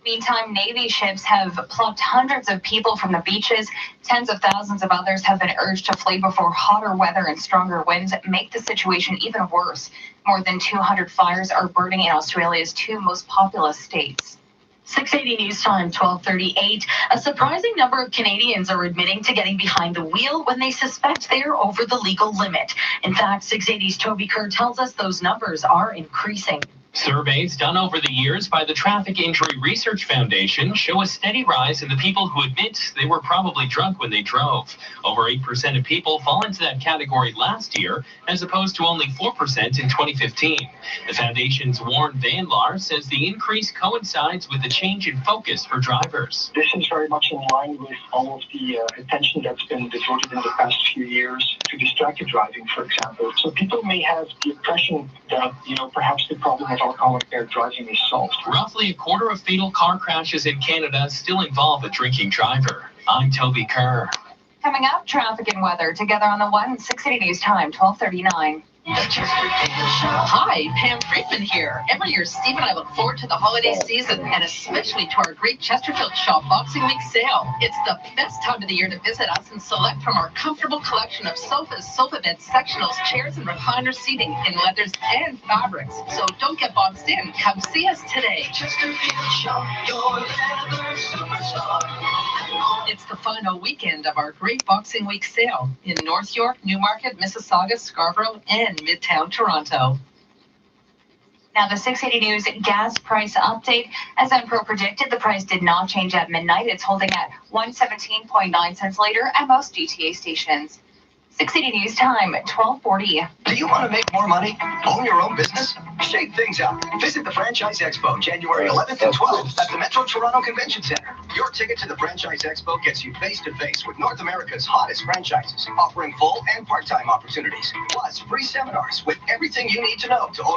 Meantime, Navy ships have plucked hundreds of people from the beaches. Tens of thousands of others have been urged to flee before hotter weather and stronger winds make the situation even worse. More than 200 fires are burning in Australia's 2 most populous states. 680 News Time, 12:38. A surprising number of Canadians are admitting to getting behind the wheel when they suspect they are over the legal limit. In fact, 680's Toby Kerr tells us those numbers are increasing. Surveys done over the years by the Traffic Injury Research Foundation show a steady rise in the people who admit they were probably drunk when they drove. Over 8% of people fall into that category last year, as opposed to only 4% in 2015. The foundation's Warren Vanlar says the increase coincides with a change in focus for drivers. This is very much in line with all of the attention that's been devoted in the past few years to distracted driving, for example. So people may have the impression that, perhaps the problem of alcohol-impaired driving is solved. Roughly a quarter of fatal car crashes in Canada still involve a drinking driver. I'm Toby Kerr. Coming up, traffic and weather together on the one 680 News Time, 12:39. Hi, Pam Friedman here. Every year, Steve and I look forward to the holiday season, and especially to our great Chesterfield Shop Boxing Week sale. It's the best time of the year to visit us and select from our comfortable collection of sofas, sofa beds, sectionals, chairs, and recliner seating in leathers and fabrics. So don't get boxed in. Come see us today. Chesterfield Shop, your leather superstar. It's the final weekend of our great Boxing Week sale in North York, Newmarket, Mississauga, Scarborough, and Midtown Toronto. Now, the 680 News gas price update. As Enpro predicted, the price did not change at midnight. It's holding at 117.9 cents a liter at most GTA stations. 680 News Time, 12:40. Do you want to make more money? Own your own business? Shake things up. Visit the Franchise Expo January 11th and 12th at the Metro Toronto Convention Center. Your ticket to the Franchise Expo gets you face-to-face with North America's hottest franchises, offering full and part-time opportunities, plus free seminars with everything you need to know to own